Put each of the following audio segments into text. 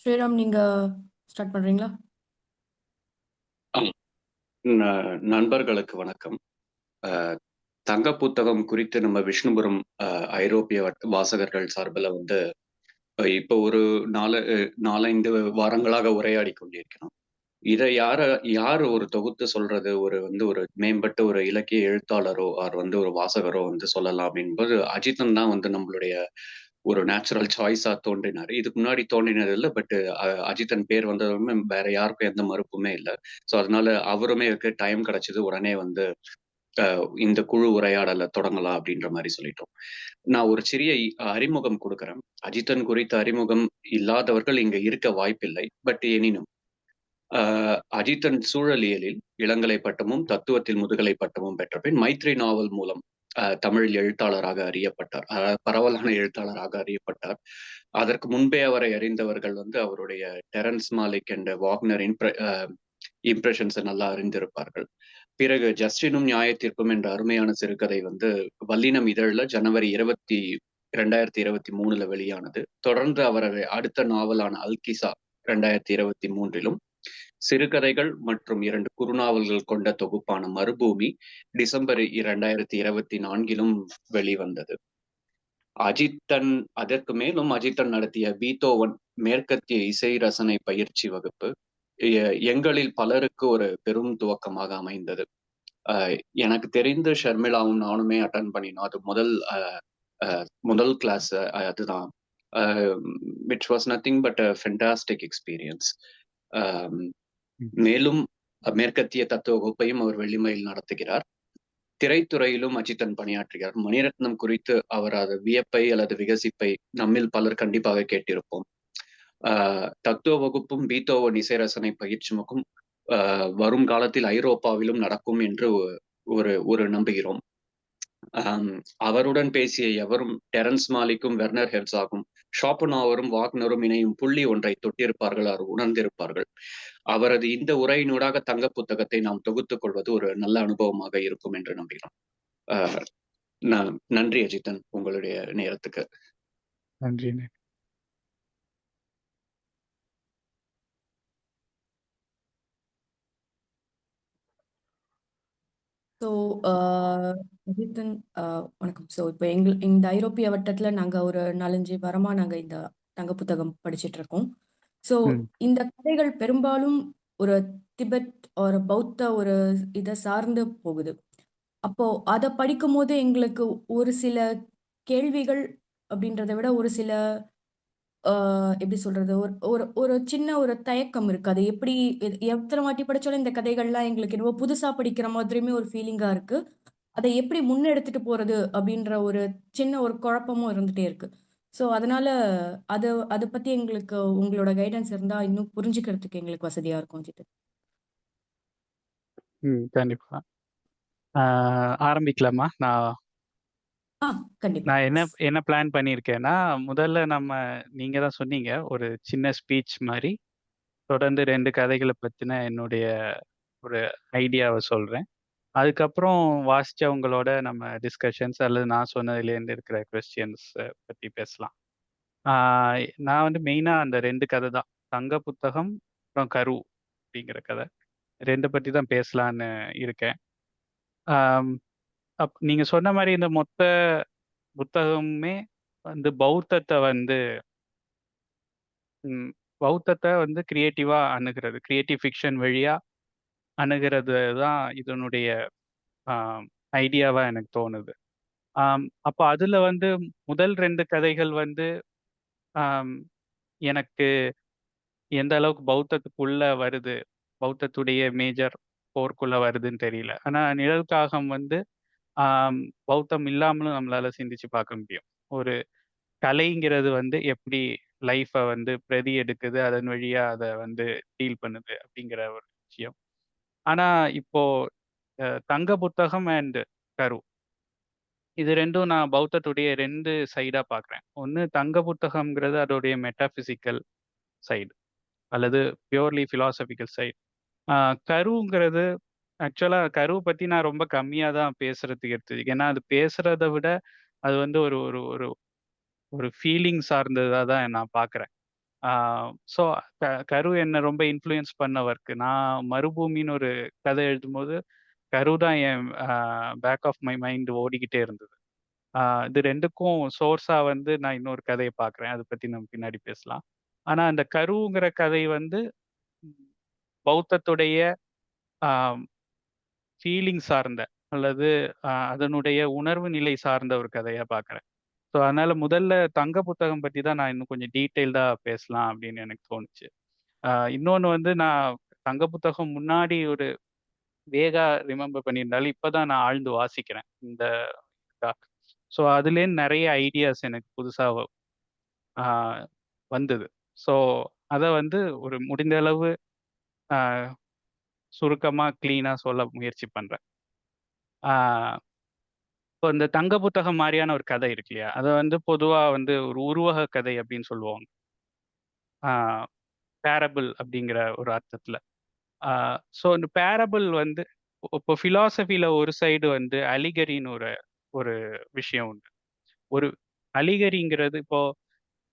ஸ்ரீராம், நீங்க ஸ்டார்ட் பண்றீங்களா? ஆம். நண்பர்களுக்கு வணக்கம். தங்க புத்தகம் குறித்து நம்ம விஷ்ணுபுரம் ஐரோப்பிய வாசகர்கள் சார்பில் வந்து இப்போ ஒரு 4-5 வாரங்களாக உரையாடி கொண்டிருக்கிறோம். இதை யார் ஒரு தொகுத்து சொல்றது, ஒரு மேம்பட்ட ஒரு இலக்கிய எழுத்தாளரோ ஆர் ஒரு வாசகரோ சொல்லலாம் என்பது அஜித்தன் தான் நம்மளுடைய ஒரு நேச்சுரல் சாய்ஸா தோன்றினாரு. இதுக்கு முன்னாடி தோன்றினது இல்ல. பட் அஜித்தன் பேர் வந்ததுமே வேற யாருக்கும் எந்த மறுப்புமே இல்ல. ஸோ அதனால அவருமே டைம் கிடைச்சது. உடனே இந்த குழு உரையாடல தொடங்கலாம் அப்படின்ற மாரி சொல்லிட்டோம். நான் ஒரு சிறிய அறிமுகம் குடுக்குறேன். அஜித்தன் குறித்த அறிமுகம் இல்லாதவர்கள் இங்க இருக்க வாய்ப்பில்லை. பட் எனினும் அ அஜித்தன் சூழலியலில் இளங்கலை பட்டமும், தத்துவத்தில் முதுகலை பட்டமும் பெற்ற பின் மைத்ரி நாவல் மூலம் தமிழ் எழுத்தாளராக அறியப்பட்டார். பரவலான எழுத்தாளராக அறியப்பட்டார். அதற்கு முன்பே அவரை அறிந்தவர்கள் அவருடைய டெரன்ஸ் மாலிக் அண்ட் வாக்னர் இம்ப்ரஷன்ஸ நல்லா அறிந்திருப்பார்கள். பிறகு ஜஸ்டினும் நியாயத்தீர்ப்பும் என்ற அருமையான சிறுகதை வல்லினம் இதழ்ல ஜனவரி 2023ல வெளியானது. தொடர்ந்து அவரது அடுத்த நாவலான அல்கிசா 2023லும், சிறுகதைகள் மற்றும் 2 குறுநாவல்கள் கொண்ட தொகுப்பான மறுபூமி டிசம்பர் 2024லும் வெளிவந்தது. அதற்கு மேலும் அஜித்தன் நடத்திய பீத்தோவன் மேற்கத்திய இசை ரசனை பயிற்சி வகுப்பு எங்களில் பலருக்கு ஒரு பெரும் துவக்கமாக அமைந்தது. எனக்கு தெரிந்து ஷர்மிளாவும் நானுமே அட்டன் பண்ணினோம். அது முதல் கிளாஸ். அதுதான். Which was nothing but a fantastic experience. மேலும் மேற்கத்திய தத்துவ வகுப்பையும் அவர் வெள்ளிமலையில் நடத்துகிறார். திரைத்துறையிலும் அஜித்தன் பணியாற்றுகிறார். மணிரத்னம் குறித்து அவரது வியப்பை அல்லது விகசிப்பை நம்மில் பலர் கண்டிப்பாக கேட்டிருப்போம். தத்துவ வகுப்பும் பீத்தோவன் இசை ரசனை பயிற்சிமுக்கும் வரும் காலத்தில் ஐரோப்பாவிலும் நடக்கும் என்று ஒரு நம்புகிறோம். அவருடன் பேசிய எவரும் டெரன்ஸ் மாலிக்கும் வெர்னர் ஹெர்சாகும் ஷாப்பனாவரும் வாக்னரும் இணையும் புள்ளி ஒன்றை தொட்டிருப்பார்கள், அவர் உணர்ந்திருப்பார்கள். அவரது இந்த உரையினூடாக தங்க புத்தகத்தை நாம் தொகுத்துக் கொள்வது ஒரு நல்ல அனுபவமாக இருக்கும் என்று நம்புகிறோம். நன்றி அஜித்தன், உங்களுடைய நேரத்துக்கு. நன்றி. ஸோ அஜித்தன், வணக்கம். ஸோ இப்போ இந்த ஐரோப்பிய வட்டத்தில் நாங்கள் ஒரு 4-5 வாரமாக நாங்கள் இந்த தங்க புத்தகம் படிச்சுட்டு இருக்கோம். ஸோ இந்த கதைகள் பெரும்பாலும் ஒரு திபெத் ஒரு பௌத்த ஒரு இதை சார்ந்து போகுது. அப்போ அதை படிக்கும் போது எங்களுக்கு ஒரு சில கேள்விகள் அப்படின்றத விட ஒரு சில எப்படி சொல்றது, ஒரு ஒரு ஒரு சின்ன ஒரு தயக்கம் இருக்கு. அது எப்படி எத்தனை வாட்டி படிச்சாலும் இந்த கதைகள்லாம் எங்களுக்கு என்னவோ புதுசா படிக்கிற மாதிரியுமே ஒரு ஃபீலிங்கா இருக்கு. அதை எப்படி முன்னெடுத்துட்டு போறது அப்படின்ற ஒரு சின்ன ஒரு குழப்பமும் இருந்துட்டே இருக்கு. ஸோ அதனால அது அதை பத்தி எங்களுக்கு உங்களோட கைடன்ஸ் இருந்தா இன்னும் புரிஞ்சுக்கிறதுக்கு எங்களுக்கு வசதியா இருக்கும் ஜித்து. கண்டிப்பா. ஆரம்பிக்கலாமா? கண்டிப்பா. நான் என்ன பிளான் பண்ணியிருக்கேன்னா, முதல்ல நீங்க தான் சொன்னீங்க, ஒரு சின்ன ஸ்பீச் மாரி. தொடர்ந்து 2 கதைகள பத்தின என்னுடைய ஒரு ஐடியாவ சொல்றேன். அதுக்கப்புறம் வாசிச்சவங்களோட நம்ம டிஸ்கஷன்ஸ் அல்லது நான் சொன்னதுலேருந்து இருக்கிற கொஸ்டின்ஸ் பத்தி பேசலாம். ஆ நான் மெயினா அந்த 2 கதை தான். தங்க புத்தகம், அப்புறம் கரு அப்படிங்கிற கதை. 2 பத்தி தான் பேசலான்னு இருக்கேன். ஆம், நீங்க சொன்ன மாரி இந்த மொத்த புத்தகமுமே பௌத்தத்த கிரியேட்டிவா அணுகுறது. கிரியேட்டிவ் ஃபிக்ஷன் வழியா அணுகுறது தான் இதனுடைய ஐடியாவா எனக்கு தோணுது. அப்ப அதுல முதல் 2 கதைகள் ஆம், எனக்கு எந்த அளவுக்கு பௌத்தத்துக்குள்ள வருது, பௌத்தத்துடைய மேஜர் கோர்க்குள்ள வருதுன்னு தெரியல. ஆனா நிழல் காகம் ஆம், பௌத்தம் இல்லாமலும் நம்மளால சிந்திச்சு பார்க்க முடியும். ஒரு கலைங்கிறது எப்படி லைஃப பிரதி எடுக்குது, அதன் வழியா அத டீல் பண்ணுது அப்படிங்கிற ஒரு விஷயம். ஆனா இப்போ தங்க புத்தகம் அண்ட் கரு இது 2ம் நான் பௌத்தத்துடைய 2 சைடா பார்க்குறேன். ஒண்ணு தங்க புத்தகம்ங்கிறது அதோடைய மெட்டாபிசிக்கல் சைடு அல்லது பியூர்லி பிலாசபிக்கல் சைடு. கருங்கிறது ஆக்சுவலா கருவ பத்தி நான் ரொம்ப கம்மியா தான் பேசுறதுக்கு எடுத்துருக்கேன். ஏன்னா அது பேசுறத விட அது ஒரு ஒரு ஒரு ஒரு ஃபீலிங் சார்ந்ததா தான் நான் பார்க்குறேன். ஸோ கரு என்ன ரொம்ப இன்ஃப்ளூயன்ஸ் பண்ண ஒர்க்கு. நான் மறுபூமின்னு ஒரு கதை எழுதும்போது, கரு தான் என் பேக் ஆஃப் மை மைண்ட் ஓடிக்கிட்டே இருந்தது. இது 2க்கும் சோர்ஸா வந்து நான் இன்னொரு கதைய பார்க்குறேன். அத பத்தி நம்ம பின்னாடி பேசலாம். ஆனா அந்த கருங்கிற கதை வந்து ம், பௌத்தத்துடைய ஆ ஃபீலிங் சார்ந்த அல்லது அதனுடைய உணர்வு நிலை சார்ந்த ஒரு கதையா பார்க்குறேன். ஸோ அதனால முதல்ல தங்க புத்தகம் பத்தி தான் நான் இன்னும் கொஞ்சம் டீட்டெயில்டா பேசலாம் அப்படின்னு எனக்கு தோணுச்சு. இன்னொன்னு வந்து நான் தங்க புத்தகம் முன்னாடி ஒரு வேகா ரிமெம்பர் பண்ணியிருந்தாலும், இப்ப தான் நான் ஆழ்ந்து வாசிக்கிறேன். இந்த ஸோ அதுலேருந்து நெறைய ஐடியாஸ் எனக்கு புதுசா ஆ வந்தது. ஸோ அத வந்து ஒரு முடிந்த அளவு அ சுருக்கமா, கிளீனா சொல்ல முயற்சி பண்றேன். ஆ இப்போ இந்த தங்க புத்தகம் மாரியான ஒரு கதை இருக்கு இல்லையா? அத வந்து பொதுவா வந்து ஒரு உருவக கதை அப்படின்னு சொல்லுவாங்க. ஆ பேரபிள் அப்படிங்கிற ஒரு அர்த்தத்துல. ஆ ஸோ இந்த பேரபிள் வந்து இப்போ பிலாசபில ஒரு சைடு வந்து அலிகரின்னு ஒரு ஒரு விஷயம் உண்டு. ஒரு அலிகரிங்கிறது இப்போ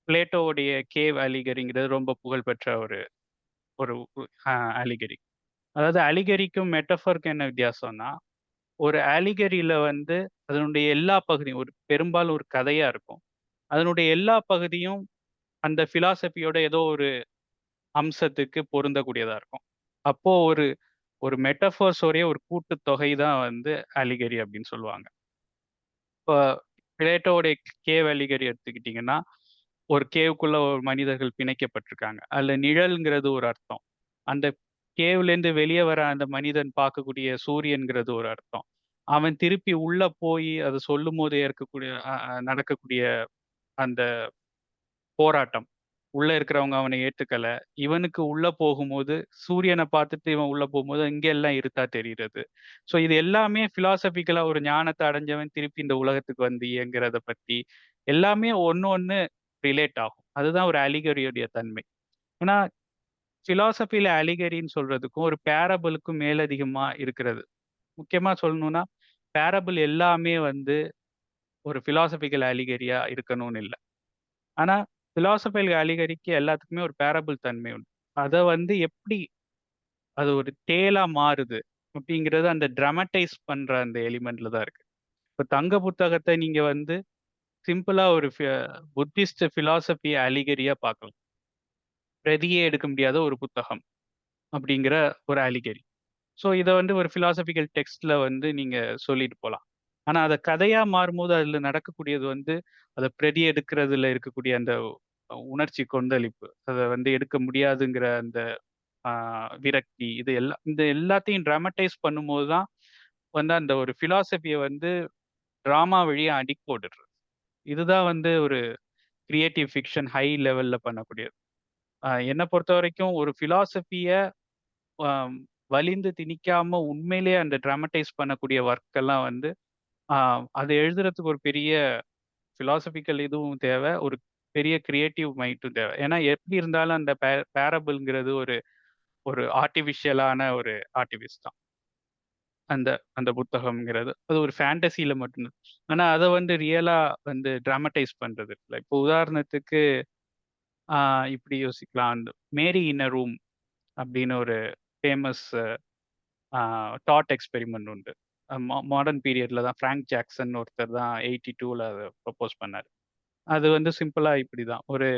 பிளேட்டோவுடைய கேவ் அலிகரிங்கிறது ரொம்ப புகழ்பெற்ற ஒரு ஒரு அலிகரி. அதாவது அலிகரிக்கும் மெட்டஃபருக்கும் என்ன வித்தியாசம்னா, ஒரு அலிகரியில வந்து அதனுடைய எல்லா பகுதியும் பெரும்பாலும் ஒரு கதையா இருக்கும். அதனுடைய எல்லா பகுதியும் அந்த பிலாசபியோட ஏதோ ஒரு அம்சத்துக்கு பொருந்தக்கூடியதா இருக்கும். அப்போ ஒரு ஒரு மெட்டஃபர்ஸோடைய ஒரு கூட்டுத்தொகை தான் வந்து அலிகரி அப்படின்னு சொல்லுவாங்க. இப்போ பிளேட்டோவுடைய கேவ் அலிகரி எடுத்துக்கிட்டீங்கன்னா, ஒரு கேவ்க்குள்ள ஒரு மனிதர்கள் பிணைக்கப்பட்டிருக்காங்க. அதுல நிழல்ங்கிறது ஒரு அர்த்தம். அந்த கேவ்லேருந்து வெளிய வர அந்த மனிதன் பார்க்கக்கூடிய சூரியன்கிறது ஒரு அர்த்தம். அவன் திருப்பி உள்ள போயி அத சொல்லும்போது ஏற்கக்கூடிய அ அ நடக்கக்கூடிய அந்த போராட்டம். உள்ள இருக்கிறவங்க அவன ஏத்துக்கல. இவனுக்கு உள்ள போகும்போது, சூரியன பார்த்துட்டு இவன் உள்ள போகும்போது, இங்க எல்லாம் இருட்டா தெரியிறது. ஸோ இது எல்லாமே பிலாசபிக்கலா ஒரு ஞானத்த அடைஞ்சவன் திருப்பி இந்த உலகத்துக்கு வந்து இயங்குறத பத்தி, எல்லாமே ஒண்ணு ஒண்ணு ரிலேட் ஆகும். அதுதான் ஒரு அலிகரியுடைய தன்மை. ஏன்னா, பிலாசபில அலிகரின்னு சொல்றதுக்கும், ஒரு பேரபிளுக்கும் மேலதிகமா இருக்கிறது. முக்கியமா சொல்லணும்னா, பேரபிள் எல்லாமே வந்து ஒரு பிலாசபிக்கல் அலிகரியா இருக்கணும்னு இல்ல. ஆனா, பிலாசபிக்கல் அலிகரிக்கு எல்லாத்துக்குமே ஒரு பேரபிள் தன்மை உண்டு. அத வந்து எப்படி அது ஒரு டேலா மாறுது அப்படிங்கிறது அந்த ட்ராமடைஸ் பண்ற அந்த எலிமெண்ட்ல தான் இருக்கு. இப்ப தங்க புத்தகத்த நீங்க வந்து சிம்பிளா ஒரு புத்திஸ்ட் பிலாசபி அலிகரியா பார்க்கலாம். பிரதியே எடுக்க முடியாத ஒரு புத்தகம் அப்படிங்கிற ஒரு அலிகரி. ஸோ இத வந்து ஒரு பிலாசபிக்கல் டெக்ஸ்ட்ல வந்து நீங்க சொல்லிட்டு போலாம். ஆனா அத கதையா மாறும்போது அதுல நடக்கக்கூடியது வந்து, அத பிரதி எடுக்கிறதுல இருக்கக்கூடிய அந்த உணர்ச்சி கொந்தளிப்பு. அத வந்து எடுக்க முடியாதுங்கிற அந்த ஆ விரக்தி இந்த எல்லாத்தையும் ட்ராமடைஸ் பண்ணும்போது தான் வந்து அந்த ஒரு பிலாசபிய வந்து டிராமா வழியா அடிக்கோடுறது. இதுதான் வந்து ஒரு கிரியேட்டிவ் ஃபிக்ஷன் ஹை லெவல்ல பண்ணக்கூடியது. என்ன பொறுத்தவரைக்கும் ஒரு பிலாசபிய அம் வலிந்து திணிக்காம உண்மையிலேயே அந்த ட்ராமடைஸ் பண்ணக்கூடிய ஒர்க் எல்லாம் வந்து, ஆ அத எழுதுறதுக்கு ஒரு பெரிய பிலாசபிக்கல் இதுவும் தேவ. ஒரு பெரிய கிரியேட்டிவ் மைண்டும் தேவ. ஏன்னா எப்படி இருந்தாலும் அந்த பேரபிள்ங்கிறது ஒரு ஒரு ஆர்ட்டிபிஷியலான ஒரு ஆர்டிஃபிஸ் தான். அந்த அந்த புத்தகம்ங்கிறது. அது ஒரு ஃபேண்டஸில மட்டும் தான். ஆனா அத வந்து ரியலா வந்து ட்ராமடைஸ் பண்றது இருக்குல்ல. இப்போ உதாரணத்துக்கு ஆ இப்படி யோசிக்கலாம். அந்த மேரி இன் எ ரூம் அப்படின்னு ஒரு ஃபேமஸ் தாட் எக்ஸ்பெரிமெண்ட் உண்டு. மாடர்ன் பீரியட்ல தான் ஃபிராங்க் ஜாக்சன் ஒருத்தர் தான் 82ல அத ப்ரொப்போஸ் பண்ணாரு. அது வந்து சிம்பிளா இப்படிதான். ஒரு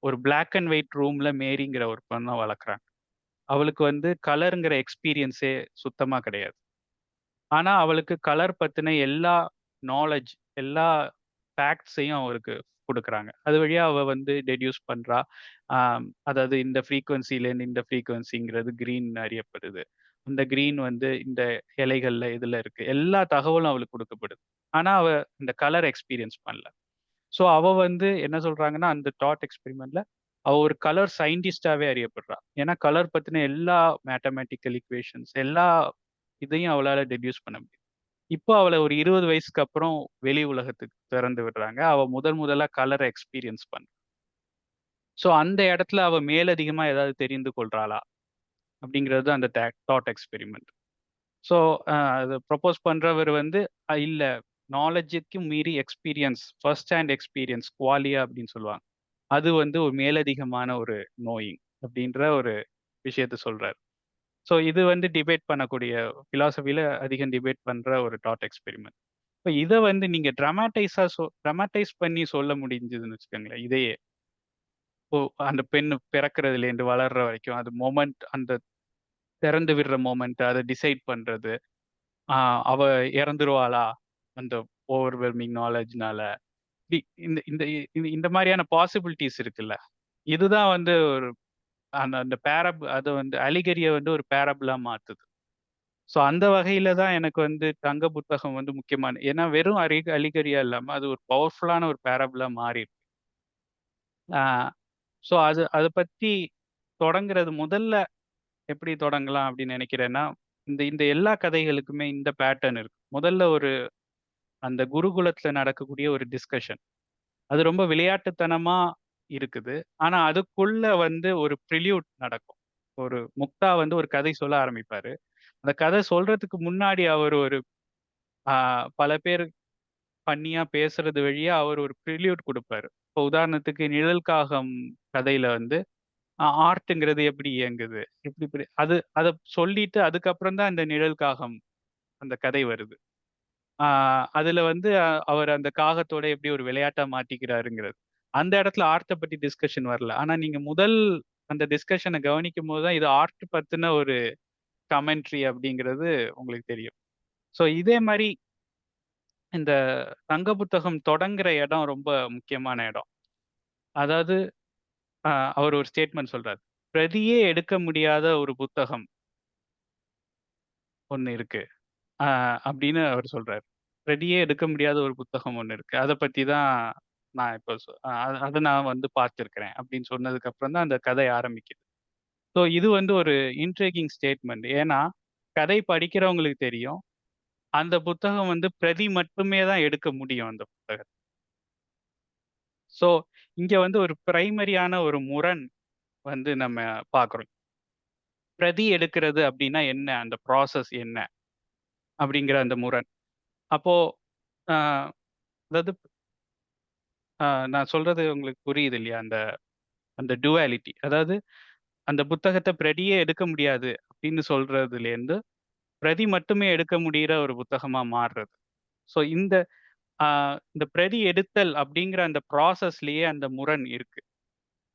ஒரு பிளாக் அண்ட் ஒயிட் ரூம்ல மேரிங்கிற ஒரு பொண்ண வளர்க்குறாங்க. அவளுக்கு வந்து கலர்ங்கிற எக்ஸ்பீரியன்ஸே சுத்தமா கிடையாது. ஆனா, அவளுக்கு கலர் பத்தின எல்லா நாலெட்ஜ், எல்லா ஃபேக்ட்ஸையும் அவருக்கு குடுக்குறாங்க. அது வழியா அவ வந்து டெட்யூஸ் பண்றா. அதாவது இந்த ஃப்ரீக்வென்சிலேருந்து இந்த ஃப்ரீக்வென்சிங்கிறது கிரீன் அறியப்படுது. இந்த கிரீன் வந்து இந்த இலைகள்ல இதுல இருக்கு. எல்லா தகவலும் அவளுக்கு குடுக்கப்படுது. ஆனா, அவ இந்த கலர் எக்ஸ்பீரியன்ஸ் பண்ணல. ஸோ, அவ வந்து என்ன சொல்றாங்கன்னா, அந்த தாட் எக்ஸ்பெரிமென்ட்ல அவ ஒரு கலர் சயின்டிஸ்ட்டாவே அறியப்படுறா. ஏன்னா, கலர் பத்தின எல்லா மேத்தமேட்டிக்கல் ஈக்குவேஷன்ஸ் எல்லா இதையும் அவளால டெட்யூஸ் பண்ண முடியும். இப்போ அவள ஒரு 20 வயசுக்கு அப்புறம் வெளி உலகத்துக்கு திறந்து விடுறாங்க. அவ முதலா கலர எக்ஸ்பீரியன்ஸ் பண்றா. ஸோ அந்த இடத்துல அவ மேலதிகமா ஏதாவது தெரிந்து கொள்றாளா? அப்படிங்கிறது அந்த தாட் எக்ஸ்பெரிமெண்ட். ஸோ அத ப்ரொப்போஸ் பண்றவரு வந்து இல்ல நாலெட்ஜ்க்கும் மீறி experience, first hand experience qualia அப்படின்னு சொல்லுவாங்க. அது வந்து ஒரு மேலதிகமான ஒரு நோயிங் அப்படின்ற ஒரு விஷயத்த சொல்றாரு. ஸோ இது வந்து டிபேட் பண்ணக்கூடிய பிலாசபில அதிகம் டிபேட் பண்ற ஒரு தாட் எக்ஸ்பெரிமெண்ட். இப்ப இத வந்து நீங்க ட்ராமடைஸ் பண்ணி சொல்ல முடிஞ்சதுன்னு வச்சுக்கோங்களேன். இதையே அந்த பெண் பிறக்கிறதுலேருந்து வளர்ற வரைக்கும் அது மொமெண்ட் அந்த திறந்து விடுற மொமெண்ட் அத டிசைட் பண்றது. அவ இறந்துருவாளா? அந்த ஓவர்வெல்மிங் நாலேட்ஜ்னால. இ இந்த இந்த இந்த இந்த மாரியான பாசிபிலிட்டீஸ் இருக்குல்ல. இதுதான் வந்து ஒரு அந்த அந்த அத வந்து அலிகரிய வந்து ஒரு பேரபிளா மாத்துது. ஸோ அந்த வகையில தான் எனக்கு வந்து தங்க புத்தகம் வந்து முக்கியமான ஏன்னா வெறும் அலிகரியா இல்லாம அது ஒரு பவர்ஃபுல்லான ஒரு பேரபிளா மாறிருக்கு. ஆ ஸோ அத பத்தி தொடங்குறது முதல்ல எப்படி தொடங்கலாம் அப்படின்னு நினைக்கிறேன்னா, இந்த இந்த எல்லா கதைகளுக்குமே இந்த பேட்டர்ன் இருக்கு. முதல்ல அந்த குருகுலத்துல நடக்கக்கூடிய ஒரு டிஸ்கஷன். அது ரொம்ப விளையாட்டுத்தனமா இருக்குது. ஆனா அதுக்குள்ள வந்து ஒரு ப்ரில்யூட் நடக்கும். முக்தா வந்து ஒரு கதை சொல்ல ஆரம்பிப்பாரு. அந்த கதை சொல்றதுக்கு முன்னாடி அவர் ஒரு ஆ பல பேர் பண்ணியா பேசுறது வழியா அவர் ஒரு ப்ரில்யூட் குடுப்பாரு. இப்போ உதாரணத்துக்கு நிழல் காகம் கதையில வந்து ஆர்ட்ங்கிறது எப்படி இயங்குது? அத சொல்லிட்டு அதுக்கப்புறம் தான் இந்த நிழல் காகம் அந்த கதை வருது. ஆ அதுல வந்து அவர் அந்த காகத்தோட எப்படி ஒரு விளையாட்டா மாத்திக்கிறாருங்கிறது. அந்த இடத்துல ஆர்ட்ட பத்தி டிஸ்கஷன் வரல. ஆனா நீங்க அந்த டிஸ்கஷன கவனிக்கும்போது தான் இது ஆர்ட் பத்தின ஒரு கமெண்ட்ரி அப்படிங்கிறது உங்களுக்கு தெரியும். ஸோ இதே மாரி இந்த தங்க புத்தகம் தொடங்குற இடம் ரொம்ப முக்கியமான இடம். அதாவது அவர் ஒரு ஸ்டேட்மெண்ட் சொல்றாரு. பிரதியே எடுக்க முடியாத ஒரு புத்தகம் ஒண்ணு இருக்கு. அ அப்படின்னு அவர் சொல்றாரு. பிரதியே எடுக்க முடியாத ஒரு புத்தகம் ஒண்ணு இருக்கு. அத பத்தி தான் நான் இப்போ அத நான் வந்து பார்த்திருக்கிறேன் அப்படின்னு சொன்னதுக்கு அப்புறம் தான் அந்த கதை ஆரம்பிக்குது. ஸோ இது வந்து ஒரு இன்ட்ரிகிங் ஸ்டேட்மெண்ட். ஏன்னா, கதை படிக்கிறவங்களுக்கு தெரியும். அந்த புத்தகம் வந்து பிரதி மட்டுமே தான் எடுக்க முடியும் அந்த புத்தகத்த. ஸோ இங்க வந்து ஒரு பிரைமரியான ஒரு முரண் வந்து நம்ம பார்க்குறோம். பிரதி எடுக்கிறது அப்படின்னா என்ன? அந்த ப்ராசஸ் என்ன? அப்படிங்கிற அந்த முரண். அப்போ அ அதாவது நான் சொல்றது உங்களுக்கு புரியுது இல்லையா? அந்த அந்த டுவாலிட்டி. அதாவது அந்த புத்தகத்த பிரதியே எடுக்க முடியாது அப்படின்னு சொல்றதுலேருந்து, பிரதி மட்டுமே எடுக்க முடியிற ஒரு புத்தகமா மாறுறது. ஸோ அ இந்த பிரதி எடுத்தல் அப்படிங்கிற அந்த ப்ராசஸ்லயே அந்த முரண் இருக்கு.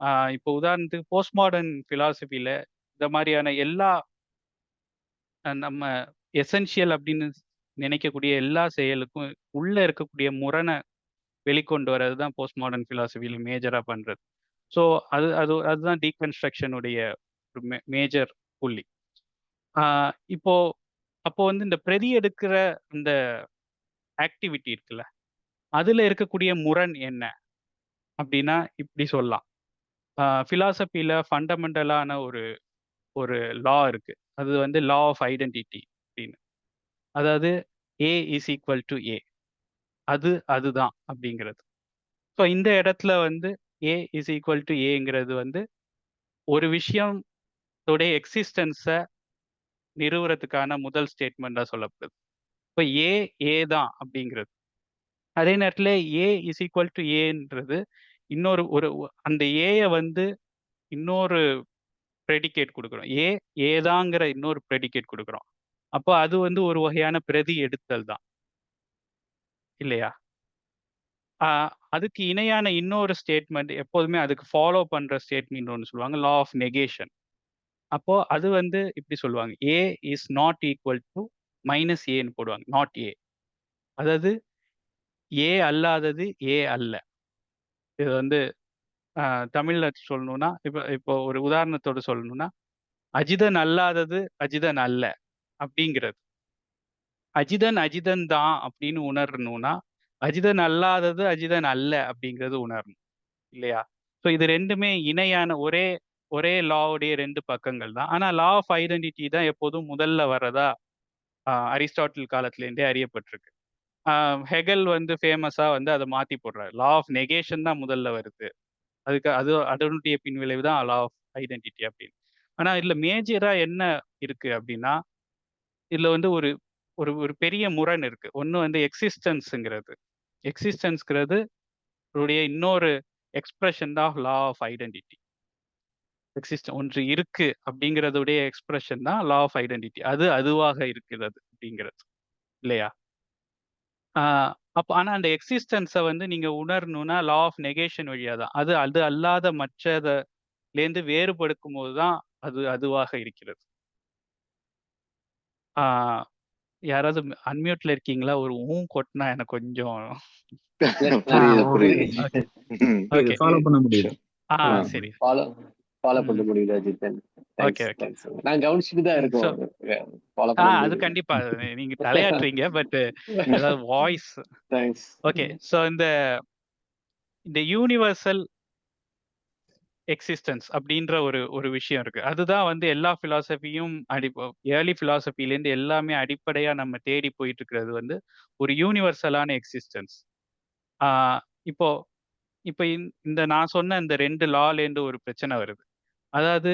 ஆ இப்போ உதாரணத்துக்கு போஸ்ட் மாடர்ன் பிலாசபில இந்த மாரியான எல்லா நம்ம எசென்ஷியல் அப்படின்னு நினைக்கக்கூடிய எல்லா செயலுக்கும் உள்ள இருக்கக்கூடிய முரண வெளிக்கொண்டு வரது தான் போஸ்ட் மாடர்ன் பிலாசபில மேஜரா பண்றது. ஸோ அதுதான் டீகன்ஸ்ட்ரக்ஷன் உடைய ஒரு மேஜர் புள்ளி. ஆ இப்போ அப்போ வந்து இந்த பிரதி எடுக்கிற அந்த ஆக்டிவிட்டி இருக்குல்ல, அதுல இருக்கக்கூடிய முரண் என்ன? அப்படின்னா இப்படி சொல்லலாம். பிலாசபில ஃபண்டமெண்டலான ஒரு ஒரு லா இருக்கு. அது வந்து லா ஆஃப் ஐடென்டிட்டி அப்படின்னு. அதாவது ஏ இஸ் ஈக்குவல் டூ ஏ. அதுதான் அப்படிங்கிறது. ஸோ இந்த இடத்துல வந்து ஏ இஸ் ஈக்குவல் டூ ஏங்கிறது வந்து ஒரு விஷயத்தோட எக்ஸிஸ்டன்ஸ நிறுவுறதுக்கான முதல் ஸ்டேட்மெண்ட்டா சொல்லப்படுது. இப்ப ஏ தான் அப்படிங்கிறது. அதே நேரத்துல ஏ இஸ் ஈக்குவல் டூ ஏன்றது இன்னொரு ஒரு அந்த ஏய வந்து இன்னொரு ப்ரெடிகேட் குடுக்குறோம். ஏதாங்கிற இன்னொரு ப்ரெடிகேட் குடுக்குறோம். அப்போ அது வந்து ஒரு வகையான பிரதி எடுத்தல் தான். இல்லையா? ஆ அதுக்கு இணையான இன்னொரு ஸ்டேட்மெண்ட் எப்போதுமே அதுக்கு ஃபாலோ பண்ற ஸ்டேட்மெண்ட் ஒண்ணு சொல்லுவாங்க. Law of negation. அப்போ அது வந்து இப்படி சொல்லுவாங்க. A is not equal to minus ஏன்னு போடுவாங்க. Not A. அதாவது ஏ அல்லாதது ஏ அல்ல. இது வந்து அ தமிழ்ல சொல்லணும்னா, இப்போ ஒரு உதாரணத்தோட சொல்லணும்னா, அஜிதன் அல்லாதது அஜிதன் அல்ல அப்படிங்கிறது. அஜிதன் தான் அப்படின்னு உணரணும்னா, அஜிதன் அல்லாதது அஜிதன் அல்ல அப்படிங்கிறது உணரணும். இல்லையா? ஸோ இது 2மே இணையான ஒரே ஒரே லாவுடைய 2 பக்கங்கள் தான். ஆனா லா ஆஃப் ஐடென்டிட்டி தான் எப்போதும் முதல்ல வர்றதா அரிஸ்டாட்டில் காலத்திலேருந்தே அறியப்பட்டிருக்கு. அ ஹெகல் வந்து ஃபேமஸா வந்து அத மாத்தி போடுறாரு. லா ஆஃப் நெகேஷன் தான் முதல்ல வருது. அதனுடைய பின்விளைவு தான் லா ஆஃப் ஐடென்டிட்டி அப்படின்னு. ஆனா இதுல மேஜரா என்ன இருக்கு அப்படின்னா, இதுல வந்து ஒரு ஒரு ஒரு பெரிய முரண் இருக்கு. ஒண்ணு வந்து எக்ஸிஸ்டன்ஸ்ங்கிறது. எக்ஸிஸ்டன்ஸ்ங்கிறது உடைய இன்னொரு எக்ஸ்பிரஷன் தான் லா ஆஃப் ஐடென்டிட்டி. ஒன்று இருக்கு அப்படிங்கிறதுடைய எக்ஸ்பிரஷன் தான் லா ஆஃப் ஐடென்டிட்டி. அது அதுவாக இருக்கிறது அப்படிங்கிறது இல்லையா? அப்போ ஆனா அந்த எக்ஸிஸ்டன்ஸை வந்து நீங்க உணரணும்னா லா ஆஃப் நெகேஷன் வழியா தான். அது அது அல்லாத மற்றதுலேருந்து வேறுபடுக்கும் போது தான் அது அதுவாக இருக்கிறது. ஆஹ் யாராவது அன்மியூட்ல இருக்கீங்களா? ஒரு கொட்டினா எனக்கு கொஞ்சம் புரியுது ஓகே புரியுது. ஓகே ஃபாலோ பண்ண முடியுது. சரி ஃபாலோ பண்ண முடியுது அஜித்தன். Okay okay thanks. நான் கவனிச்சுட்டு தான் ஸோ இருக்கோம். ஃபாலோ பண்ண அது முடியுது. கண்டிப்பா நீங்க தலையாட்டுறீங்க பட் ஏதாவது வாய்ஸ் தேங்க்ஸ். ஓகே. ஸோ இந்த இந்த யூனிவர்சல் எக்ஸிஸ்டன்ஸ் அப்படின்ற ஒரு ஒரு விஷயம் இருக்கு. அதுதான் வந்து எல்லா பிலாசபியும் ஏர்லி பிலாசபிலேருந்து எல்லாமே அடிப்படையா நம்ம தேடி போயிட்டு இருக்கிறது வந்து ஒரு யூனிவர்சலான எக்ஸிஸ்டன்ஸ். இப்போ இப்போ இந்த நான் சொன்ன இந்த 2 லாலேருந்து ஒரு பிரச்சனை வருது. அதாவது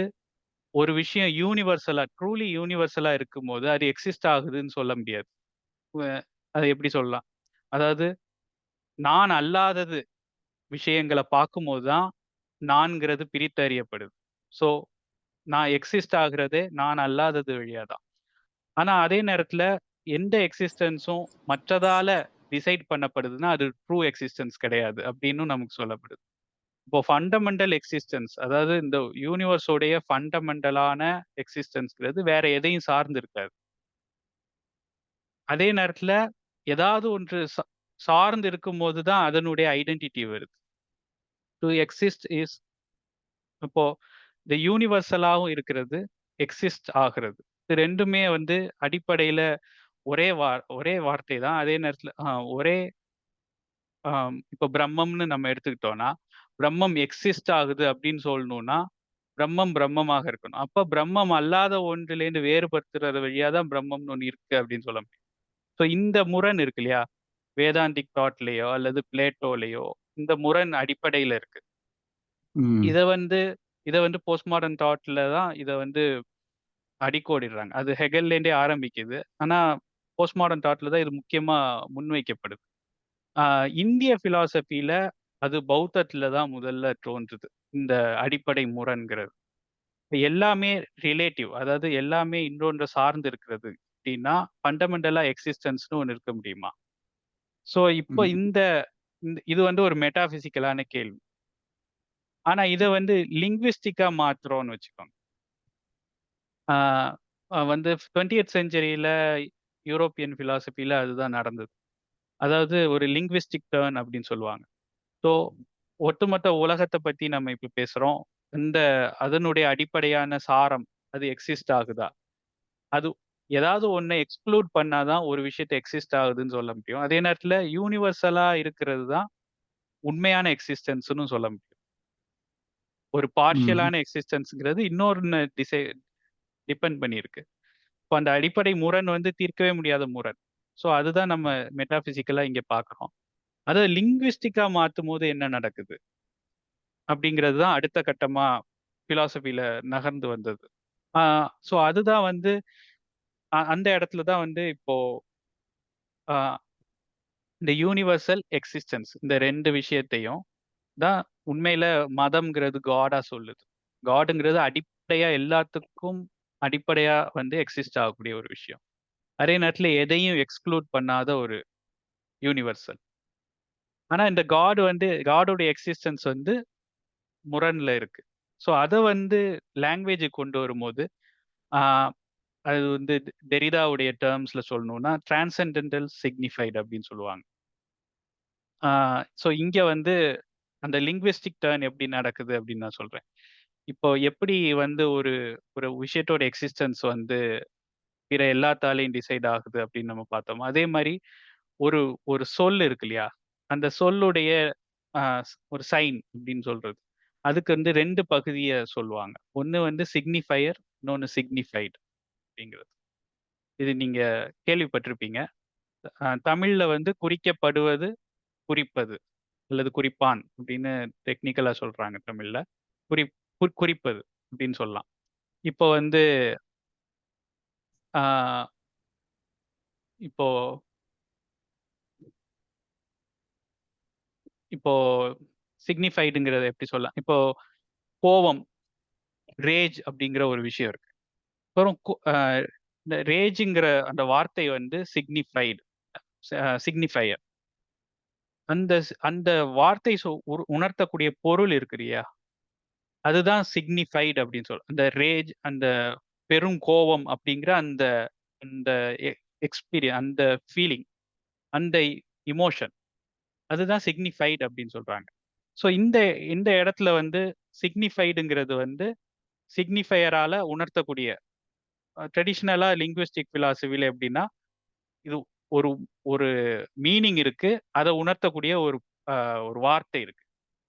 ஒரு விஷயம் யூனிவர்சலா ட்ரூலி யூனிவர்சலா இருக்கும்போது அது எக்ஸிஸ்ட் ஆகுதுன்னு சொல்ல முடியாது. அதை எப்படி சொல்லலாம்? அதாவது நான் அல்லாதது விஷயங்களை பார்க்கும்போது தான் நான்கிறது பிரித்தறியப்படுது. ஸோ நான் எக்ஸிஸ்ட் ஆகுறதே நான் அல்லாதது வழியா தான். ஆனா அதே நேரத்துல எந்த எக்ஸிஸ்டன்ஸும் மற்றதால டிசைட் பண்ணப்படுதுன்னா அது ட்ரூ எக்ஸிஸ்டன்ஸ் கிடையாது அப்படின்னு நமக்கு சொல்லப்படுது. இப்போ ஃபண்டமெண்டல் எக்ஸிஸ்டன்ஸ் அதாவது இந்த யூனிவர்ஸோடைய ஃபண்டமெண்டலான எக்ஸிஸ்டன்ஸ்ங்கிறது வேற எதையும் சார்ந்து இருக்காது. அதே நேரத்துல ஏதாவது ஒன்று சார்ந்து இருக்கும்போது தான் அதனுடைய ஐடென்டிட்டி வருது. டு எக்ஸிஸ்ட் இஸ் இப்போ இந்த யூனிவர்சலாகவும் இருக்கிறது எக்ஸிஸ்ட் ஆகிறது. இது ரெண்டுமே வந்து அடிப்படையில ஒரே வார்த்தை தான். அதே நேரத்துல ஒரே இப்போ பிரம்மம்னு நம்ம எடுத்துக்கிட்டோம்னா பிரம்மம் எக்ஸிஸ்ட் ஆகுது அப்படின்னு சொல்லணும்னா பிரம்மம் பிரம்மமாக இருக்கணும். அப்ப பிரம்மம் அல்லாத ஒன்றிலேருந்து வேறுபடுத்துறது வழியா தான் பிரம்மம்னு ஒன்று இருக்கு அப்படின்னு சொல்ல முடியும். ஸோ இந்த முரண் இருக்கு இல்லையா? வேதாந்திக் தாட்லேயோ அல்லது பிளேட்டோலேயோ இந்த முரண் அடிப்படையில இருக்கு. இதை வந்து போஸ்ட் மாடர்ன் தாட்ல தான் இதை வந்து அடிக்கோடிடுறாங்க. அது ஹெகல்லேருந்தே ஆரம்பிக்குது. ஆனா போஸ்ட் மாடர்ன் தாட்ல தான் இது முக்கியமா முன்வைக்கப்படுது. இந்திய பிலாசபியில அது பௌத்தத்துல தான் முதல்ல தோன்றுது இந்த அடிப்படை முரண்கிறது. எல்லாமே ரிலேட்டிவ், அதாவது எல்லாமே இன்னொன்று சார்ந்து இருக்கிறது அப்படின்னா ஃபண்டமெண்டலா எக்ஸிஸ்டன்ஸ்னு ஒன்று இருக்க முடியுமா? ஸோ இப்போ இது வந்து ஒரு மெட்டாபிசிக்கலான கேள்வி. ஆனா இதை வந்து லிங்குவிஸ்டிக்கா மாத்துறோம்னு வச்சுக்கோங்க. வந்து 20th செஞ்சுரியில யூரோப்பியன் பிலாசபியில அதுதான் நடந்தது. அதாவது ஒரு லிங்குவிஸ்டிக் டர்ன் அப்படின்னு சொல்லுவாங்க. ஸோ ஒட்டுமொத்த உலகத்தை பத்தி நம்ம இப்ப பேசுறோம். அதனுடைய அடிப்படையான சாரம் அது எக்ஸிஸ்ட் ஆகுதா? அது ஏதாவது ஒன்றை எக்ஸ்க்ளூட் பண்ணாதான் ஒரு விஷயத்தை எக்ஸிஸ்ட் ஆகுதுன்னு சொல்ல முடியும். அதே நேரத்துல யூனிவர்சலா இருக்கிறது தான் உண்மையான எக்ஸிஸ்டன்ஸ்னு சொல்ல முடியும். ஒரு பார்ஷியலான எக்ஸிஸ்டன்ஸ்ங்கிறது இன்னொரு டிபெண்ட் பண்ணியிருக்கு. இப்போ அந்த அடிப்படை முரண் வந்து தீர்க்கவே முடியாத முரண். ஸோ அதுதான் நம்ம மெட்டாபிசிக்கலா இங்க பார்க்குறோம். அதை லிங்குவிஸ்டிக்கா மாற்றும் போது என்ன நடக்குது அப்படிங்கிறது தான் அடுத்த கட்டமா பிலாசபியில நகர்ந்து வந்தது. ஸோ அதுதான் வந்து அந்த இடத்துல தான் வந்து இப்போ இந்த யூனிவர்சல் எக்ஸிஸ்டன்ஸ் இந்த 2 விஷயத்தையும் தான் உண்மையில மதம்ங்கிறது காடா சொல்லுது. காடுங்கிறது அடிப்படையா எல்லாத்துக்கும் அடிப்படையா வந்து எக்ஸிஸ்ட் ஆகக்கூடிய ஒரு விஷயம். அதே நேரத்துல எதையும் எக்ஸ்க்ளூட் பண்ணாத ஒரு யூனிவர்சல். ஆனா இந்த காடோடைய எக்ஸிஸ்டன்ஸ் வந்து முரண்ல இருக்கு. ஸோ அதை வந்து லாங்குவேஜ் கொண்டு வரும்போது அது வந்து டெரிடாவுடைய டேர்ம்ஸ்ல சொல்லணும்னா டிரான்சென்டென்டல் சிக்னிஃபைடு அப்படின்னு சொல்லுவாங்க. ஸோ இங்க வந்து அந்த லிங்குவிஸ்டிக் டர்ன் எப்படி நடக்குது அப்படின்னு நான் சொல்றேன். இப்போ எப்படி வந்து ஒரு ஒரு விஷயத்தோட எக்ஸிஸ்டன்ஸ் வந்து பிற எல்லாத்தாலையும் டிசைட் ஆகுது அப்படின்னு நம்ம பார்த்தோம். அதே மாதிரி ஒரு ஒரு சொல் இருக்கு இல்லையா? அந்த சொல்லுடைய ஒரு சைன் அப்படின்னு சொல்றது. அதுக்கு வந்து 2 பகுதியை சொல்லுவாங்க. ஒன்று வந்து சிக்னிஃபையர், இன்னொன்று சிக்னிஃபைடு அப்படிங்கிறது. இது நீங்க கேள்விப்பட்டிருப்பீங்க. தமிழ்ல வந்து குறிக்கப்படுவது, குறிப்பது அல்லது குறிப்பான் அப்படின்னு டெக்னிக்கலா சொல்றாங்க தமிழ்ல. குறிப்பது அப்படின்னு சொல்லலாம். இப்போ வந்து இப்போ இப்போ சிக்னிஃபைடுங்கிறத எப்படி சொல்லலாம்? இப்போ கோவம், ரேஜ் அப்படிங்கிற ஒரு விஷயம் இருக்கு. அப்புறம் இந்த ரேஜ்ங்கிற அந்த வார்த்தை வந்து சிக்னிஃபையர். அந்த வார்த்தை உணர்த்தக்கூடிய பொருள் இருக்கு இல்லையா? அதுதான் சிக்னிஃபைடு அப்படின்னு சொல்றோம். அந்த ரேஜ், அந்த பெரும் கோவம் அப்படிங்கிற அந்த அந்த அந்த ஃபீலிங், அந்த இமோஷன், அதுதான் சிக்னிஃபைடு அப்படின்னு சொல்றாங்க. ஸோ இந்த இந்த இடத்துல வந்து சிக்னிஃபைடுங்கிறது வந்து சிக்னிஃபையரால உணர்த்தக்கூடிய ட்ரெடிஷ்னலா லிங்குவிஸ்டிக் பிலாசபில எப்படின்னா, இது ஒரு ஒரு மீனிங் இருக்கு. அதை உணர்த்தக்கூடிய ஒரு வார்த்தை இருக்கு.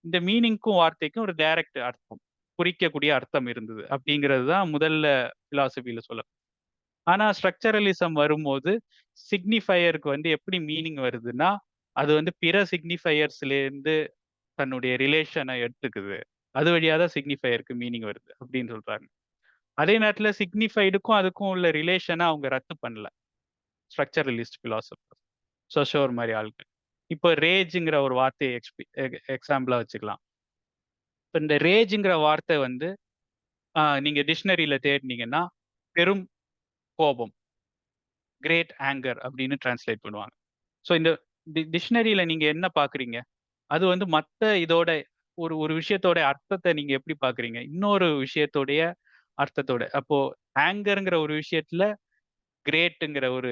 இந்த மீனிங்க்கும் வார்த்தைக்கும் ஒரு டைரக்ட் அர்த்தம், குறிக்கக்கூடிய அர்த்தம் இருந்தது அப்படிங்கிறது தான் முதல்ல பிலாசபில சொல்ல. ஆனா ஸ்ட்ரக்சரலிசம் வரும்போது சிக்னிஃபையருக்கு வந்து எப்படி மீனிங் வருதுன்னா, அது வந்து பிற சிக்னிஃபையர்ஸ்லேருந்து தன்னுடைய ரிலேஷனை எடுத்துக்குது. அது வழியா தான் சிக்னிஃபையருக்கு மீனிங் வருது அப்படின்னு சொல்றாங்க. அதே நேரத்துல சிக்னிஃபைடுக்கும் அதுக்கும் உள்ள ரிலேஷனை அவங்க ரத்து பண்ணல, ஸ்ட்ரக்சரலிஸ்ட் பிலாசபர், சொஷோர் மாதிரி ஆட்கள். இப்போ ரேஜ்ங்கிற ஒரு வார்த்தையை எக்ஸாம்பிளா வச்சுக்கலாம். இப்போ இந்த ரேஜ்ங்கிற வார்த்தை வந்து நீங்க டிக்ஷனரியில தேடினீங்கன்னா பெரும் கோபம், கிரேட் ஆங்கர் அப்படின்னு டிரான்ஸ்லேட் பண்ணுவாங்க. ஸோ இந்த டிக்ஷனரியில நீங்க என்ன பாக்குறீங்க? அது வந்து மத்த இதோட ஒரு ஒரு விஷயத்தோட அர்த்தத்தை நீங்க எப்படி பாக்குறீங்க? இன்னொரு விஷயத்தோடைய அர்த்தத்தோட. அப்போ ஆங்கர்ங்கிற ஒரு விஷயத்துல கிரேட்டுங்கிற ஒரு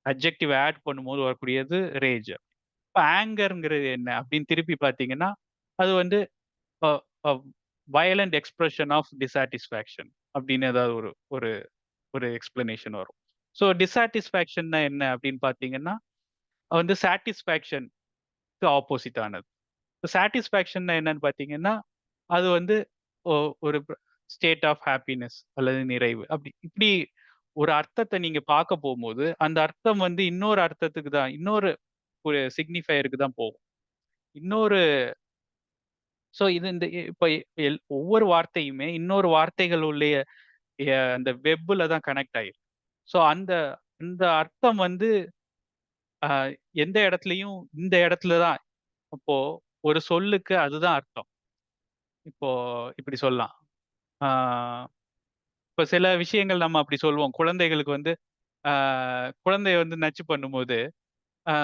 அட்ஜெக்டிவ் ஆட் பண்ணும்போது வரக்கூடியது ரேஜ். இப்போ ஆங்கர்ங்கிறது என்ன அப்படின்னு திருப்பி பார்த்தீங்கன்னா, அது வந்து வயலண்ட் எக்ஸ்பிரஷன் ஆஃப் டிசாட்டிஸ்ஃபேக்ஷன் அப்படின்னு ஏதாவது ஒரு ஒரு ஒரு எக்ஸ்பிளனேஷன் வரும். ஸோ டிசாட்டிஸ்ஃபேக்ஷன்னா என்ன அப்படின்னு பார்த்தீங்கன்னா, வந்து சாட்டிஸ்ஃபேக்ஷனுக்கு ஆப்போசிட் ஆனது. சாட்டிஸ்ஃபேக்ஷன்னா என்னன்னு பார்த்தீங்கன்னா, அது வந்து ஒரு ஸ்டேட் ஆஃப் ஹாப்பினஸ் அல்லது நிறைவு. இப்படி ஒரு அர்த்தத்தை நீங்க பார்க்க போகும்போது, அந்த அர்த்தம் வந்து இன்னொரு அர்த்தத்துக்கு தான், இன்னொரு ஒரு சிக்னிஃபையருக்கு தான் போகும். இன்னொரு ஸோ இது இந்த இப்ப ஒவ்வொரு வார்த்தையுமே இன்னொரு வார்த்தைகளுடைய அந்த வெப்ல தான் கனெக்ட் ஆயிருக்கு. ஸோ அந்த அந்த அர்த்தம் வந்து எந்த இடத்துலயும் இந்த இடத்துல தான். அப்போ ஒரு சொல்லுக்கு அதுதான் அர்த்தம். இப்போ இப்படி சொல்லலாம். ஆ இப்ப சில விஷயங்கள் நம்ம அப்படி சொல்லுவோம். குழந்தைகளுக்கு வந்து குழந்தைய வந்து நச்சு பண்ணும்போது, ஆ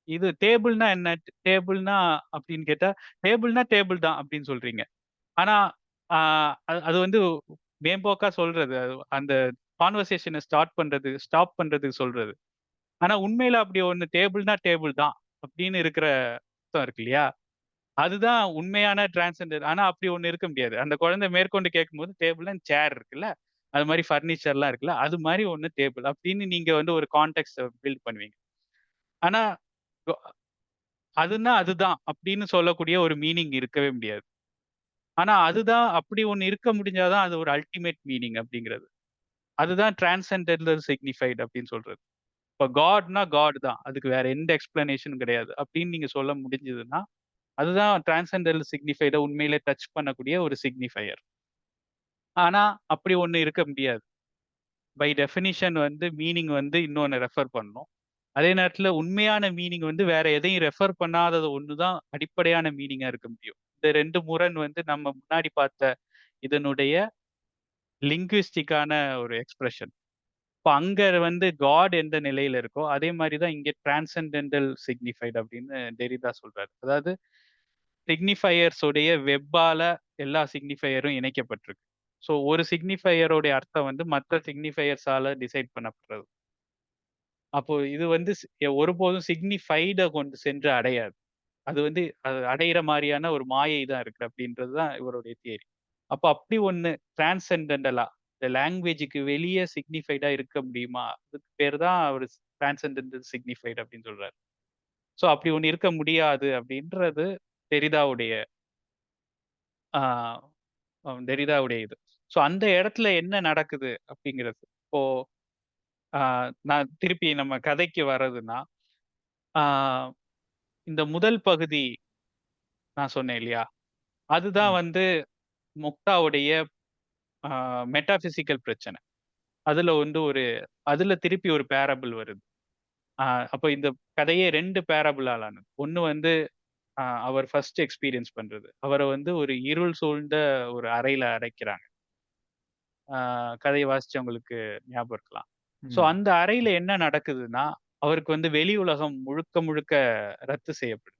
இது டேபிள்னா என்ன? டேபிள்னா அப்படின்னு கேட்டா, டேபிள்னா டேபிள் தான் அப்படின்னு சொல்றீங்க. ஆனா, ஆ அது வந்து மேம்போக்கா சொல்றது. அந்த கான்வர்சேஷன ஸ்டாப் பண்றதுக்கு சொல்றது. ஆனா உண்மையில அப்படி ஒண்ணு டேபிள்னா டேபிள் தான் அப்படின்னு இருக்கிற அர்த்தம் இருக்கு இல்லையா? அதுதான் உண்மையான டிரான்செண்டர். ஆனா அப்படி ஒண்ணு இருக்க முடியாது. அந்த குழந்தை மேற்கொண்டு கேட்கும்போது டேபிள்னா சேர் இருக்குல்ல, அது மாரி ஃபர்னிச்சர்லாம் இருக்குல்ல, அது மாரி ஒண்ணு டேபிள் அப்படின்னு நீங்க வந்து ஒரு கான்டெக்ஸ்ட்ட பில்ட் பண்ணுவீங்க. ஆனா கொ அதுன்னா அதுதான் அப்படின்னு சொல்லக்கூடிய ஒரு மீனிங் இருக்கவே முடியாது. ஆனா அதுதான் அப்படி ஒண்ணு இருக்க முடிஞ்சா தான் அது ஒரு அல்டிமேட் மீனிங் அப்படிங்கிறது. அதுதான் டிரான்செண்டென்டல் சிக்னிஃபைட் அப்படின்னு சொல்றது. இப்ப காட்னா காட் தான். அதுக்கு வேற எந்த எக்ஸ்பிளனேஷனும் கிடையாது. அப்படின்னு நீங்க சொல்ல முடிஞ்சதுன்னா, அதுதான் டிரான்செண்டென்டல் சிக்னிஃபைட உண்மையிலே டச் பண்ணக்கூடிய ஒரு சிக்னிஃபையர். ஆனா அப்படி ஒண்ணு இருக்க முடியாது. பை டெஃபினிஷன் வந்து மீனிங் வந்து இன்னொன்னு ரெஃபர் பண்ணணும். அதே நேரத்துல உண்மையான மீனிங் வந்து வேற எதையும் ரெஃபர் பண்ணாதது ஒண்ணு தான் அடிப்படையான மீனிங்கா இருக்க முடியும். இந்த 2 முரண் வந்து நம்ம முன்னாடி பார்த்த இதனுடைய லிங்குவிஸ்டிக்கான ஒரு எக்ஸ்பிரஷன். இப்ப அங்க வந்து காட் எந்த நிலையில இருக்கோ, அதே மாரி தான் இங்க டிரான்சென்டென்டல் சிக்னிஃபைட் அப்படின்னு டெரிடா சொல்றாரு. அதாவது சிக்னிஃபையர்ஸ் உடைய வெப்பால எல்லா சிக்னிஃபையரும் இணைக்கப்பட்டிருக்கு. ஸோ ஒரு சிக்னிஃபையருடைய அர்த்தம் வந்து மற்ற சிக்னிஃபையர்ஸால டிசைட் பண்ணப்படுறது. அப்போ இது வந்து ஒருபோதும் சிக்னிஃபைட கொண்டு சென்று அடையாது. அது வந்து அது அடையிற மாரியான ஒரு மாயை தான் இருக்கு அப்படின்றது தான் இவருடைய தியரி. அப்ப அப்படி ஒண்ணு டிரான்சென்டென்டலா இந்த லாங்குவேஜ்க்கு வெளிய சிக்னிஃபைடா இருக்க முடியுமா? அதுக்கு பேரு தான் அவரு டிரான்சென்டென்டல் சிக்னிஃபைட் அப்படின்னு சொல்றாரு. ஸோ அப்படி ஒண்ணு இருக்க முடியாது அப்படின்றது டெரிடாவுடைய ஆ டெரிடாவுடைய இது. ஸோ அந்த இடத்துல என்ன நடக்குது அப்படிங்கிறது. இப்போ ஆ நான் திருப்பி நம்ம கதைக்கு வர்றதுன்னா, ஆ இந்த முதல் பகுதி நான் சொன்னேன் இல்லையா? அதுதான் ம். வந்து முக்தாவுடைய மெட்டாபிசிக்கல் பிரச்சனை. அதுல வந்து அதுல திருப்பி ஒரு பேரபிள் வருது. அப்ப இந்த கதையே 2 பேரபிளால் ஆனது. ஒண்ணு வந்து அவர் ஃபர்ஸ்ட் எக்ஸ்பீரியன்ஸ் பண்றது. அவரை வந்து ஒரு இருள் சூழ்ந்த ஒரு அறையில அடைக்கிறாங்க. கதையை வாசிச்சவங்களுக்கு ஞாபகம் இருக்கலாம். ஸோ அந்த அறையில என்ன நடக்குதுன்னா, அவருக்கு வந்து வெளி உலகம் முழுக்க முழுக்க ரத்து செய்யப்படுது.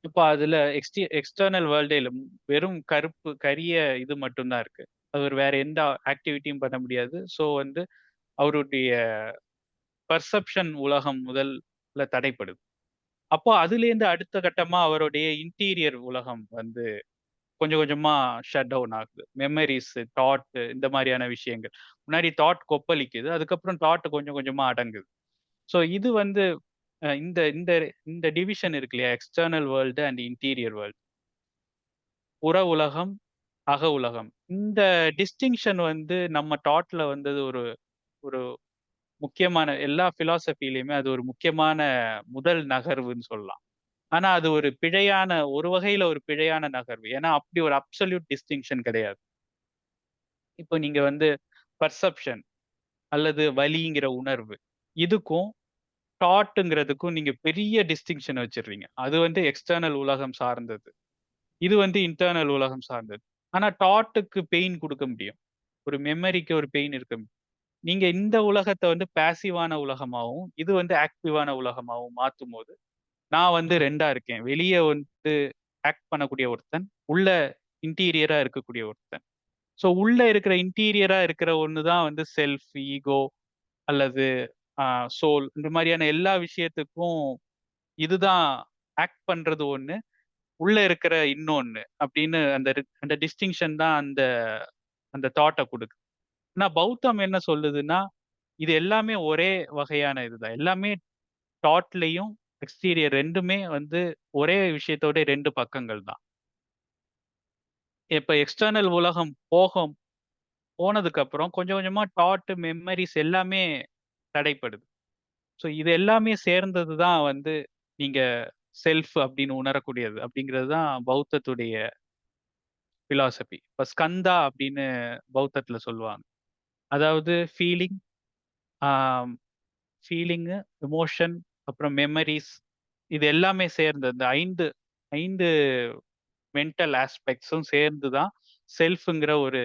இப்போ அதுல எக்ஸ்டர்னல் வேர்ல்டே இல்ல. வெறும் கரிய இது மட்டும் தான் இருக்கு. அவர் வேற எந்த ஆக்டிவிட்டியும் பண்ண முடியாது. ஸோ வந்து அவருடைய பெர்செப்ஷன் உலகம் முதல்ல தடைப்படுது. அப்போ அதுலேருந்து அடுத்த கட்டமா அவருடைய இன்டீரியர் உலகம் வந்து கொஞ்சம் கொஞ்சமா ஷட் டவுன் ஆகுது. மெமரீஸ், தாட் இந்த மாதிரியான விஷயங்கள். முன்னாடி தாட் கொப்பளிக்குது. அதுக்கப்புறம் தாட் கொஞ்சம் கொஞ்சமா அடங்குது. ஸோ இது வந்து இந்த இந்த இந்த டிவிஷன் இருக்கு இல்லையா? External world and interior world. புற உலகம், அக உலகம். இந்த டிஸ்டிங்ஷன் வந்து நம்ம தாட்ல வந்தது ஒரு ஒரு முக்கியமான எல்லா பிலாசபிலயுமே அது ஒரு முக்கியமான முதல் நகர்வுன்னு சொல்லலாம். ஆனா அது ஒரு வகையில ஒரு பிழையான நகர்வு. ஏன்னா அப்படி ஒரு அப்சல்யூட் டிஸ்டிங்ஷன் கிடையாது. இப்போ நீங்க வந்து பர்செப்ஷன் அல்லது வலிங்கிற உணர்வு இதுக்கும் தாட்டுங்கிறதுக்கும் நீங்க பெரிய டிஸ்டிங்ஷன் வச்சிடுறீங்க. அது வந்து எக்ஸ்டர்னல் உலகம் சார்ந்தது. இது வந்து இன்டர்னல் உலகம் சார்ந்தது. ஆனா தாட்டுக்கு பெயின் கொடுக்க முடியும். ஒரு மெமரிக்கு ஒரு பெயின் இருக்க முடியும். நீங்க இந்த உலகத்தை வந்து பாசிவான உலகமாவும் இது வந்து ஆக்டிவான உலகமாவும் மாத்தும்போது நான் வந்து 2ஆ இருக்கேன். வெளிய வந்து ஆக்ட் பண்ணக்கூடிய ஒருத்தன், உள்ள இன்டீரியரா இருக்கக்கூடிய ஒருத்தன். ஸோ உள்ள இருக்கிற இன்டீரியரா இருக்கிற ஒண்ணு தான் வந்து செல்ஃப், ஈகோ அல்லது சோல் இந்த மாதிரியான எல்லா விஷயத்துக்கும் இதுதான் ஆக்ட் பண்றது ஒண்ணு, உள்ள இருக்கிற இன்னொன்னு அப்படின்னு அந்த டிஸ்டிங்ஷன் தான் அந்த அந்த தாட்ட குடுக்குது. ஆனா பௌத்தம் என்ன சொல்லுதுன்னா, இது எல்லாமே ஒரே வகையான இதுதான். எல்லாமே தாட்லயும், எக்ஸ்டீரியர் 2மே வந்து ஒரே விஷயத்தோட 2 பக்கங்கள் தான். இப்ப எக்ஸ்டர்னல் உலகம் போனதுக்கு அப்புறம் கொஞ்சம் கொஞ்சமா தாட், மெமரீஸ் எல்லாமே தடைப்படுது. ஸோ இது எல்லாமே சேர்ந்தது தான் வந்து நீங்க செல்ஃப் அப்படின்னு உணரக்கூடியது. அப்படிங்கிறது தான் பௌத்தத்துடைய பிலாசபி. இப்ப ஸ்கந்தா அப்படின்னு பௌத்தத்துல சொல்லுவாங்க. அதாவது ஆம் ஃபீலிங்கு, எமோஷன், அப்புறம் மெமரீஸ் இது எல்லாமே சேர்ந்தது. இந்த 5 மென்டல் ஆஸ்பெக்ட்ஸும் சேர்ந்து தான் செல்ஃப்ங்கிற ஒரு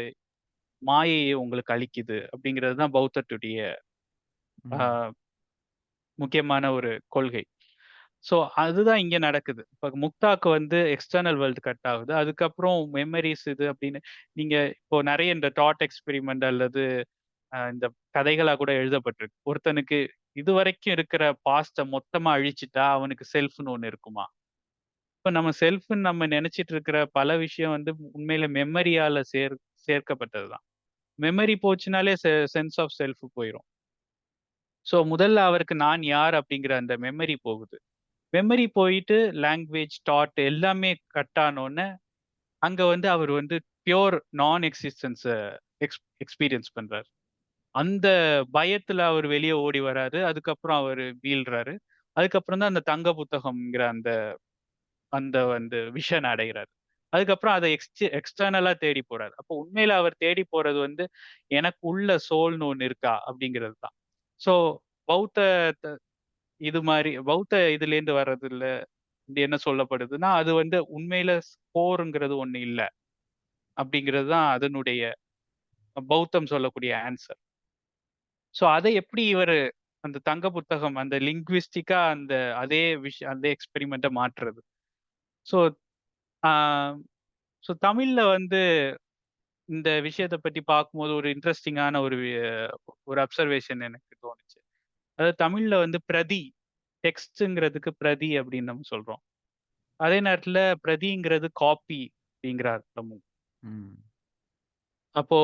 மாயையை உங்களுக்கு அளிக்குது. அப்படிங்கிறது தான் பௌத்தத்துடைய ஆ முக்கியமான ஒரு கொள்கை. ஸோ அதுதான் இங்க நடக்குது. இப்ப முக்தாக்கு வந்து எக்ஸ்டர்னல் வேர்ல்டு கட் ஆகுது. அதுக்கப்புறம் மெமரீஸ் இது அப்படின்னு நீங்க இப்போ நெறைய இந்த தாட் எக்ஸ்பெரிமெண்ட் அல்லது இந்த கதைகளா கூட எழுதப்பட்டிருக்கு. ஒருத்தனுக்கு இதுவரைக்கும் இருக்கிற பாஸ்ட்ட மொத்தமா அழிச்சுட்டா அவனுக்கு செல்ஃப்ன்னு ஒண்ணு இருக்குமா? இப்ப நம்ம செல்ஃப்ன்னு நம்ம நெனைச்சிட்டு இருக்கிற பல விஷயம் வந்து உண்மையில மெமரியால சேர்க்கப்பட்டது தான். மெமரி போச்சுனாலே சென்ஸ் ஆஃப் செல்ஃப் போயிரும். ஸோ முதல்ல அவருக்கு நான் யார் அப்படிங்கிற அந்த மெமரி போகுது. மெமரி போயிட்டு லாங்குவேஜ், தாட் எல்லாமே கட் ஆனோனே, அங்க வந்து அவர் வந்து பியூர் நான் எக்ஸிஸ்டன்ஸ எக்ஸ்பீரியன்ஸ் பண்றாரு. அந்த பயத்துல அவர் வெளிய ஓடி வராரு. அதுக்கப்புறம் அவரு வீழ்றாரு. அதுக்கப்புறம் தான் அந்த தங்க புத்தகம்ங்கிற அந்த அந்த வந்து விஷன் அடைகிறாரு. அதுக்கப்புறம் அத எக்ஸ்டர்னலா தேடி போறாரு. அப்போ உண்மையில அவர் தேடி போறது வந்து, எனக்கு உள்ள சோல்ன்னு ஒண்ணு இருக்கா? அப்படிங்கிறது தான். ஸோ பௌத்த பௌத்த இதுலேருந்து வர்றதுல என்ன சொல்லப்படுதுன்னா, அது வந்து உண்மையில ஸ்கோர்ங்கிறது ஒண்ணு இல்ல. அப்படிங்கிறது தான் அதனுடைய பௌத்தம் சொல்லக்கூடிய ஆன்சர். ஸோ அத எப்படி இவரு அந்த தங்க புத்தகம் அந்த லிங்குவிஸ்டிக்கா அதே எக்ஸ்பெரிமெண்ட்ட மாற்றுறது. ஸோ ஆ ஸோ தமிழ்ல வந்து இந்த விஷயத்த பத்தி பார்க்கும்போது ஒரு இன்ட்ரஸ்டிங்கான ஒரு அப்சர்வேஷன் எனக்கு தோணுச்சு. அதாவது தமிழ்ல வந்து டெக்ஸ்ட்ங்கிறதுக்கு பிரதி அப்படின்னு நம்ம சொல்றோம். அதே நேரத்துல பிரதிங்கிறது காப்பி அப்படிங்கிற அர்த்தமும். அப்போ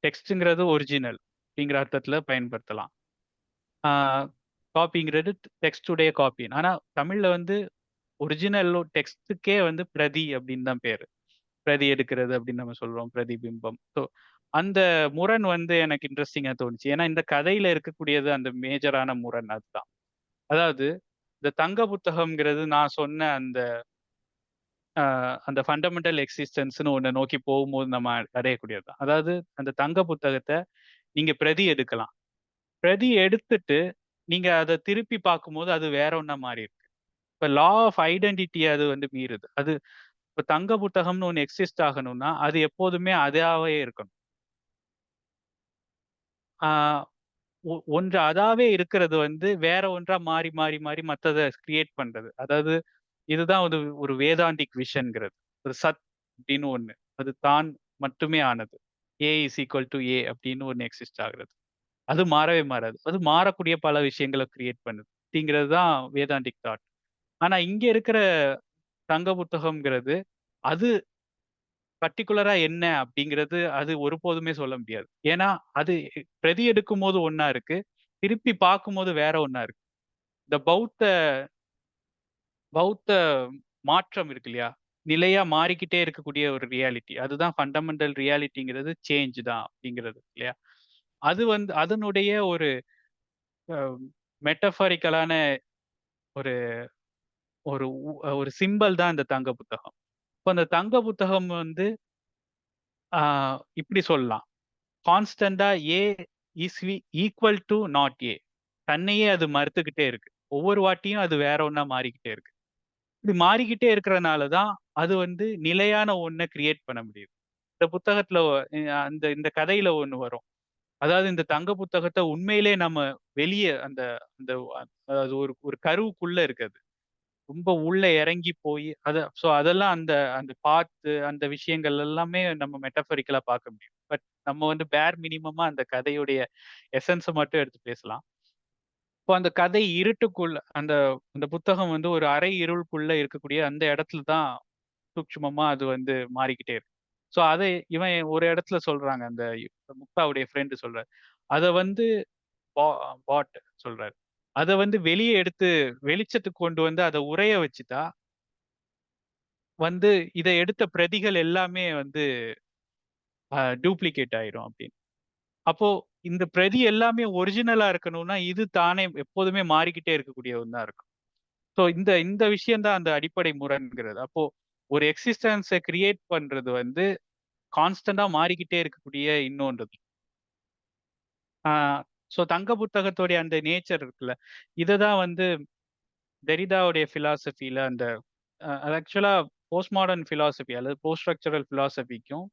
டெக்ஸ்ட்ங்கிறது ஒரிஜினல் அப்படிங்கிற அர்த்தத்துல பயன்படுத்தலாம். ஆ காப்பிங்கிறது டெக்ஸ்டுடைய காப்பி. ஆனா தமிழ்ல வந்து ஒரிஜினல் டெக்ஸ்ட்டுக்கே வந்து பிரதி அப்படின்னு தான் பேரு. பிரதி எடுக்கிறது அப்படின்னு நம்ம சொல்றோம். பிரதிபிம்பம். ஸோ அந்த முரண் வந்து எனக்கு இன்ட்ரஸ்டிங்கா தோணுச்சு. ஏன்னா இந்த கதையில இருக்கக்கூடியது அந்த மேஜரான முரண் அதுதான். அதாவது இந்த தங்க புத்தகம்ங்கிறது நான் சொன்ன அந்த ஃபண்டமெண்டல் எக்ஸிஸ்டன்ஸ்ன்னு ஒண்ண நோக்கி போகும்போது நம்ம அடையக்கூடியது தான். அதாவது அந்த தங்க புத்தகத்த நீங்க பிரதி எடுக்கலாம். பிரதி எடுத்துட்டு நீங்க அத திருப்பி பார்க்கும்போது அது வேற ஒண்ணா மாறியிருக்கு. இப்ப லா ஆஃப் ஐடென்டிட்டி அது வந்து மீறுது. அது இப்ப தங்க புத்தகம்னு ஒண்ணு எக்ஸிஸ்ட் ஆகணும்னா, அது எப்போதுமே அதாவே இருக்கணும். ஆ ஒன்று அதாவே இருக்கிறது வந்து வேற ஒன்றா மாறி, மாறி, மாறி மத்தத கிரியேட் பண்றது. அதாவது இதுதான் ஒரு ஒரு வேதாந்திக் விஷன்ங்கிறது. ஒரு சத் அப்படின்னு ஒண்ணு. அது தான் மட்டுமே ஆனது. ஏ இஸ் ஈக்குவல் டூ ஏ அப்படின்னு ஒண்ணு எக்ஸிஸ்ட் ஆகுறது. அது மாறவே மாறாது. அது மாறக்கூடிய பல விஷயங்கள கிரியேட் பண்ணுது. அப்படிங்கிறது தான் வேதாந்திக் தாட். ஆனா இங்க இருக்கிற தங்க புத்தகம்ங்கிறது, அது பர்ட்டிகுலரா என்ன அப்படிங்கிறது அது ஒருபோதுமே சொல்ல முடியாது. ஏன்னா, அது பிரதி எடுக்கும்போது ஒண்ணா இருக்கு. திருப்பி பார்க்கும்போது வேற ஒண்ணா இருக்கு. இந்த பௌத்த பௌத்த மாற்றம் இருக்கு இல்லையா? நிலையா மாறிக்கிட்டே இருக்கக்கூடிய ஒரு ரியாலிட்டி. அதுதான் ஃபண்டமெண்டல் ரியாலிட்டிங்கிறது சேஞ்ச் தான் அப்படிங்கிறது இல்லையா? அது வந்து அதனுடைய ஒரு அ மெட்டபாரிக்கலான ஒரு ஒரு ஒரு சிம்பல் தான் இந்த தங்க புத்தகம். இப்ப அந்த தங்க புத்தகம் வந்து ஆ இப்படி சொல்லலாம். கான்ஸ்டன்ட்டா ஏ is equal two not a. தன்னையே அது மறுத்துக்கிட்டே இருக்கு. ஒவ்வொரு வாட்டியும் அது வேற ஒண்ணா மாறிக்கிட்டே இருக்கு. இப்படி மாறிக்கிட்டே இருக்கிறனால தான் அது வந்து நிலையான ஒண்ண கிரியேட் பண்ண முடியுது. இந்த புத்தகத்துல அந்த இந்த கதையில ஒண்ணு வரும். அதாவது இந்த தங்க புத்தகத்த உண்மையிலே நம்ம வெளிய அந்த அந்த அது ஒரு ஒரு கருவுக்குள்ள இருக்கு அது. ரொம்ப உள்ள இறங்கி போயி அதெல்லாம் அந்த அந்த பார்த்து அந்த விஷயங்கள் எல்லாமே நம்ம மெட்டஃபரிக்கலா பார்க்க முடியும். பட் நம்ம வந்து பேர் மினிமமா அந்த கதையுடைய எசன்ஸ மட்டும் எடுத்து பேசலாம். இப்போ அந்த கதை இருட்டுக்குள்ள அந்த அந்த புத்தகம் வந்து ஒரு அறை இருளுக்குள்ள இருக்கக்கூடிய அந்த இடத்துல தான் சூட்சுமமா அது வந்து மாறிக்கிட்டே இருக்கு. ஸோ அதை இவன் ஒரு இடத்துல சொல்றாங்க. அந்த முக்தாவுடைய ஃப்ரெண்ட் சொல்றாரு. அத வந்து பா பாட் சொல்றாரு. அத வந்து வெளிய எடுத்து வெளிச்சத்துக்கு கொண்டு வந்து அத உறைய வச்சுட்டா வந்து இத எடுத்த பிரதிகள் எல்லாமே வந்து டூப்ளிகேட் ஆயிரும் அப்படின்னு. அப்போ இந்த பிரதி எல்லாமே ஒரிஜினலா இருக்கணும்னா, இது தானே எப்போதுமே மாறிக்கிட்டே இருக்கக்கூடிய ஒண்ணா இருக்கும். ஸோ இந்த இந்த விஷயம் தான் அந்த அடிப்படை முரண்கிறது. அப்போ ஒரு எக்ஸிஸ்டன்ஸ கிரியேட் பண்றது வந்து கான்ஸ்டன்ட்டா மாறிக்கிட்டே இருக்கக்கூடிய இன்னொன்று. ஆ ஸோ தங்க புத்தகத்தோடைய அந்த நேச்சர் இருக்குல்ல, இத தான் வந்து டெரிடாவுடைய பிலாசபில அந்த அது ஆக்சுவலா போஸ்ட் மாடர்ன் பிலாசபி அல்லது போஸ்ட் ஸ்ட்ரக்சரல் பிலாசபிக்கும்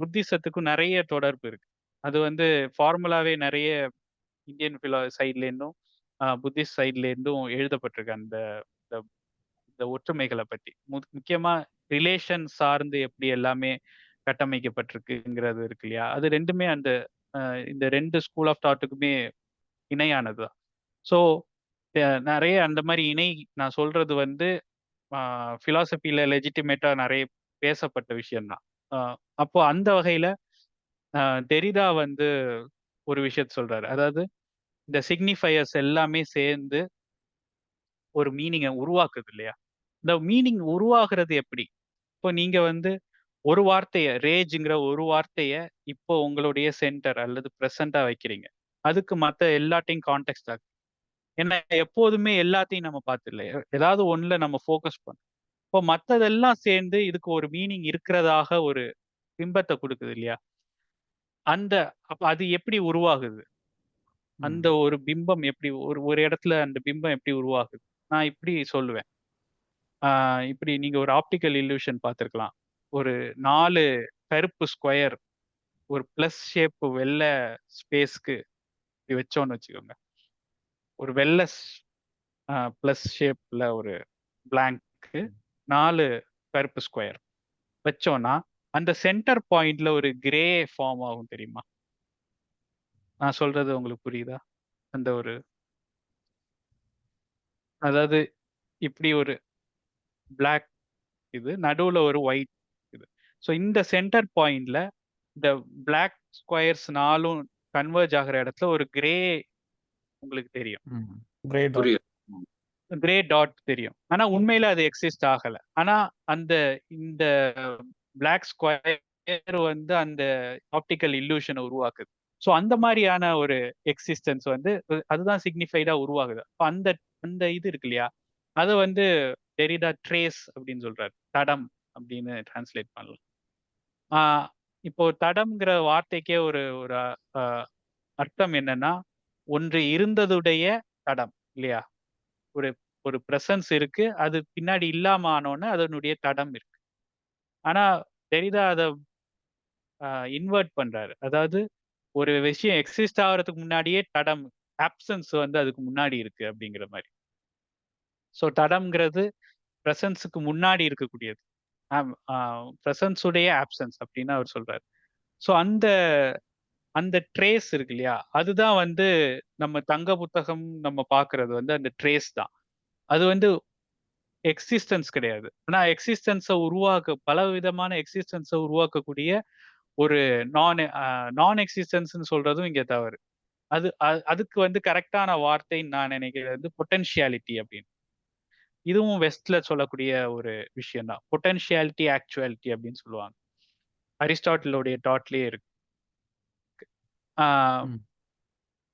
புத்திசத்துக்கும் நெறைய தொடர்பு இருக்கு. அது வந்து ஃபார்முலாவே நெறைய இந்தியன் சைட்ல இருந்தும், புத்திஸ்ட் சைட்ல இருந்தும் எழுதப்பட்டிருக்கு. அந்த இந்த இந்த ஒற்றுமைகள பத்தி. முக்கியமா ரிலேஷன் சார்ந்து எப்படி எல்லாமே கட்டமைக்கப்பட்டிருக்குங்கிறது இருக்கு இல்லையா? அது 2மே அந்த இந்த 2 ஸ்கூல் ஆஃப் தாட்டுக்குமே இணையானது தான். ஸோ நெறைய அந்த மாரி நான் சொல்றது வந்து பிலாசபில லெஜிட்டிமேட்டா நெறைய பேசப்பட்ட விஷயம் தான். அ அப்போ அந்த வகையில அ டெரிடா வந்து ஒரு விஷயத்த சொல்றாரு. அதாவது இந்த சிக்னிஃபையர்ஸ் எல்லாமே சேர்ந்து ஒரு மீனிங்க உருவாக்குது இல்லையா? இந்த மீனிங் உருவாகுறது எப்படி? இப்போ நீங்க வந்து ஒரு வார்த்தைய ரேஜ்ங்கிற ஒரு வார்த்தைய இப்போ உங்களுடைய சென்டர் அல்லது பிரசன்ட்டா வைக்கிறீங்க. அதுக்கு மத்த எல்லாத்தையும் கான்டெக்ஸ்ட் ஆக்கு. ஏன்னா எப்போதுமே எல்லாத்தையும் நம்ம பார்த்ததில்ல. ஏதாவது ஒண்ணுல நம்ம ஃபோக்கஸ் பண்ணணும். இப்போ மத்ததெல்லாம் சேர்ந்து இதுக்கு ஒரு மீனிங் இருக்கிறதாக ஒரு பிம்பத்த குடுக்குது இல்லையா? அந்த அப்ப அது எப்படி உருவாகுது? அந்த ம். ஒரு பிம்பம் எப்படி ஒரு ஒரு இடத்துல அந்த பிம்பம் எப்படி உருவாகுது? நான் இப்படி சொல்லுவேன். ஆ இப்படி நீங்க ஒரு ஆப்டிகல் இல்யூஷன் பார்த்திருக்கலாம். ஒரு 4 கருப்பு ஸ்கொயர் ஒரு பிளஸ் ஷேப் வெள்ள ஸ்பேஸ்க்கு இப்படி வச்சோம்னு வச்சுக்கோங்க. ஒரு வெள்ள பிளஸ் ஷேப்ல ஒரு பிளாங்க்க்கு 4 கருப்பு ஸ்கொயர் வச்சோம்னா, அந்த சென்டர் பாயிண்ட்ல ஒரு கிரே ஃபார்ம் ஆகும் தெரியுமா? நான் சொல்றது உங்களுக்கு புரியுதா? அந்த ஒரு அதாவது இப்படி ஒரு பிளாக் இது நடுவுல ஒரு ஒயிட் இது. ஸோ இந்த சென்டர் பாயிண்ட்ல இந்த பிளாக் ஸ்கொயர்ஸ் 4ம் கன்வெர்ஜ் ஆகுற இடத்துல ஒரு கிரே உங்களுக்கு தெரியும். ம். Grey dot. புரியுது. ம். கிரே டாட் தெரியும். ஆனா உண்மையில அது எக்ஸிஸ்ட் ஆகல. ஆனா அந்த இந்த பிளாக் ஸ்கொயர் வந்து அந்த ஆப்டிகல் இல்லூஷன உருவாக்குது. ஸோ அந்த மாரியான ஒரு எக்ஸிஸ்டன்ஸ் வந்து அதுதான் சிக்னிஃபைடா உருவாகுது. அப்ப அந்த அந்த இது இருக்கு இல்லையா? அத வந்து டெரிடா ட்ரேஸ் அப்படின்னு சொல்றாரு. தடம் அப்படின்னு டிரான்ஸ்லேட் பண்ணலாம். ஆ இப்போ தடம்ங்கிற வார்த்தைக்கே ஒரு ஒரு அ அர்த்தம் என்னன்னா, ஒன்று இருந்ததுடைய தடம் இல்லையா? ஒரு ஒரு பிரசன்ஸ் இருக்கு. அது பின்னாடி இல்லாம ஆனோனே அதனுடைய தடம் இருக்கு. ஆனா டெரிடா அத இன்வெர்ட் பண்றாரு. அதாவது ஒரு விஷயம் எக்ஸிஸ்ட் ஆகுறதுக்கு முன்னாடியே தடம், ஆப்சன்ஸ் வந்து அதுக்கு முன்னாடி இருக்கு அப்படிங்கிற மாதிரி. ஸோ தடம்ங்கிறது பிரசன்ஸுக்கு முன்னாடி இருக்கக்கூடியது. பிரசன்ஸ் உடைய ஆப்சன்ஸ் அப்படின்னு அவர் சொல்றாரு. ஸோ அந்த அந்த ட்ரேஸ் இருக்கு இல்லையா, அதுதான் வந்து நம்ம தங்க புத்தகம் நம்ம பார்க்கிறது வந்து அந்த ட்ரேஸ் தான். அது வந்து எக்ஸிஸ்டன்ஸ் கிடையாது. ஆனா எக்ஸிஸ்டன்ஸை பல விதமான எக்ஸிஸ்டன்ஸை உருவாக்கக்கூடிய ஒரு நான் எக்ஸிஸ்டன்ஸ்னு சொல்றதும் இங்க தவறு. அதுக்கு வந்து கரெக்டான வார்த்தைன்னு நான் நினைக்கிறது வந்து பொட்டன்ஷியாலிட்டி அப்படின்னு. இதுவும் வெஸ்ட்ல சொல்லக்கூடிய ஒரு விஷயம் தான். பொட்டன்ஷியாலிட்டி ஆக்சுவாலிட்டி அப்படின்னு சொல்லுவாங்க. அரிஸ்டாட்டிலோடைய டாட்லயே இருக்கு.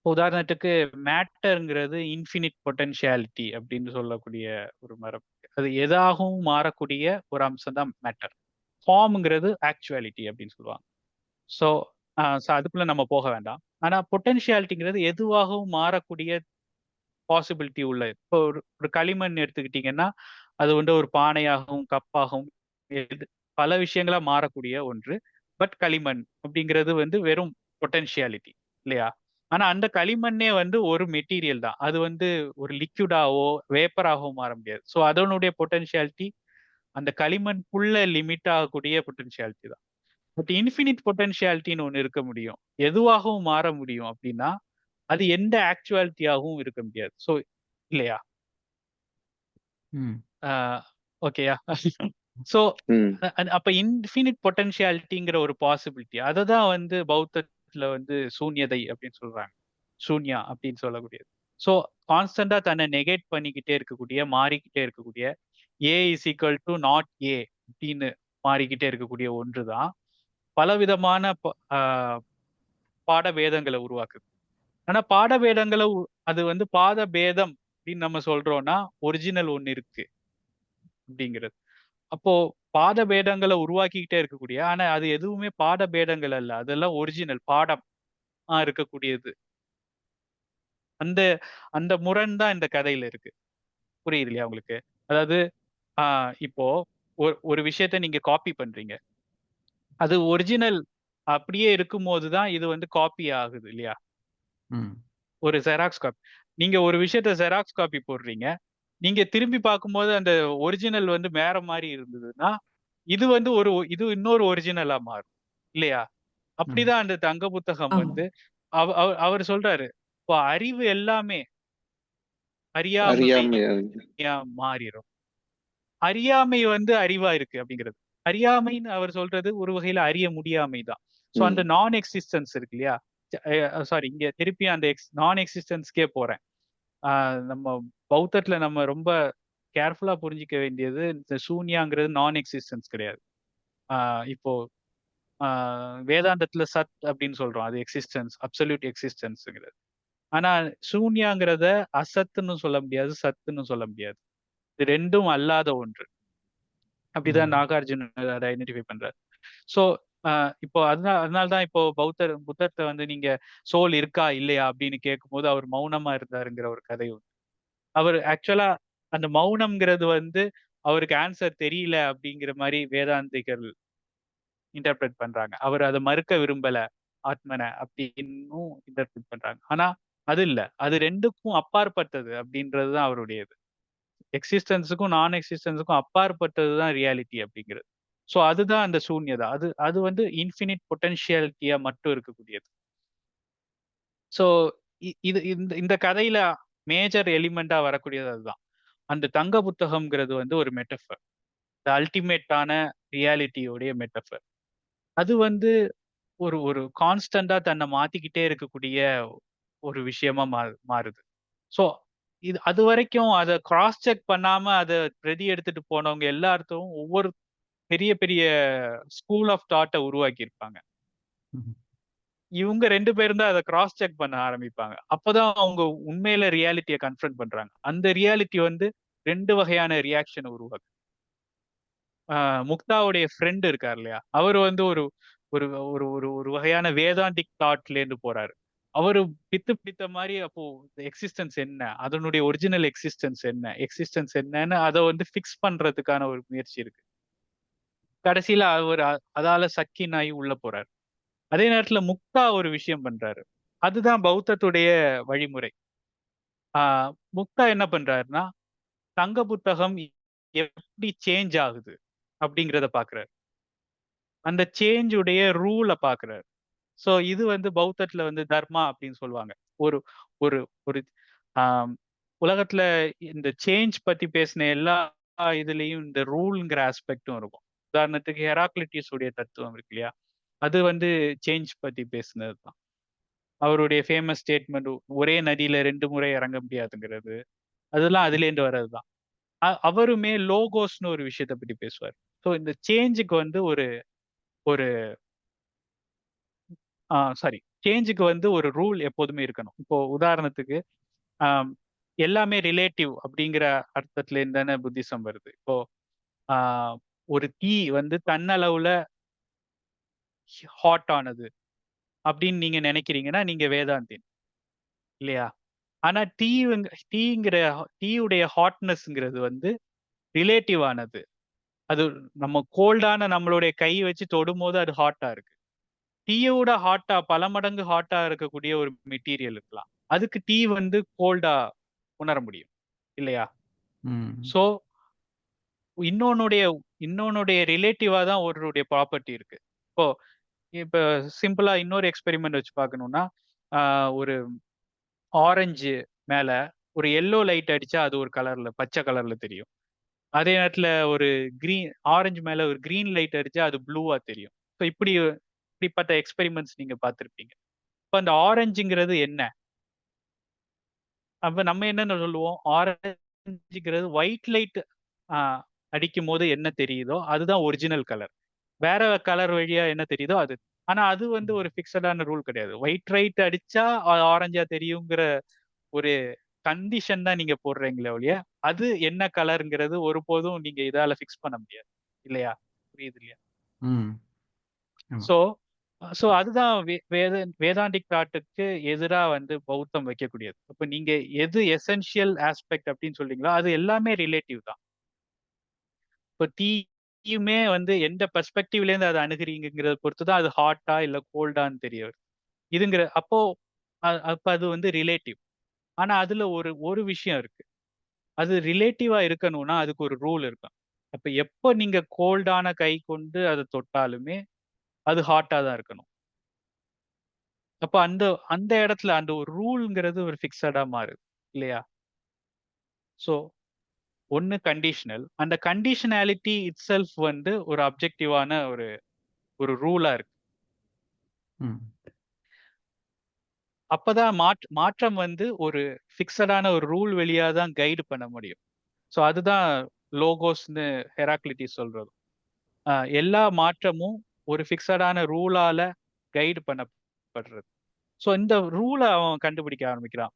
உதாரணத்துக்கு மேட்டர்ங்கிறது இன்ஃபினிட் பொட்டன்ஷியாலிட்டி அப்படின்னு சொல்லக்கூடிய ஒரு மரபு. அது எதாகவும் மாறக்கூடிய ஒரு அம்சம் தான் மேட்டர். ஃபார்ம்ங்கிறது ஆக்சுவாலிட்டி அப்படின்னு சொல்லுவாங்க. ஸோ அதுக்குள்ள நம்ம போக வேண்டாம். ஆனா பொட்டன்ஷியாலிட்டிங்கிறது எதுவாகவும் மாறக்கூடிய பாசிபிலிட்டி உள்ள. இப்போ ஒரு களிமண் எடுத்துக்கிட்டீங்கன்னா அது வந்து ஒரு பானையாகவும் கப்பாகவும் பல விஷயங்களா மாறக்கூடிய ஒன்று. பட் களிமண் அப்படிங்கிறது வந்து வெறும் பொட்டன்ஷியாலிட்டி இல்லையா? ஆனா அந்த களிமண்ணே வந்து ஒரு மெட்டீரியல் தான். அது வந்து ஒரு லிக்விடாவோ வேப்பராகவோ மாற முடியாது. ஸோ அதனுடைய பொட்டன்ஷியாலிட்டி அந்த களிமண்குள்ள லிமிட் ஆகக்கூடிய பொட்டன்ஷியாலிட்டி தான். பட் இன்ஃபினிட் பொட்டன்ஷியாலிட்டின்னு ஒன்று இருக்க முடியும். எதுவாகவும் மாற முடியும் அப்படின்னா அது எந்த ஆக்சுவாலிட்டியாகவும் இருக்க முடியாது. ஸோ இல்லையா? ஓகேயா? ஸோ அப்ப இன்ஃபினிட் பொட்டன்ஷியாலிட்டிங்கிற ஒரு பாசிபிலிட்டி, அதை தான் வந்து பௌத்தத்துல வந்து சூன்யதை அப்படின்னு சொல்றாங்க. சூன்யா அப்படின்னு சொல்லக்கூடியது. ஸோ கான்ஸ்டண்டா தன்னை நெகேட் பண்ணிக்கிட்டே இருக்கக்கூடிய, மாறிக்கிட்டே இருக்கக்கூடிய, ஏ is equal to not a அப்படின்னு மாறிக்கிட்டே இருக்கக்கூடிய ஒன்று தான் பலவிதமான பாடபேதங்களை உருவாக்குது. ஆனா பாடபேதங்களை அது வந்து பாத பேதம் அப்படின்னு நம்ம சொல்றோம்னா ஒரிஜினல் ஒன்று இருக்கு அப்படிங்கிறது. அப்போ பாத பேதங்களை உருவாக்கிக்கிட்டே இருக்கக்கூடிய, ஆனா அது எதுவுமே பாட பேதங்கள் அல்ல, அதெல்லாம் ஒரிஜினல் பாடம் இருக்கக்கூடியது. அந்த அந்த முரண் தான் இந்த கதையில இருக்கு. புரியுது இல்லையா உங்களுக்கு? அதாவது இப்போ ஒரு விஷயத்த நீங்க காப்பி பண்றீங்க, அது ஒரிஜினல் அப்படியே இருக்கும்போது தான் இது வந்து காப்பி ஆகுது இல்லையா? ஒரு ஜெராக்ஸ் காப்பி. நீங்க ஒரு விஷயத்த ஜெராக்ஸ் காப்பி போடுறீங்க, நீங்க திரும்பி பார்க்கும்போது அந்த ஒரிஜினல் வந்து வேற மாதிரி இருந்ததுன்னா இது இன்னொரு ஒரிஜினலா மாறும் இல்லையா? அப்படிதான் அந்த தங்க புத்தகம் ஆமா. வந்து அவர் சொல்றாரு, இப்போ அறிவு எல்லாமே அறியாமையா மாறிடும். அறியாமை வந்து அறிவா இருக்கு அப்படிங்கிறது. அறியாமைன்னு அவர் சொல்றது ஒரு வகையில அறிய முடியாமை தான். ஸோ அந்த நான் எக்ஸிஸ்டன்ஸ் இருக்கு இல்லையா? சாரி, இங்க திருப்பி அந்த நான் எக்ஸிஸ்டன்ஸ்க்கே போறேன். நம்ம பௌத்தத்துல நம்ம ரொம்ப கேர்ஃபுல்லா புரிஞ்சிக்க வேண்டியது இந்த சூன்யாங்கிறது நான் எக்ஸிஸ்டன்ஸ் கிடையாது. இப்போ வேதாந்தத்துல சத் அப்படின்னு சொல்றோம், அது எக்ஸிஸ்டன்ஸ், அப்சல்யூட் எக்ஸிஸ்டன்ஸ்ங்கிறது. ஆனா சூன்யாங்கிறத அசத்துன்னு சொல்ல முடியாது, சத்துன்னு சொல்ல முடியாது. இது ரெண்டும் அல்லாத ஒன்று. அப்படிதான் நாகார்ஜுன அதை ஐடென்டிஃபை பண்றாரு. ஸோ இப்போ அதனால்தான் இப்போ புத்தர்கிட்ட வந்து நீங்க சோல் இருக்கா இல்லையா அப்படின்னு கேட்கும்போது அவர் மௌனமா இருந்தாருங்கிற ஒரு கதை உண்டு. அவர் ஆக்சுவலா அந்த மௌனம்ங்கிறது வந்து அவருக்கு ஆன்சர் தெரியல அப்படிங்கிற மாதிரி வேதாந்திகள் இன்டர்பிரட் பண்றாங்க. அவர் அதை மறுக்க விரும்பல ஆத்மனை அப்படின்னும் இன்டர்பிரட் பண்றாங்க. ஆனா அது இல்ல, அது ரெண்டுக்கும் அப்பாற்பட்டது அப்படின்றதுதான் அவருடையது. எக்ஸிஸ்டன்ஸுக்கும் நான் எக்ஸிஸ்டன்ஸுக்கும் அப்பாற்பட்டது தான் ரியாலிட்டி அப்படிங்கிறது. ஸோ அதுதான் அந்த சூன்யதா. அது வந்து இன்ஃபினிட் பொட்டன்ஷியாலிட்டியா மட்டும் இருக்கக்கூடியது. ஸோ இது இந்த கதையில மேஜர் எலிமெண்டா வரக்கூடியது அதுதான். அந்த தங்க புத்தகம்ங்கிறது வந்து ஒரு மெட்டஃபர், அல்டிமேட்டான ரியாலிட்டியோடைய மெட்டஃபர். அது வந்து ஒரு ஒரு கான்ஸ்டண்டா தன்னை மாத்திக்கிட்டே இருக்கக்கூடிய ஒரு விஷயமா மாறுது. ஸோ அது வரைக்கும் அதை கிராஸ் செக் பண்ணாம அதை பிரதி எடுத்துட்டு போனவங்க எல்லார்த்தும் ஒவ்வொரு பெரிய பெரிய ஸ்கூல் ஆஃப் தாட்டை உருவாக்கி இருப்பாங்க. இவங்க 2 பேரும் தான் அதை கிராஸ் செக் பண்ண ஆரம்பிப்பாங்க. அப்பதான் அவங்க உண்மையில ரியாலிட்டியை கன்ஃபரண்ட் பண்றாங்க. அந்த ரியாலிட்டி வந்து 2 வகையான ரியாக்ஷனை உருவாக்கு. முக்தாவுடைய ஃப்ரெண்ட் இருக்கார் இல்லையா, அவர் வந்து ஒரு ஒரு ஒரு ஒரு ஒரு வகையான வேதாந்திக் தாட்ல இருந்து போறாரு. அவரு பிடித்த மாதிரி அப்போ எக்ஸிஸ்டன்ஸ் என்ன, அதனுடைய ஒரிஜினல் எக்ஸிஸ்டன்ஸ் என்னன்னு அதை வந்து ஃபிக்ஸ் பண்றதுக்கான ஒரு முயற்சி இருக்கு. கடைசியில அவர் அதால சக்கின் ஆகி உள்ள போறாரு. அதே நேரத்துல முக்தா ஒரு விஷயம் பண்றாரு. அதுதான் பௌத்தத்துடைய வழிமுறை. முக்தா என்ன பண்றாருன்னா, தங்க புத்தகம் எப்படி சேஞ்ச் ஆகுது அப்படிங்கிறத பாக்குறாரு. அந்த சேஞ்ச் உடைய ரூலை பாக்குறாரு. சோ இது வந்து பௌத்தத்துல வந்து தர்மா அப்படின்னு சொல்லுவாங்க. ஒரு ஒரு ஒரு ஆம், உலகத்துல இந்த சேஞ்ச் பத்தி பேசின எல்லா இதுலயும் இந்த ரூல்ங்கிற ஆஸ்பெக்டும் இருக்கும். உதாரணத்துக்கு ஹெராக்லிட்டிஸ் உடைய தத்துவம் இருக்கு இல்லையா, அது வந்து சேஞ்ச் பத்தி பேசினது தான். அவருடைய ஃபேமஸ் ஸ்டேட்மெண்ட் ஒரே நதியில 2 முறை இறங்க முடியாதுங்கிறது, அதெல்லாம் அதுலேருந்து வர்றதுதான். அவருமே லோகோஸ்னு ஒரு விஷயத்தை பத்தி பேசுவார். ஸோ இந்த சேஞ்சுக்கு வந்து ஒரு ஒரு சாரி சேஞ்சுக்கு வந்து ஒரு ரூல் எப்போதுமே இருக்கணும். இப்போ உதாரணத்துக்கு ஆம், எல்லாமே ரிலேட்டிவ் அப்படிங்கிற அர்த்தத்துல இருந்து தானே புத்திசம் வருது. இப்போ ஒரு தீ வந்து தன்னளவுல ஹாட் ஆனது அப்படின்னு நீங்க நினைக்கிறீங்கன்னா நீங்க வேதாந்தின் இல்லையா? ஆனா டீயுடைய ஹாட்னஸ்ங்கிறது வந்து ரிலேட்டிவ் ஆனது. அது நம்ம கோல்டான நம்மளுடைய கை வச்சு தொடும்போது அது ஹாட்டா இருக்கு. டீயோட ஹாட்டா பல மடங்கு ஹாட்டா இருக்கக்கூடிய ஒரு மெட்டீரியல் இருக்கலாம். அதுக்கு டீ வந்து கோல்டா உணர முடியும் இல்லையா? சோ இன்னொன்னுடைய ரிலேட்டிவா தான் ஒருவருடைய ப்ராப்பர்ட்டி இருக்கு. இப்போ இப்ப சிம்பிளா இன்னொரு எக்ஸ்பெரிமெண்ட் வச்சு பார்க்கணும்னா, ஒரு ஆரஞ்சு மேல ஒரு எல்லோ லைட் அடிச்சா அது ஒரு கலர்ல பச்சை கலர்ல தெரியும். அதே நேரத்துல ஒரு ஆரஞ்சு மேல ஒரு கிரீன் லைட் அடிச்சா அது ப்ளூவா தெரியும். ஸோ இப்படிப்பட்ட எக்ஸ்பெரிமெண்ட்ஸ் நீங்க பார்த்திருப்பீங்க. இப்ப அந்த ஆரஞ்சுங்கிறது என்ன? அப்ப நம்ம என்ன சொல்லுவோம்? ஆரஞ்சுங்கிறது ஒயிட் லைட் அடிக்கும் போது என்ன தெரியுதோ அதுதான் ஒரிஜினல் கலர். வேற கலர் வழியா என்ன தெரியுதோ அது. ஆனா அது வந்து ஒரு பிக்ஸடான ரூல் கிடையாது. ஒயிட் லைட் அடிச்சா ஆரஞ்சா தெரியுங்கிற ஒரு கண்டிஷன் தான் நீங்க போடுறீங்களே ஒழிய, அது என்ன கலர்ங்கிறது ஒருபோதும் நீங்க இதால ஃபிக்ஸ் பண்ண முடியாது. இல்லையா? புரியுது இல்லையா? சோ சோ அதுதான் வேதாந்திக் தாட்டுக்கு எதிரா வந்து பௌத்தம் வைக்கக்கூடியது. அப்ப நீங்க எது எசென்ஷியல் ஆஸ்பெக்ட் அப்படின்னு சொல்றீங்களோ அது எல்லாமே ரிலேட்டிவ் தான். இப்போ டீயுமே வந்து எந்த பெர்ஸ்பெக்டிவ்ல இருந்து அதை அணுகுறீங்கிறத பொறுத்து தான் அது ஹாட்டா இல்ல கோல்டான்னு தெரிய வருது. அப்போ அப்ப அது வந்து ரிலேட்டிவ். ஆனா அதுல ஒரு ஒரு விஷயம் இருக்கு. அது ரிலேட்டிவா இருக்கணும்னா அதுக்கு ஒரு ரூல் இருக்கும். அப்ப எப்போ நீங்க கோல்டான கை கொண்டு அதை தொட்டாலுமே அது ஹாட்டா தான் இருக்கணும். அப்ப அந்த அந்த இடத்துல அந்த ஒரு ரூல்ங்கிறது ஒரு ஃபிக்ஸடா மாறுது இல்லையா? சோ ஒன்னு கண்டிஷனல். அந்த கண்டிஷனாலிட்டி இட்செல்ஃப் வந்து ஒரு அப்ஜெக்டிவான ஒரு ஒரு ரூலா இருக்கு. அப்பதான் மாற்றம் வந்து ஒரு ஃபிக்ஸடான ஒரு ரூல் வழியா தான் கைடு பண்ண முடியும். ஸோ அதுதான் லோகோஸ்னு ஹெராக்லிட்டிஸ் சொல்றது. எல்லா மாற்றமும் ஒரு ஃபிக்ஸடான ரூலால கைடு பண்ணப்படுறது. ஸோ இந்த ரூலை அவன் கண்டுபிடிக்க ஆரம்பிக்கிறான்.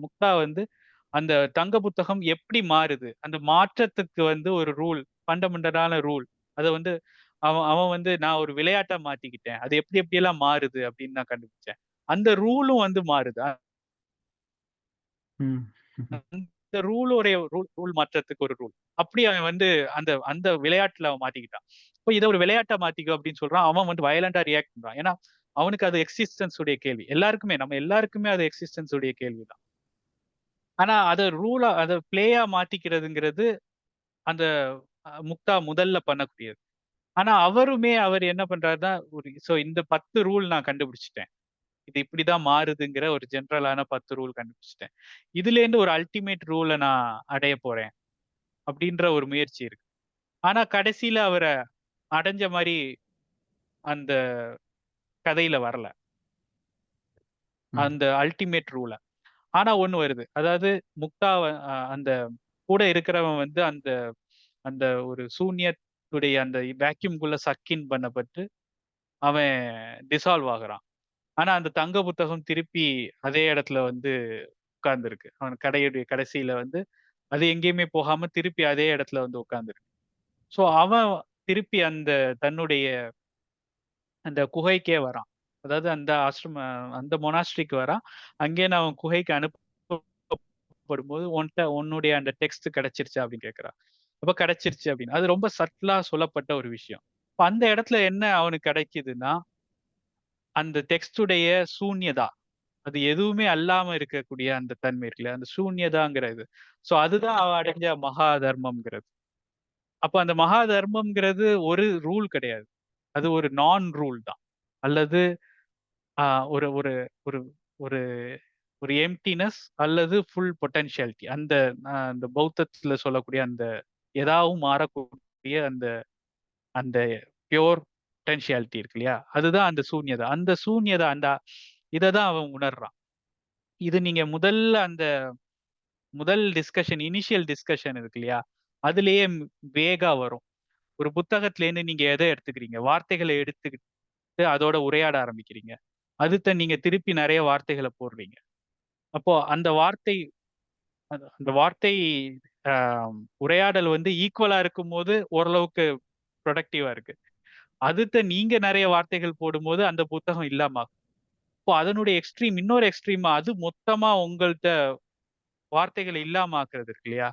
முக்தா வந்து அந்த தங்க புத்தகம் எப்படி மாறுது, அந்த மாற்றத்துக்கு வந்து ஒரு ரூல், ஃபண்டமெண்டலான ரூல். அதை வந்து அவன் அவன் வந்து நான் ஒரு விளையாட்டா மாத்திக்கிட்டேன், அது எப்படி எப்படியெல்லாம் மாறுது அப்படின்னு நான் கண்டுபிடிச்சேன். அந்த ரூலும் வந்து மாறுது. அந்த ரூல் மாற்றத்துக்கு ஒரு ரூல். அப்படி அவன் வந்து அந்த அந்த விளையாட்டுல அவன் மாத்திக்கிட்டான். இப்போ இதை ஒரு விளையாட்டா மாத்திக்கோ அப்படின்னு சொல்றான். அவன் வந்து வயலண்டா ரியாக்ட் பண்றான். ஏன்னா அவனுக்கு அது எக்ஸிஸ்டன்ஸ் உடைய கேள்வி. நம்ம எல்லாருக்குமே அது எக்ஸிஸ்டன்ஸ் உடைய கேள்விதான். ஆனா அதை பிளேயா மாத்திக்கிறதுங்கிறது அந்த முக்தா முதல்ல பண்ணக்கூடியது. ஆனா அவர் என்ன பண்றாருன்னா, இந்த 10 ரூல் நான் கண்டுபிடிச்சிட்டேன், இது இப்படிதான் மாறுதுங்கிற ஒரு ஜெனரலான 10 ரூல் கண்டுபிடிச்சிட்டேன், இதுல இருந்து ஒரு அல்டிமேட் ரூலை நான் அடைய போறேன் அப்படின்ற ஒரு முயற்சி இருக்கு. ஆனா கடைசியில அவரை அடைஞ்ச மாதிரி அந்த கதையில வரல, அந்த அல்டிமேட் ரூல. ஆனா ஒண்ணு வருது. அதாவது முக்தா அந்த கூட இருக்கிறவன் வந்து அந்த அந்த ஒரு சூன்யத்துடைய அந்த வேக்யூம்குள்ள சக்கின் பண்ணப்பட்டு அவன் டிசால்வ் ஆகுறான். ஆனா அந்த தங்க புத்தகம் திருப்பி அதே இடத்துல வந்து உட்கார்ந்துருக்கு. அவன் கடைசியில வந்து அது எங்கேயுமே போகாம திருப்பி அதே இடத்துல வந்து உட்கார்ந்துருக்கு. சோ அவன் திருப்பி அந்த தன்னுடைய அந்த குகைக்கே வரான். அதாவது அந்த அந்த மொனாஸ்ட்ரிக்கு வரான். அங்கேருந்து அவன் குகைக்கு அனுப்பப்படும்போது, உன்னுடைய அந்த டெக்ஸ்ட் கிடைச்சிருச்சா அப்படின்னு கேட்கிறான். அப்ப கிடைச்சிருச்சு அப்படின்னு. அது ரொம்ப சட்டிலா சொல்லப்பட்ட ஒரு விஷயம். அப்ப அந்த இடத்துல என்ன அவனுக்கு கிடைக்குதுன்னா, அந்த டெக்ஸ்டுடைய சூன்யதா. அது எதுவுமே அல்லாம இருக்கக்கூடிய அந்த தன்மை இருக்குல்ல, அந்த சூன்யதாங்கிறது. சோ அதுதான் அவன் அடைஞ்ச மகா தர்மம்ங்கிறது. அப்ப அந்த மகா தர்மம்ங்கிறது ஒரு ரூல் கிடையாது. அது ஒரு நான் ரூல் தான். அல்லது ஒரு ஒரு ஒரு ஒரு ஒரு எம்ப்டினஸ் அல்லது ஃபுல் பொட்டன்ஷியாலிட்டி. அந்த பௌத்தத்துல சொல்லக்கூடிய அந்த எதாவும் மாறக்கூடிய அந்த அந்த பியூர் பொட்டன்ஷியாலிட்டி இருக்கு இல்லையா? அதுதான் அந்த சூன்யதா. அந்த சூன்யதா இததான் அவன் உணர்றான். இது நீங்க முதல் டிஸ்கஷன், இனிஷியல் டிஸ்கஷன் இருக்கு இல்லையா? அதிலேயே வேகா வரும். ஒரு புத்தகத்திலேருந்து நீங்க எதை எடுத்துக்கிறீங்க? வார்த்தைகளை எடுத்துக்கிட்டு அதோட உரையாட ஆரம்பிக்கிறீங்க. அடுத்து நீங்க திருப்பி நிறைய வார்த்தைகளை போடுறீங்க. அப்போ அந்த வார்த்தை உரையாடல் வந்து ஈக்குவலா இருக்கும்போது ஓரளவுக்கு ப்ரொடக்டிவா இருக்கு. அடுத்த நீங்க நிறைய வார்த்தைகள் போடும்போது அந்த புத்தகம் இல்லாம ஆகும். இப்போ அதனுடைய இன்னொரு எக்ஸ்ட்ரீமா அது மொத்தமா உங்கள்ட்ட வார்த்தைகளை இல்லாம ஆக்குறது இருக்கு இல்லையா?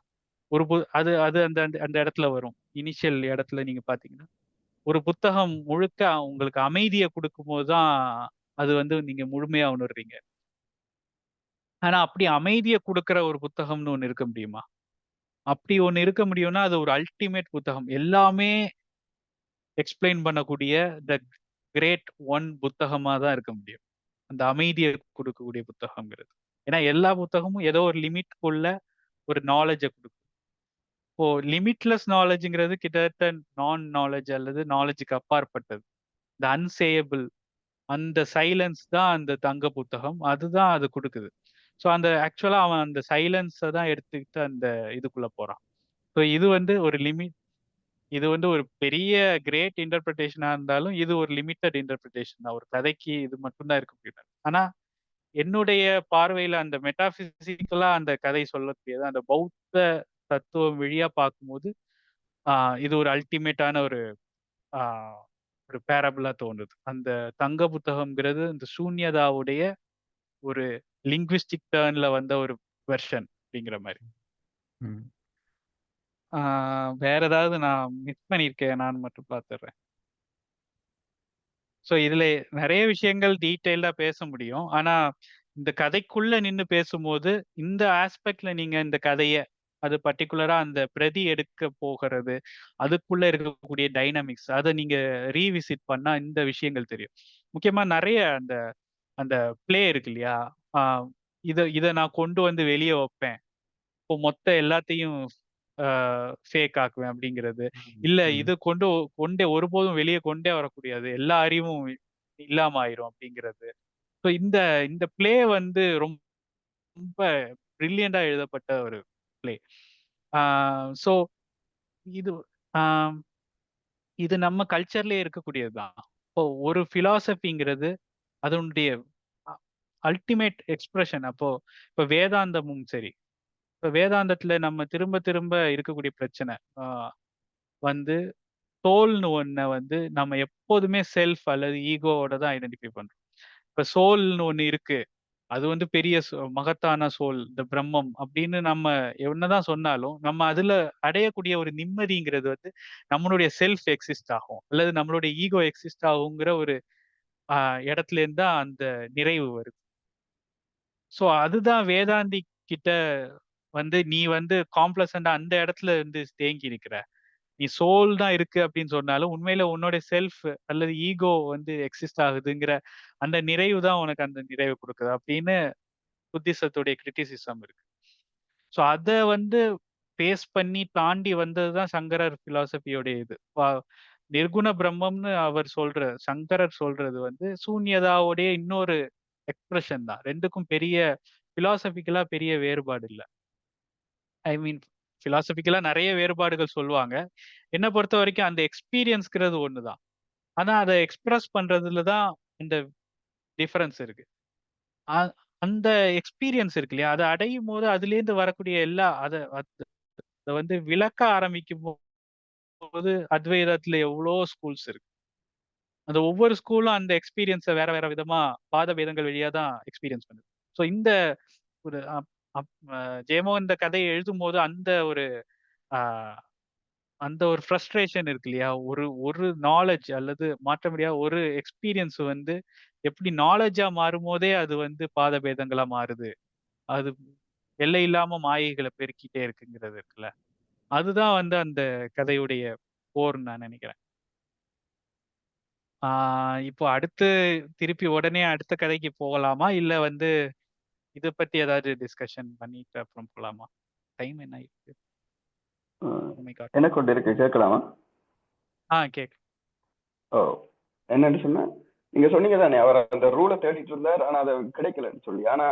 அது அது அந்த அந்த அந்த இடத்துல வரும். இனிஷியல் இடத்துல நீங்க பாத்தீங்கன்னா, ஒரு புத்தகம் முழுக்க உங்களுக்கு அமைதியை கொடுக்கும்போது தான் அது வந்து நீங்க முழுமையா உணர்றீங்க. ஆனா அப்படி அமைதியை கொடுக்கிற ஒரு புத்தகம்னு ஒண்ணு இருக்க முடியுமா? அப்படி ஒண்ணு இருக்க முடியும்னா அது ஒரு அல்டிமேட் புத்தகம். எல்லாமே எக்ஸ்பிளைன் பண்ணக்கூடிய த கிரேட் ஒன் புத்தகமா தான் இருக்க முடியும். அந்த அமைதியை கொடுக்கக்கூடிய புத்தகம்ங்கிறது. ஏன்னா எல்லா புத்தகமும் ஏதோ ஒரு லிமிட்குள்ள ஒரு நாலேஜை கொடுக்கும். இப்போ லிமிட்லெஸ் நாலேஜ்ங்கிறது கிட்டத்தட்ட நான் நாலேஜ் அல்லது நாலேஜுக்கு அப்பாற்பட்டது. இந்த அன்சேயபிள், அந்த சைலன்ஸ் தான் அந்த தங்க புத்தகம். அதுதான் அது கொடுக்குது. ஸோ அந்த ஆக்சுவலா அவன் அந்த சைலன்ஸை தான் எடுத்துக்கிட்டு அந்த இதுக்குள்ள போறான். ஸோ இது வந்து ஒரு பெரிய கிரேட் இன்டர்பிரிட்டேஷனா இருந்தாலும் இது ஒரு லிமிட்டட் இன்டர்பிரிட்டேஷன் தான். ஒரு கதைக்கு இது மட்டும்தான் இருக்க முடியும். ஆனா என்னுடைய பார்வையில அந்த மெட்டாபிசிக்கலா அந்த கதை சொல்லக்கூடியது அந்த பௌத்த தத்துவம் வழியா பார்க்கும்போது இது ஒரு அல்டிமேட்டான ஆஹ் ஒரு பேரபிளா தோணுது. அந்த தங்க புத்தகம்ங்கிறது இந்த சூன்யதாவுடைய ஒரு லிங்குவிஸ்டிக் டர்ன்ல வந்த ஒரு வெர்ஷன் அப்படிங்கிற மாதிரி. வேற ஏதாவது நான் மிஸ் பண்ணியிருக்கேன் நான் மட்டும் பார்த்துடுறேன். ஸோ இதுல நிறைய விஷயங்கள் டீட்டெயில்டா பேச முடியும். ஆனா இந்த கதைக்குள்ள நின்று பேசும்போது இந்த ஆஸ்பெக்ட்ல நீங்க இந்த கதைய அது பர்டிகுலரா அந்த பிரதி எடுக்க போகிறது, அதுக்குள்ள இருக்கக்கூடிய டைனமிக்ஸ் அதை நீங்க ரீவிசிட் பண்ணா இந்த விஷயங்கள் தெரியும். முக்கியமா நிறைய அந்த அந்த பிளே இருக்கு இல்லையா? இதை நான் கொண்டு வந்து வெளியே வைப்பேன், இப்போ மொத்த எல்லாத்தையும் ஃபேக் ஆக்குவேன் அப்படிங்கிறது. இல்ல இது கொண்டே ஒருபோதும் வெளியே கொண்டே வரக்கூடியது, எல்லா அறிவும் இல்லாம ஆயிரும் அப்படிங்கிறது. ஸோ இந்த இந்த பிளே வந்து ரொம்ப பிரில்லியண்டா எழுதப்பட்ட ஒரு பிளே. ஸோ இது ஆஹ் இது நம்ம கல்ச்சர்லயே இருக்கக்கூடியதுதான். இப்போ ஒரு பிலாசபிங்கிறது அதனுடைய அல்டிமேட் எக்ஸ்பிரஷன். இப்போ வேதாந்தமும் சரி. இப்போ வேதாந்தத்துல நம்ம திரும்ப திரும்ப இருக்கக்கூடிய பிரச்சனை வந்து சோல்னு ஒன்ன வந்து நம்ம எப்போதுமே செல்ஃப் அல்லது ஈகோவோட தான் ஐடென்டிஃபை பண்றோம். இப்ப சோல்னு ஒண்ணு இருக்கு, அது வந்து பெரிய மகத்தான சோல், இந்த பிரம்மம் அப்படின்னு நம்ம என்னதான் சொன்னாலும் நம்ம அதுல அடையக்கூடிய ஒரு நிம்மதிங்கிறது வந்து நம்மளுடைய செல்ஃப் எக்ஸிஸ்ட் ஆகும் அல்லது நம்மளுடைய ஈகோ எக்ஸிஸ்ட் ஆகுங்கிற ஒரு இடத்துல இருந்து தான் அந்த நிறைவு வருது. ஸோ அதுதான் வேதாந்தி கிட்ட வந்து நீ வந்து காம்ப்ளசண்டா அந்த இடத்துல இருந்து தேங்கி நிக்கிற. நீ சோல் தான் இருக்கு அப்படின்னு சொன்னாலும் உண்மையில உன்னோட செல்ஃப் அல்லது ஈகோ வந்து எக்ஸிஸ்ட் ஆகுதுங்கிற அந்த நிறைவு தான் உனக்கு அந்த நிறைவு கொடுக்குது அப்படின்னு புத்திசத்துடைய கிரிட்டிசிசம் இருக்கு. ஸோ அதை வந்து பேஸ் பண்ணி தாண்டி வந்ததுதான் சங்கரர் பிலாசபியோடைய இது. நிர்குண பிரம்மம்னு சங்கரர் சொல்றது வந்து சூன்யதாவுடைய இன்னொரு எக்ஸ்பிரஷன் தான். ரெண்டுக்கும் பெரிய பிலாசபிக்கலா பெரிய வேறுபாடு இல்லை. ஐ மீன் பிலாசபிக்கலா நிறைய வேறுபாடுகள் சொல்லுவாங்க. என்ன பொறுத்த வரைக்கும் அந்த எக்ஸ்பீரியன்ஸ்ங்கிறது ஒண்ணுதான். ஆனா அதை எக்ஸ்பிரஸ் பண்றதுல தான் இந்த டிஃபரன்ஸ் இருக்கு. அந்த எக்ஸ்பீரியன்ஸ் இருக்கு இல்லையா, அதை அடையும் போது அதுல இருந்து வரக்கூடிய அதை வந்து விளக்க ஆரம்பிக்கும் போது அத்வைதத்துல எவ்வளோ ஸ்கூல்ஸ் இருக்கு. அந்த ஒவ்வொரு ஸ்கூலும் அந்த எக்ஸ்பீரியன்ஸை வேற வேற விதமா பாத பேதங்கள் வழியா தான் எக்ஸ்பீரியன்ஸ் பண்ணுது. ஸோ இந்த ஒரு ஜெயமோ இந்த கதையை எழுதும்போது ஆஹ், அந்த ஒரு ஃப்ரஸ்ட்ரேஷன் இருக்கு இல்லையா? ஒரு ஒரு நாலேஜ் அல்லது மாற்ற முடியாத ஒரு எக்ஸ்பீரியன்ஸ் வந்து எப்படி நாலேஜா மாறும்போதே அது வந்து பாத பேதங்களா மாறுது. அது எல்லை இல்லாம மாயைகளை பெருக்கிட்டே இருக்குங்கிறது இருக்குல்ல. அதுதான் வந்து அந்த கதையுடைய போர்ன்னு நான் நினைக்கிறேன். இப்போ அடுத்து திருப்பி உடனே அடுத்த கதைக்கு போகலாமா? இல்ல வந்து இத பத்தி ஏதாவது டிஸ்கஷன் பண்ணிட்டு அப்புறம் போலாமா? டைம் என்ன ஆயிருக்கு? Oh my God. எனக்கு ஒன்று இருக்கு, கேட்கலாமா? கேக்கு. ஓ, என்னன்னு சொன்னா, நீங்க சொன்னீங்க தானே அவர் அந்த ரூலை தேடிட்டு இருந்தார், ஆனா அது கிடைக்கலன்னு சொல்லி. ஆனா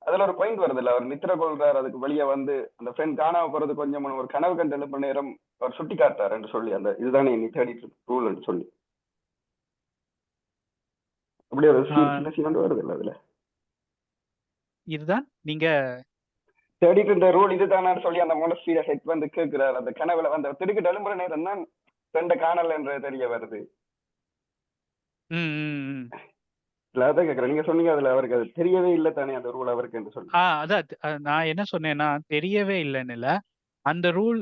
அதுல ஒரு பாயிண்ட் வருது இல்ல, அவர் நித்திர கொள்றார், அதுக்கு வெளியே வந்து அந்த ஃப்ரெண்ட் காணாம போறது கொஞ்சம் ஒரு கனவு கண்டு எழுப்ப நேரம் அவர் சுட்டி காட்டாருன்னு சொல்லி, அந்த இதுதானே நீ தேடிட்டு ரூல்னு சொல்லி அப்படி ஒரு சின்ன சீன் வருது இல்ல அதுல. இதுதான் நீங்க தேடிட்டு இருந்த ரூல் இதுதானான்னு சொல்லி அந்த மொனஸ்ட்ரியில ஹெட் வந்து கேட்கிறார். அந்த கனவுல வந்து திருக்கிட்டு எழும்புற நேரம் தான் ஃப்ரெண்ட காணல என்று தெரிய வருது. ம், ம், ம். இல்ல அதான் கேட்கறேன், நீங்க சொன்னீங்க அதுல அவருக்கு அது தெரியவே இல்லை தானே அந்த ரூல் அவருக்கு என்று சொல்லி. அதான் நான் என்ன சொன்னேன்னா, தெரியவே இல்லைன்னு இல்ல. அந்த ரூல்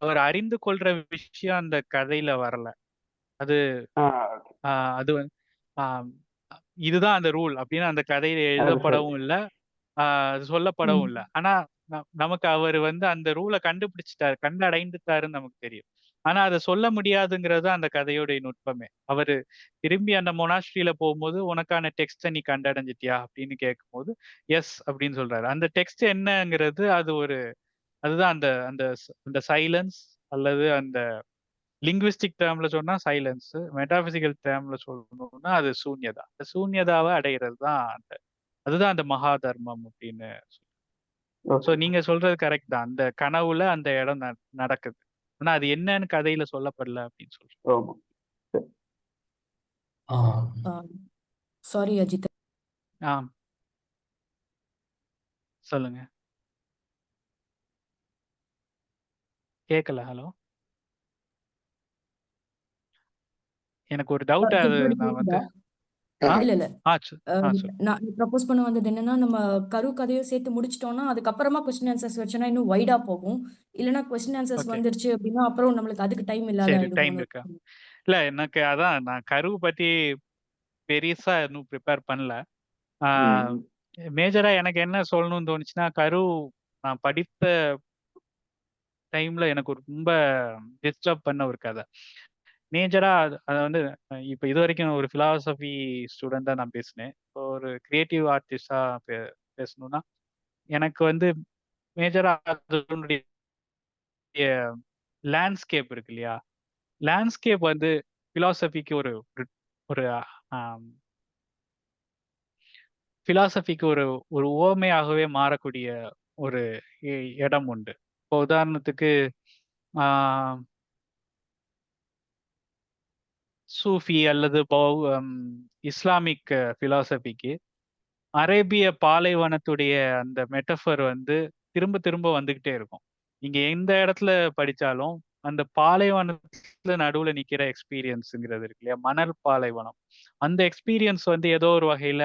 அவர் அறிந்து கொள்ற விஷயம் அந்த கதையில வரல. அது okay. அது வந்து ஆம், இதுதான் அந்த ரூல் அப்படின்னு அந்த கதையில அது சரி. எழுதப்படவும் இல்ல. அது சொல்லப்படவும் ம். இல்ல. ஆனா நமக்கு அவர் வந்து அந்த ரூலை கண்டுபிடிச்சிட்டாரு, கண்டடைந்துட்டாருன்னு நமக்கு தெரியும். ஆனா அதை சொல்ல முடியாதுங்கிறது தான் அந்த கதையோடைய நுட்பமே. அவரு திரும்பி அந்த மொனாஸ்ட்ரியில போகும்போது உனக்கான டெக்ஸ்ட்டை நீ கண்டடைஞ்சிட்டியா அப்படின்னு கேட்கும்போது எஸ் அப்படின்னு சொல்றாரு. அந்த டெக்ஸ்ட் என்னங்கிறது அதுதான் அந்த அந்த அந்த சைலன்ஸ், அல்லது அந்த லிங்குவிஸ்டிக் டேர்ம்ல சொன்னா சைலன்ஸ், மெட்டாபிசிக்கல் டேர்ம்ல சொல்லணும்னா அது சூன்யதா. அந்த சூன்யதாவை அடைகிறது தான் அதுதான் அந்த மகா தர்மம் அப்படின்னு. So okay. நீங்க சொல்றது கரெக்ட் தான். அந்த கனவுல அந்த இடம் நடக்குது. ஆனா அது என்னன்னு கதையில சொல்லப்படல அப்படின்னு சொல்றேன். ஆமா. சரி. சாரி அஜித். ஆ சொல்லுங்க. கேட்கல. ஹலோ, எனக்கு ஒரு டவுட். அது திருப்பி நான் வந்து கேக்குதா? ஆ இல்ல இல்ல ஆ சொல் சொல்லு. நான் ப்ரப்போஸ் பண்ண வந்தது என்னன்னா, நம்ம கரு கதையும் சேர்த்து முடிச்சிட்டோம்னா அதுக்கப்புறமா கொஸ்டின் ஆன்சர்ஸ் வச்சோன்னா இன்னும் வைடா போகும். இல்லைன்னா கொஸ்டின் ஆன்சர்ஸ் ஓகே, வந்துருச்சு அப்படின்னா அப்புறம் நம்மளுக்கு அதுக்கு டைம் இல்லாத சரி. டைம் ஆயிடுமோன்னு. இருக்கா? இல்ல, எனக்கு அதான் நான் கருவு பத்தி பெருசா இன்னும் ப்ரிப்பேர் பண்ணல. ம். மேஜரா எனக்கு என்ன சொல்லணும்னு தோணுச்சுன்னா, கரு நான் படித்த டைம்ல எனக்கு ரொம்ப டிஸ்டர்ப் பண்ண ஒரு கதை. மேஜரா அதை வந்து இப்போ இது வரைக்கும் ஒரு ஃபிலாசபி ஸ்டூடெண்டா நான் பேசினேன். இப்போ ஒரு கிரியேட்டிவ் ஆர்டிஸ்டா பேசணும்னா எனக்கு வந்து மேஜரா அதனுடைய லேண்ட்ஸ்கேப் இருக்கு இல்லையா? லேண்ட்ஸ்கேப் வந்து ஃபிலாசபிக்கு ஒரு ஒரு ஃபிலாசபிக்கு ஒரு ஒரு உவமையாகவே மாறக்கூடிய ஒரு இடம் உண்டு. இப்போ உதாரணத்துக்கு ஆஹ் சூஃபி அல்லது இஸ்லாமிக் ஃபிலாசபிக்கு அரேபிய பாலைவனத்துடைய அந்த மெட்டஃபர் வந்து திரும்ப திரும்ப வந்துகிட்டே இருக்கும். நீங்க எந்த இடத்துல படிச்சாலும் அந்த பாலைவனத்துல நடுவுல நிக்கிற எக்ஸ்பீரியன்ஸுங்கிறது இருக்கு இல்லையா? மணல் பாலைவனம். அந்த எக்ஸ்பீரியன்ஸ் வந்து ஏதோ ஒரு வகையில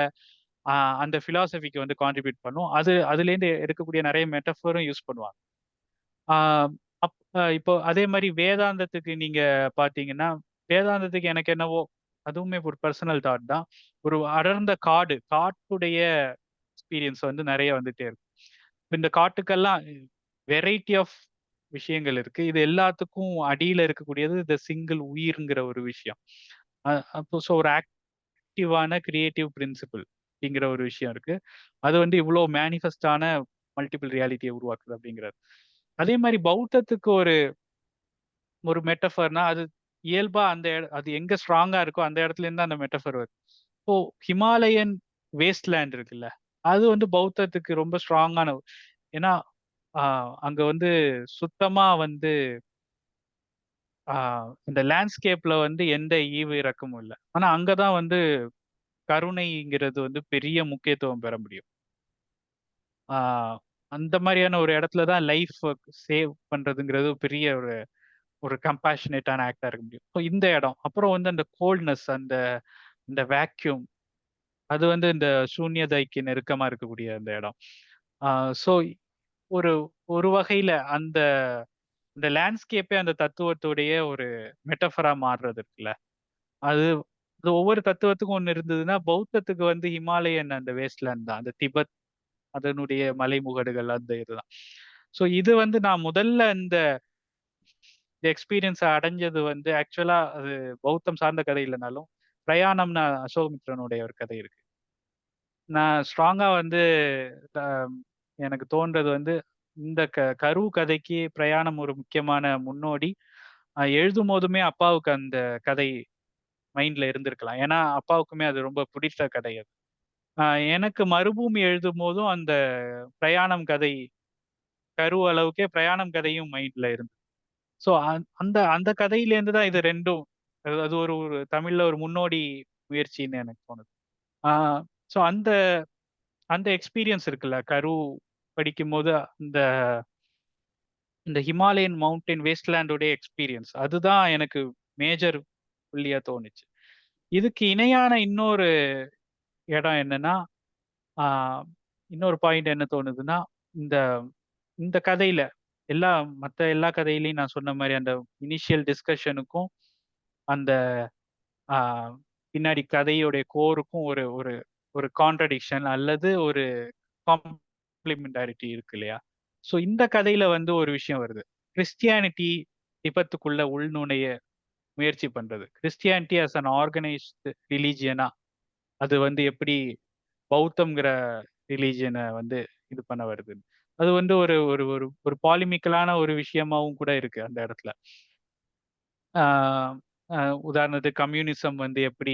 அந்த பிலாசபிக்கு வந்து கான்ட்ரிபியூட் பண்ணும். அதுலேருந்து இருக்கக்கூடிய நிறைய மெட்டஃபரும் யூஸ் பண்ணுவாங்க. ஆஹ் இப்போ அதே மாதிரி வேதாந்தத்துக்கு நீங்க பாத்தீங்கன்னா, வேதாந்தத்துக்கு எனக்கு என்னவோ அதுவுமே ஒரு பர்சனல் தாட் தான். ஒரு அடர்ந்த காட்டுடைய எக்ஸ்பீரியன்ஸ் வந்து நிறைய வந்துட்டே இருக்கும். இந்த காட்டுக்கெல்லாம் வெரைட்டி ஆஃப் விஷயங்கள் இருக்கு. இது எல்லாத்துக்கும் அடியில இருக்கக்கூடியது இந்த சிங்கிள் உயிர்ங்கிற ஒரு விஷயம். அப்போ ஸோ ஒரு ஆக்டிவான கிரியேட்டிவ் பிரின்சிபிள் அப்படிங்கிற ஒரு விஷயம் இருக்கு. அது வந்து இவ்வளோ மேனிஃபெஸ்டான மல்டிபிள் ரியாலிட்டியை உருவாக்குது அப்படிங்கிறது. அதே மாதிரி பௌத்தத்துக்கு ஒரு ஒரு மெட்டஃபர்னா அது இயல்பா அது எங்க ஸ்ட்ராங்கா இருக்கோ அந்த இடத்துல இருந்து அந்த மெட்டஃபர் வருது. இப்போ ஹிமாலயன் வேஸ்ட்லேண்ட் இருக்குல்ல, அது வந்து பௌத்தத்துக்கு ரொம்ப ஸ்ட்ராங்கான. ஏன்னா அங்க வந்து சுத்தமா வந்து இந்த லேண்ட்ஸ்கேப்ல வந்து எந்த ஈவு இறக்கமும் இல்லை. ஆனா அங்கதான் வந்து கருணைங்கிறது வந்து பெரிய முக்கியத்துவம் பெற முடியும். ஆஹ் அந்த மாதிரியான ஒரு இடத்துல தான் லைஃப் சேவ் பண்றதுங்கிறது பெரிய ஒரு ஒரு கம்பேஷனேட்டான ஆக்டா இருக்க முடியும். ஸோ இந்த இடம் அப்புறம் வந்து அந்த கோல்ட்னஸ், அந்த இந்த வேக்யூம், அது வந்து இந்த சூன்யதைக்கு நெருக்கமா இருக்கக்கூடிய அந்த இடம். ஸோ ஒரு ஒரு வகையில அந்த இந்த லேண்ட்ஸ்கேப்பே அந்த தத்துவத்துடைய ஒரு மெட்டஃபரா மாறுறது இருக்குல்ல. அது அது ஒவ்வொரு தத்துவத்துக்கும் ஒண்ணு இருந்ததுன்னா, பௌத்தத்துக்கு வந்து ஹிமாலயன் அந்த வேஸ்ட்லேண்ட் தான். அந்த திபெத் அதனுடைய மலைமுகடுகள் அந்த இதுதான். ஸோ இது வந்து நான் முதல்ல இந்த எக்ஸ்பீரியன்ஸ அடைஞ்சது வந்து ஆக்சுவலா அது பௌத்தம் சார்ந்த கதை இல்லனாலும், பிரயாணம்னு அசோகமித்ரனுடைய ஒரு கதை இருக்கு. நான் ஸ்ட்ராங்கா வந்து அ எனக்கு தோன்றது வந்து, இந்த கரு கதைக்கு பிரயாணம் ஒரு முக்கியமான முன்னோடி. எழுதும்போதுமே அப்பாவுக்கு அந்த கதை மைண்ட்ல இருந்திருக்கலாம். ஏன்னா, அப்பாவுக்குமே அது ரொம்ப பிடித்த கதை அது. அ எனக்கு மறுபூமி எழுதும்போதும் அந்த பிரயாணம் கதை, கரு அளவுக்கே பிரயாணம் கதையும் மைண்ட்ல இருந்தது. ஸோ அந்த அந்த கதையிலேருந்து தான் இது 2ம் அது ஒரு ஒரு தமிழ்ல ஒரு முன்னோடி முயற்சின்னு எனக்கு தோணுது. ஆ ஸோ அந்த அந்த எக்ஸ்பீரியன்ஸ் இருக்குல்ல, கரு படிக்கும்போது அந்த இந்த ஹிமாலயன் மவுண்டன் வேஸ்ட்லேண்டோட எக்ஸ்பீரியன்ஸ் அதுதான் எனக்கு மேஜர் புள்ளியா தோணுச்சு. இதுக்கு இணையான இன்னொரு இடம் என்னன்னா, ஆ இன்னொரு பாயிண்ட் என்ன தோணுதுன்னா, இந்த இந்த கதையில மத்த எல்லா கதையிலயும் நான் சொன்ன மாரி அந்த இனிஷியல் டிஸ்கஷனுக்கும், அந்த ஆ பின்னாடி கதையோடைய கோருக்கும் ஒரு ஒரு ஒரு கான்ட்ரடிக்ஷன் அல்லது ஒரு காம்ப்ளிமென்டாரிட்டி இருக்கு இல்லையா? ஸோ இந்த கதையில வந்து ஒரு விஷயம் வருது. கிறிஸ்டியானிட்டி திபெத்துக்குள்ள உள்நுழைய முயற்சி பண்றது. கிறிஸ்டியானிட்டி ஆஸ் அன் ஆர்கனைஸ்டு ரிலிஜியனா அது வந்து எப்படி பௌத்தம்ங்கிற ரிலிஜியன வந்து இது பண்ண வருது. அது வந்து ஒரு ஒரு ஒரு ஒரு பாலிமிக்கலான ஒரு விஷயமாவும் கூட இருக்கு அந்த இடத்துல. ஆ அ உதாரணத்துக்கு கம்யூனிசம் வந்து எப்படி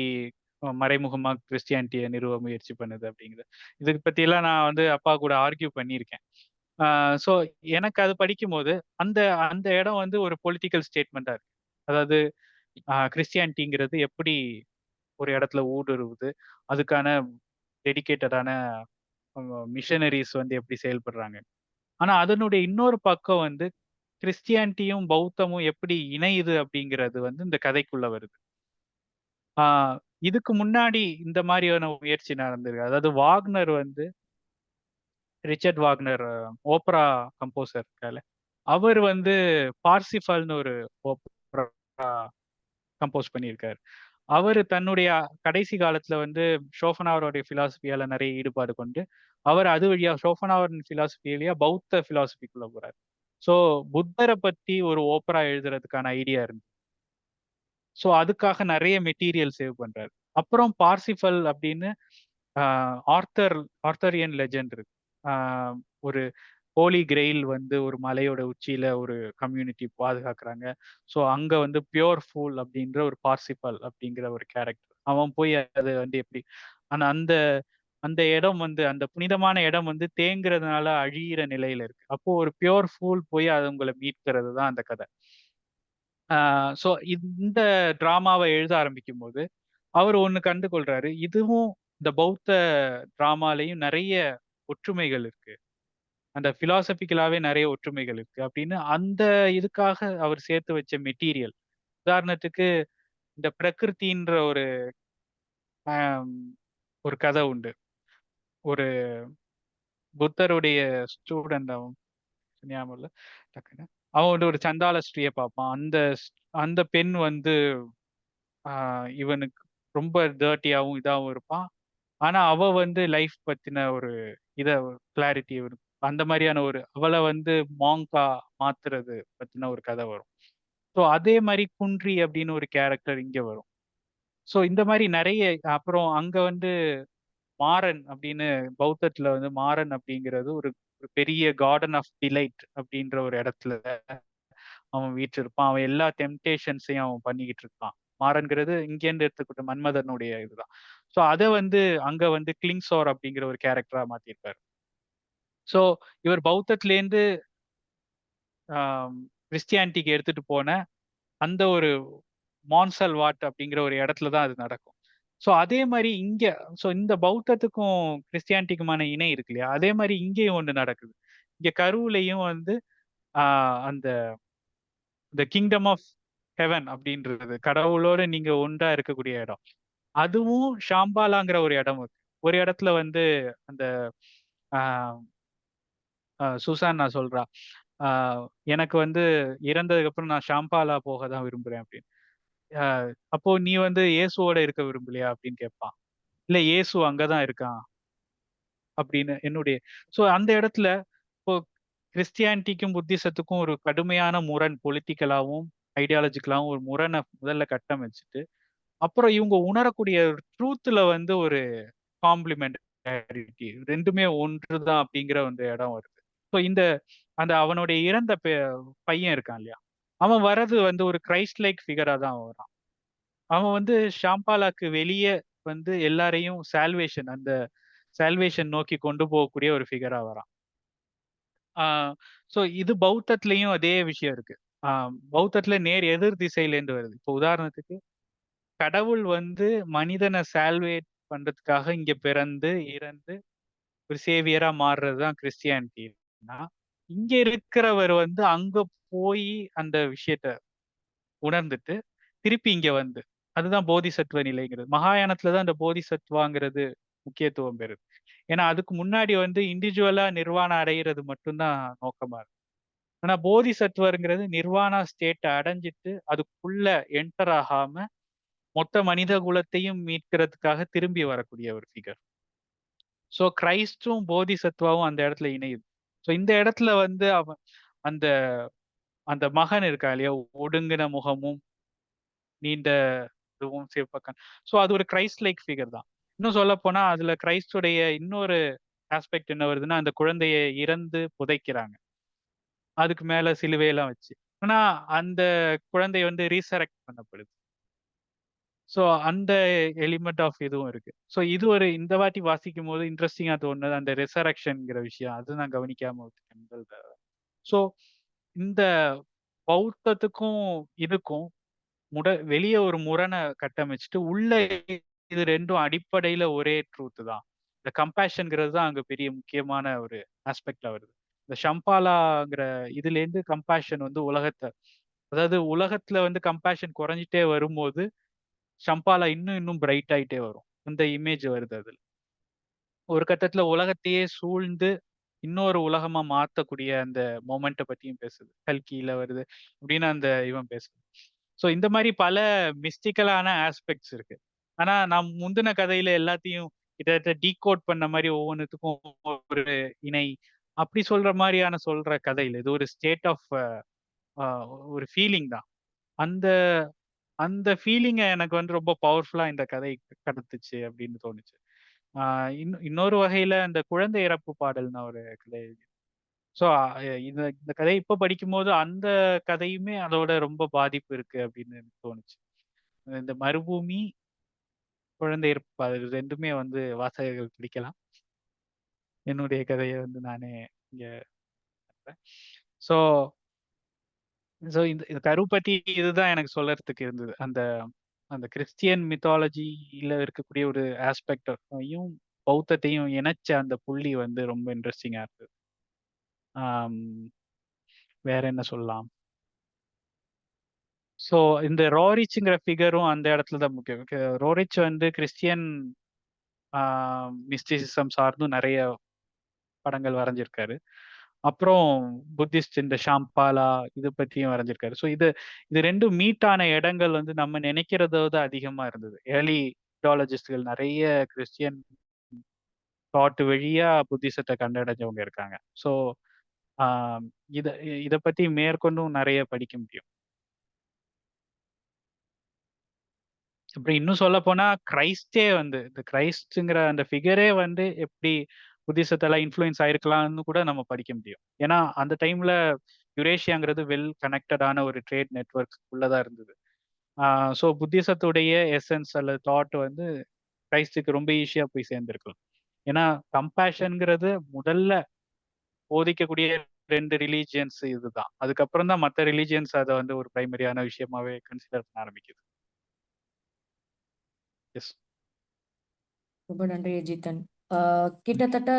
மறைமுகமா கிறிஸ்டியானிட்டிய நிறுவ முயற்சி பண்ணுது அப்படிங்கிறது. இதுக்கு பத்தியெல்லாம் நான் வந்து அப்பா கூட ஆர்க்யூ பண்ணியிருக்கேன். ஸோ எனக்கு அது படிக்கும்போது, அந்த அந்த இடம் வந்து ஒரு பொலிட்டிக்கல் ஸ்டேட்மெண்ட்டா இருக்கு. அதாவது கிறிஸ்டியானிட்டிங்கிறது எப்படி ஒரு இடத்துல ஊடுருவுது, அதுக்கான டெடிகேட்டடான மிஷனரீஸ் வந்து எப்படி செயல்படுறாங்க. ஆனா அதனுடைய இன்னொரு பக்கம் வந்து கிறிஸ்டியானிட்டியும், பௌத்தமும் எப்படி இணையுது அப்படிங்கிறது வந்து இந்த கதைக்குள்ள வருது. ஆ இதுக்கு முன்னாடி இந்த மாதிரியான முயற்சி நடந்திருக்கு. அதாவது வாக்னர் வந்து ரிச்சர்ட் வாக்னர் ஓப்பரா கம்போசர் இருக்கார்ல. அவர் வந்து பார்சிஃபால்னு ஒரு ஓப்பரா கம்போஸ் பண்ணியிருக்காரு. அவரு தன்னுடைய கடைசி காலத்துல வந்து ஷோபனாவருடைய பிலாசபியால நிறைய ஈடுபாடு கொண்டு, அவர் அது வழியா ஷோபனாவரின் பிலாசபி வழியா பௌத்த பிலாசபிக்குள்ள போறாரு. ஸோ புத்தர பத்தி ஒரு ஓப்பரா எழுதுறதுக்கான ஐடியா இருந்தது. ஸோ அதுக்காக நிறைய மெட்டீரியல் சேவ் பண்றாரு. அப்புறம் பார்சிஃபல் அப்படின்னு ஆ ஆர்தரியன் லெஜெண்ட் இருக்கு. ஆ ஒரு ஹோலி கிரெயில் வந்து ஒரு மலையோட உச்சியில ஒரு கம்யூனிட்டி பாதுகாக்குறாங்க. ஸோ அங்க வந்து பியூர் ஃபூல் அப்படின்ற ஒரு பார்சிபல் அப்படிங்கிற ஒரு கேரக்டர். அவன் போய் அது வந்து எப்படி ஆனா அந்த அந்த இடம் வந்து அந்த புனிதமான இடம் வந்து தேங்குறதுனால அழியிற நிலையில இருக்கு. அப்போ ஒரு பியூர் ஃபூல் போய் அவங்கள மீட்கிறது தான் அந்த கதை. ஸோ இந்த டிராமாவ எழுத ஆரம்பிக்கும்போது, அவர் ஒண்ணு கண்டுகொள்றாரு. இதுவும் இந்த பௌத்த டிராமாலயும் நெறைய ஒற்றுமைகள் இருக்கு. அந்த பிலாசபிக்கலாவே நெறைய ஒற்றுமைகள் இருக்கு அப்படின்னு அந்த இதுக்காக அவர் சேர்த்து வச்ச மெட்டீரியல். உதாரணத்துக்கு இந்த பிரகிருதின்ற அம் ஒரு கதை உண்டு. ஒரு புத்தருடைய ஸ்டூடண்ட் அவன் ஞாபகம் இல்ல டக்குன்னு. அவன் வந்து ஒரு சண்டாள ஸ்திரீய பார்ப்பான். அந்த பெண் வந்து ஆ இவனுக்கு ரொம்ப டர்ட்டியாவும், இதாவும் இருப்பான். ஆனா, அவ வந்து லைஃப் பத்தின ஒரு இத கிளாரிட்டி இருக்கும். அந்த மாரியான அவள வந்து மாங்க்கா மாத்துறது பத்தின ஒரு கதை வரும். ஸோ அதே மாரி குன்றி அப்படின்னு ஒரு கேரக்டர் இங்க வரும். ஸோ இந்த மாரி நெறைய அப்புறம் அங்க வந்து மாறன் அப்படின்னு பௌத்தத்துல வந்து மாறன் அப்படிங்கிறது ஒரு ஒரு பெரிய கார்டன் ஆஃப் டிலைட் அப்படின்ற ஒரு இடத்துல அவன் வீற்றிருப்பான். அவன் எல்லா டெம்ப்டேஷன்ஸையும் அவன் பண்ணிக்கிட்டு இருப்பான். மாறன்கிறது இங்கேருந்து எடுத்துக்கிட்ட மன்மதனுடைய இதுதான். ஸோ அத வந்து அங்க வந்து கிளிங்சோர் அப்படிங்கிற ஒரு கேரக்டரா மாத்தியிருப்பாரு. ஸோ இவர் பௌத்தத்திலேருந்து கிறிஸ்டியானிட்டிக்கு எடுத்துட்டு போன அந்த ஒரு மான்சல்வாட் அப்படிங்கிற ஒரு இடத்துல தான் அது நடக்கும். ஸோ அதே மாரி இங்க இந்த பௌத்தத்துக்கும் கிறிஸ்டியானிட்டிக்குமான இணை இருக்கு இல்லையா? அதே மாரி இங்கேயும் ஒண்ணு நடக்குது. இங்க கருவுலயும் வந்து ஆ அந்த த கிங்டம் ஆஃப் ஹெவன் அப்படின்றது, கடவுளோட நீங்க ஒன்றா இருக்கக்கூடிய இடம். அதுவும் ஷாம்பாலாங்கிற ஒரு இடம் இருக்கு. ஒரு இடத்துல வந்து அந்த சுசான் நான் சொல்றா, எனக்கு வந்து இறந்ததுக்கு அப்புறம் நான் ஷாம்பாலா போக தான் விரும்புறேன் அப்படின்னு. அப்போ நீ வந்து இயேசுவோட இருக்க விரும்பலையா அப்படின்னு கேட்பான். இல்ல இயேசு அங்கதான் இருக்கான் அப்படின்னு என்னுடைய. ஸோ அந்த இடத்துல இப்போ கிறிஸ்டியானிட்டிக்கும் புத்திசத்துக்கும் ஒரு கடுமையான முரண், பொலிட்டிக்கலாவும் ஐடியாலஜிக்கலாவும் ஒரு முரணை முதல்ல கட்டமைச்சிட்டு, அப்புறம் இவங்க உணரக்கூடிய ட்ரூத்ல வந்து ஒரு காம்ப்ளிமெண்டாரிட்டி, ரெண்டுமே ஒன்றுதான் அப்படிங்கிற அந்த இடம் வருது. ஸோ இந்த அந்த அவனுடைய இறந்த பையன் இருக்கான் இல்லையா, அவன் வர்றது வந்து ஒரு கிரைஸ்ட் லைக் ஃபிகரா தான் வரான். அவன் வந்து ஷாம்பாலாக்கு வெளியே வந்து எல்லாரையும் அந்த சால்வேஷன் நோக்கி கொண்டு போகக்கூடிய ஒரு ஃபிகரா வரான். ஸோ இது பௌத்தத்திலையும் அதே விஷயம் இருக்கு. பௌத்தத்துல நேர் எதிர் திசையிலேருந்து வருது. இப்போ உதாரணத்துக்கு கடவுள் வந்து மனிதனை சால்வேட் பண்றதுக்காக இங்க பிறந்து இறந்து ஒரு சேவியரா மாறுறதுதான் கிறிஸ்டியானிட்டினா, இங்க இருக்கிறவர் வந்து அங்க போய் அந்த விஷயத்த உணர்ந்துட்டு திருப்பி இங்க வந்து, அதுதான் போதிசத்துவ நிலைங்கிறது. மகாயானத்துலதான் இந்த போதிசத்துவாங்கிறது முக்கியத்துவம் பெறுது. ஏன்னா அதுக்கு முன்னாடி வந்து இண்டிவிஜுவலா நிர்வாணம் அடைகிறது மட்டும்தான் நோக்கமா இருக்கு. ஆனா போதிசத்துவங்கிறது நிர்வாணா ஸ்டேட்டை அடைஞ்சிட்டு அதுக்குள்ள என்டர் ஆகாம மொத்த மனித குலத்தையும் மீட்கிறதுக்காக திரும்பி வரக்கூடிய ஒரு ஃபிகர். ஸோ கிரைஸ்டும் போதிசத்துவாவும் அந்த இடத்துல இணையுது. ஸோ இந்த இடத்துல வந்து அவன் அந்த அந்த மகன் இருக்கா இல்லையா, ஒடுங்கின முகமும் நீண்ட இதுவும் சிவப்பக்கன். ஸோ அது ஒரு கிரைஸ்ட் லைக் ஃபிகர் தான். இன்னும் சொல்ல போனா அதுல கிரைஸ்டுடைய இன்னொரு ஆஸ்பெக்ட் என்ன வருதுன்னா, அந்த குழந்தையை இறந்து புதைக்கிறாங்க, அதுக்கு மேல சிலுவையெல்லாம் வச்சு. ஆனா அந்த குழந்தை வந்து ரீசரெக்ட் பண்ணப்படுது. ஸோ அந்த எலிமெண்ட் ஆஃப் இதுவும் இருக்கு. ஸோ இது ஒரு இந்த வாட்டி வாசிக்கும் போது இன்ட்ரெஸ்டிங்கா தோணுது அந்த ரெசரக்ஷன்ங்கிற விஷயம். அது நான் கவனிக்காம விட்டுட்டேன் முதல் தடவை. ஸோ இந்த பௌத்தத்துக்கும் இதுக்கும் வெளியே ஒரு முரணை கட்டமைச்சிட்டு உள்ள இது ரெண்டும் அடிப்படையில ஒரே ட்ரூத் தான். இந்த கம்பேஷன்ங்கிறது தான் அங்க பெரிய முக்கியமான ஒரு ஆஸ்பெக்ட்ல வருது. இந்த ஷம்பாலாங்கிற இதுல இருந்து கம்பேஷன் வந்து அதாவது உலகத்துல வந்து கம்பேஷன் குறைஞ்சிட்டே வரும்போது ஷம்பாலா இன்னும் பிரைட் ஆயிட்டே வரும். இந்த இமேஜ் வருது அதுல. ஒரு கட்டத்துல உலகத்தையே சூழ்ந்து இன்னொரு உலகமா மாத்தக்கூடிய அந்த மொமெண்ட்டை பத்தியும் பேசுது. கல்கியில வருது அப்படின்னு அந்த இவன் பேசுது. ஸோ இந்த மாதிரி பல மிஸ்டிக்கலான ஆஸ்பெக்ட்ஸ் இருக்கு. ஆனா நான் முந்தின கதையில எல்லாத்தையும் கிட்டத்தட்ட டீகோட் பண்ண மாதிரி ஒவ்வொன்றுத்துக்கும் ஒரு இணை அப்படி சொல்ற கதையில் இது ஒரு ஸ்டேட் ஆஃப் ஒரு ஃபீலிங் தான். அந்த அந்த ஃபீலிங்கை எனக்கு வந்து ரொம்ப பவர்ஃபுல்லா இந்த கதை கடத்துச்சு அப்படின்னு தோணுச்சு. இன்னொரு வகையில அந்த குழந்தை இறப்பு பாடல்னு ஒரு கதை. ஸோ இந்த இந்த கதை இப்ப படிக்கும்போது அந்த கதையுமே அதோட ரொம்ப பாதிப்பு இருக்கு அப்படின்னு எனக்கு தோணுச்சு. இந்த மறுபூமி, குழந்தை இறப்பு பாடல் ரெண்டுமே வந்து வாசகர்கள் பிடிக்கலாம். என்னுடைய கதையை வந்து நானே இங்க ஸோ ஸோ இந்த கரு பத்தி இதுதான் எனக்கு சொல்லறதுக்கு இருந்தது. அந்த அந்த கிறிஸ்டியன் மித்தாலஜியில இருக்கக்கூடிய ஒரு ஆஸ்பெக்டையும் பௌத்தத்தையும் இணைச்ச அந்த புள்ளி வந்து ரொம்ப இன்ட்ரெஸ்டிங்கா இருந்தது. வேற என்ன சொல்லலாம்? ஸோ இந்த ரோரிச்ங்கிற ஃபிகரும் அந்த இடத்துல தான் முக்கியம். ரோரிச் வந்து கிறிஸ்டியன் மிஸ்டிசிசம் சார்ந்தும் நிறைய படங்கள் வரைஞ்சிருக்காரு. அப்புறம் புத்திஸ்ட் இந்த ஷாம்பாலா இது பற்றியும் வரைஞ்சிருக்காரு. ஸோ இது ரெண்டும் மீட் ஆன இடங்கள் வந்து நம்ம நினைக்கிறத விட அதிகமா இருந்தது. ஏர்லி தியாலஜிஸ்ட்கள் நிறைய கிறிஸ்டியன் தாட் வழியா புத்திசத்தை கண்டடைஞ்சவங்க இருக்காங்க. ஸோ இத இத பத்தி மேற்கொண்டும் நிறைய படிக்க முடியும். அப்படி இன்னும் சொல்ல போனா கிரைஸ்டே வந்து இந்த கிரைஸ்ட்ங்கிற அந்த ஃபிகரே வந்து எப்படி புத்திசத்தெல்லாம் இன்ஃப்ளூயன்ஸ் ஆயிருக்கலாம்னு கூட நம்ம படிக்க முடியும். ஏன்னா அந்த டைம்ல யுரேஷியாங்கிறது வெல் கனெக்டடான ஒரு ட்ரேட் நெட்வொர்க் உள்ளதா இருந்தது. ஸோ புத்திசத்துடைய எசன்ஸ் அல்லது தாட் வந்து கிரைஸ்டுக்கு ரொம்ப ஈஸியா போய் சேர்ந்திருக்கலாம். ஏன்னா கம்பேஷன்ங்கிறது முதல்ல போதிக்கக்கூடிய 2 ரிலீஜியன்ஸ் இதுதான். அதுக்கப்புறம் தான் மற்ற ரிலீஜியன்ஸ் அதை வந்து ஒரு பிரைமரியான விஷயமாவே கன்சிடர் பண்ண ஆரம்பிக்குது. எஸ். ரொம்ப நன்றி அஜித்தன். கிட்டத்தட்ட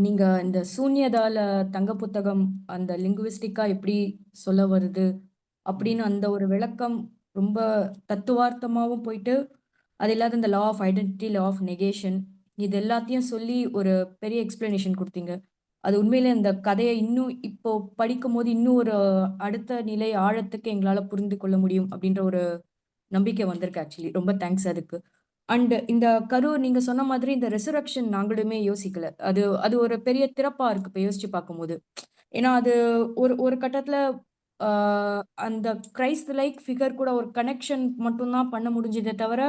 நீங்க இந்த சூன்யதால தங்க புத்தகம் அந்த லிங்குவிஸ்டிக்கா எப்படி சொல்ல வருது அப்படின்னு அந்த ஒரு விளக்கம் ரொம்ப தத்துவார்த்தமாவும் போயிட்டு, அது இல்லாத இந்த law of identity, law of negation இது எல்லாத்தையும் சொல்லி ஒரு பெரிய எக்ஸ்பிளனேஷன் குடுத்தீங்க. அது உண்மையிலே அந்த கதைய இன்னும் இப்போ படிக்கும்போது இன்னும் ஒரு அடுத்த நிலை ஆழத்துக்கு எங்களால புரிந்து கொள்ள முடியும் அப்படின்ற ஒரு நம்பிக்கை வந்திருக்கு ஆக்சுவலி. ரொம்ப தேங்க்ஸ் அதுக்கு. அண்ட் இந்த நீங்க சொன்ன மாதிரி இந்த ரெசரக்ஷன் நாங்களுமே யோசிக்கல. அது அது ஒரு பெரிய திறப்பா இருக்கு இப்ப யோசிச்சு பார்க்கும்போது. ஏன்னா அது ஒரு ஒரு கட்டத்துல ஆ அந்த கிரைஸ்ட் லைக் ஃபிகர் கூட ஒரு கனெக்ஷன் மட்டும் தான் பண்ண முடிஞ்சதே தவிர,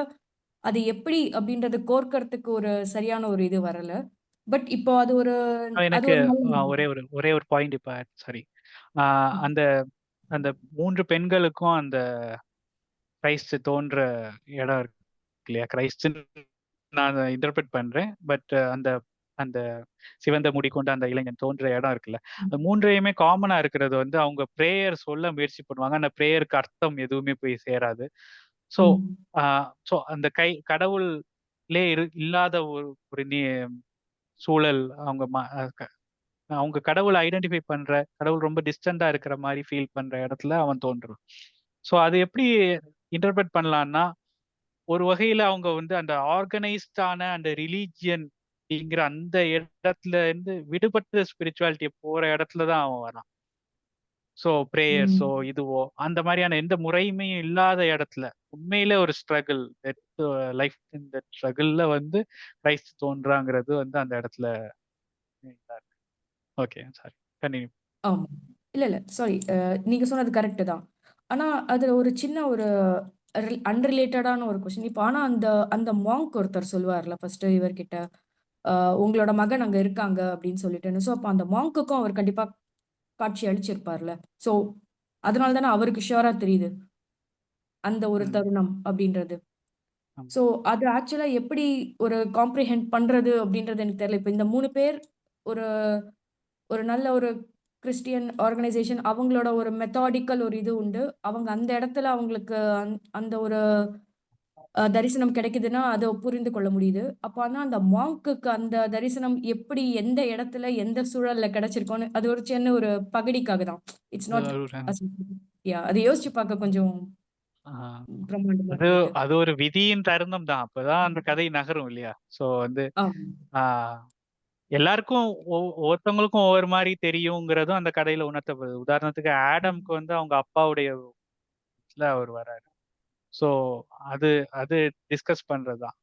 அது எப்படி அப்படின்றத கோர்க்கறதுக்கு ஒரு சரியான ஒரு இது வரல. பட் இப்போ அது ஒரு அது எனக்கு ஒரு நல்ல ஒரே ஒரு பாயிண்ட் இப்ப சாரி. அந்த அந்த 3 பெண்களுக்கும் அந்த கிரைஸ்ட் தோன்ற இடம் இருக்கு இல்லையா? கிரைஸ்ட்ன்னு நான் அதை இன்டர்பிரட் பண்றேன். பட் அந்த அந்த சிவந்த முடி கொண்ட அந்த இளைஞன் தோன்ற இடம் இருக்குல்ல, அந்த 3யுமே காமனா இருக்கிறது வந்து அவங்க பிரேயர் சொல்ல முயற்சி பண்ணுவாங்க. அந்த பிரேயருக்கு அர்த்தம் எதுவுமே போய் சேராது. ஸோ ஸோ அந்த கடவுள்லே இல்லாத ஒரு ஒரு சூழல் அவங்க அவங்க கடவுளை ஐடென்டிஃபை பண்ற, கடவுள் ரொம்ப டிஸ்டண்டா இருக்கிற மாதிரி ஃபீல் பண்ற இடத்துல அவன் தோன்றும். ஸோ அது எப்படி இன்டர்பிரட் பண்ணலாம்னா, ஒரு வகையில அவங்க வந்து அந்த ஆர்கனைஸ்டான அந்த ரிலீஜியன் அப்படிங்கிற அந்த இடத்துல இருந்து விடுபட்ட ஸ்பிரிச்சுவாலிட்டி போற இடத்துல தான் அவன் வரான். ஸோ பிரேயர்ஸோ இதுவோ அந்த மாதிரியான எந்த முறையுமே இல்லாத இடத்துல உண்மையிலே ஒரு ஸ்ட்ரகிள், லைஃப் இந்த ஸ்ட்ரகிள்ல வந்து கிரைஸ்ட் தோன்றாங்கிறது வந்து அந்த இடத்துல ஓகே சாரி கண்டினியூ. ஆமா. இல்ல. சாரி. நீங்க சொன்னது கரெக்ட் தான். ஆனா, அதுல ஒரு சின்ன ஒரு அன்ரிலேட்டடான ஒரு கொஸ்டின். இப்ப ஆனா அந்த அந்த மாங்க் ஒருத்தர் சொல்லுவார்ல ஃபர்ஸ்ட் இவர்கிட்ட, அ உங்களோட மகன் அங்க இருக்காங்க அப்படின்னு சொல்லிட்டுன்னு. சோ, அப்ப அந்த மாங்க்குக்கும் அவர் கண்டிப்பா காட்சி அளிச்சிருப்பார்ல. சோ, அதனால தானே அவருக்கு ஷூரா தெரியுது. அந்த ஒரு தருணம் அப்படின்றது. சோ, அது ஆக்சுவலா எப்படி ஒரு காம்ப்ரிஹெண்ட் பண்றது அப்படின்றது எனக்கு தெரியல. இப்ப இந்த 3 பேர் ஒரு ஒரு நல்ல ஒரு கிறிஸ்டியன் ஆர்கனைசேஷன் அவங்களோட ஒரு மெத்தாடிக்கல் ஒரு இது உண்டு. அவங்க அந்த இடத்துல அவங்களுக்கு அந்த ஒரு தரிசனம் கிடைக்குதுன்னா, அத புரிந்து கொள்ள முடியுது. அப்ப ஆனா அந்த மாங்க்குக்கு அந்த தரிசனம் எப்படி, எந்த இடத்துல, எந்த சூழல்ல கிடைச்சிருக்கும்னு அது ஒரு சின்ன ஒரு பகடிக்காக தான். இட்ஸ் நாட் அத யோசிச்சு பார்க்க கொஞ்சம் பிரம்மாண்டமா அது இருந்தது. அது ஒரு விதியின் தருணம் தான். அப்பதான் அந்த கதை நகரும் இல்லையா? ஸோ வந்து ஆமா. ஆஹ் எல்லாருக்கும் ஒவ்வொருத்தவங்களுக்கும் ஒவ்வொரு மாதிரி தெரியுங்கிறதும் அந்த கதையில உணர்த்தப்படுது. உதாரணத்துக்கு ஆடம்க்கு வந்து அவங்க அப்பாவுடைய இதுல அவர் வராரு. ஸோ அது அது டிஸ்கஸ் பண்றதுதான்.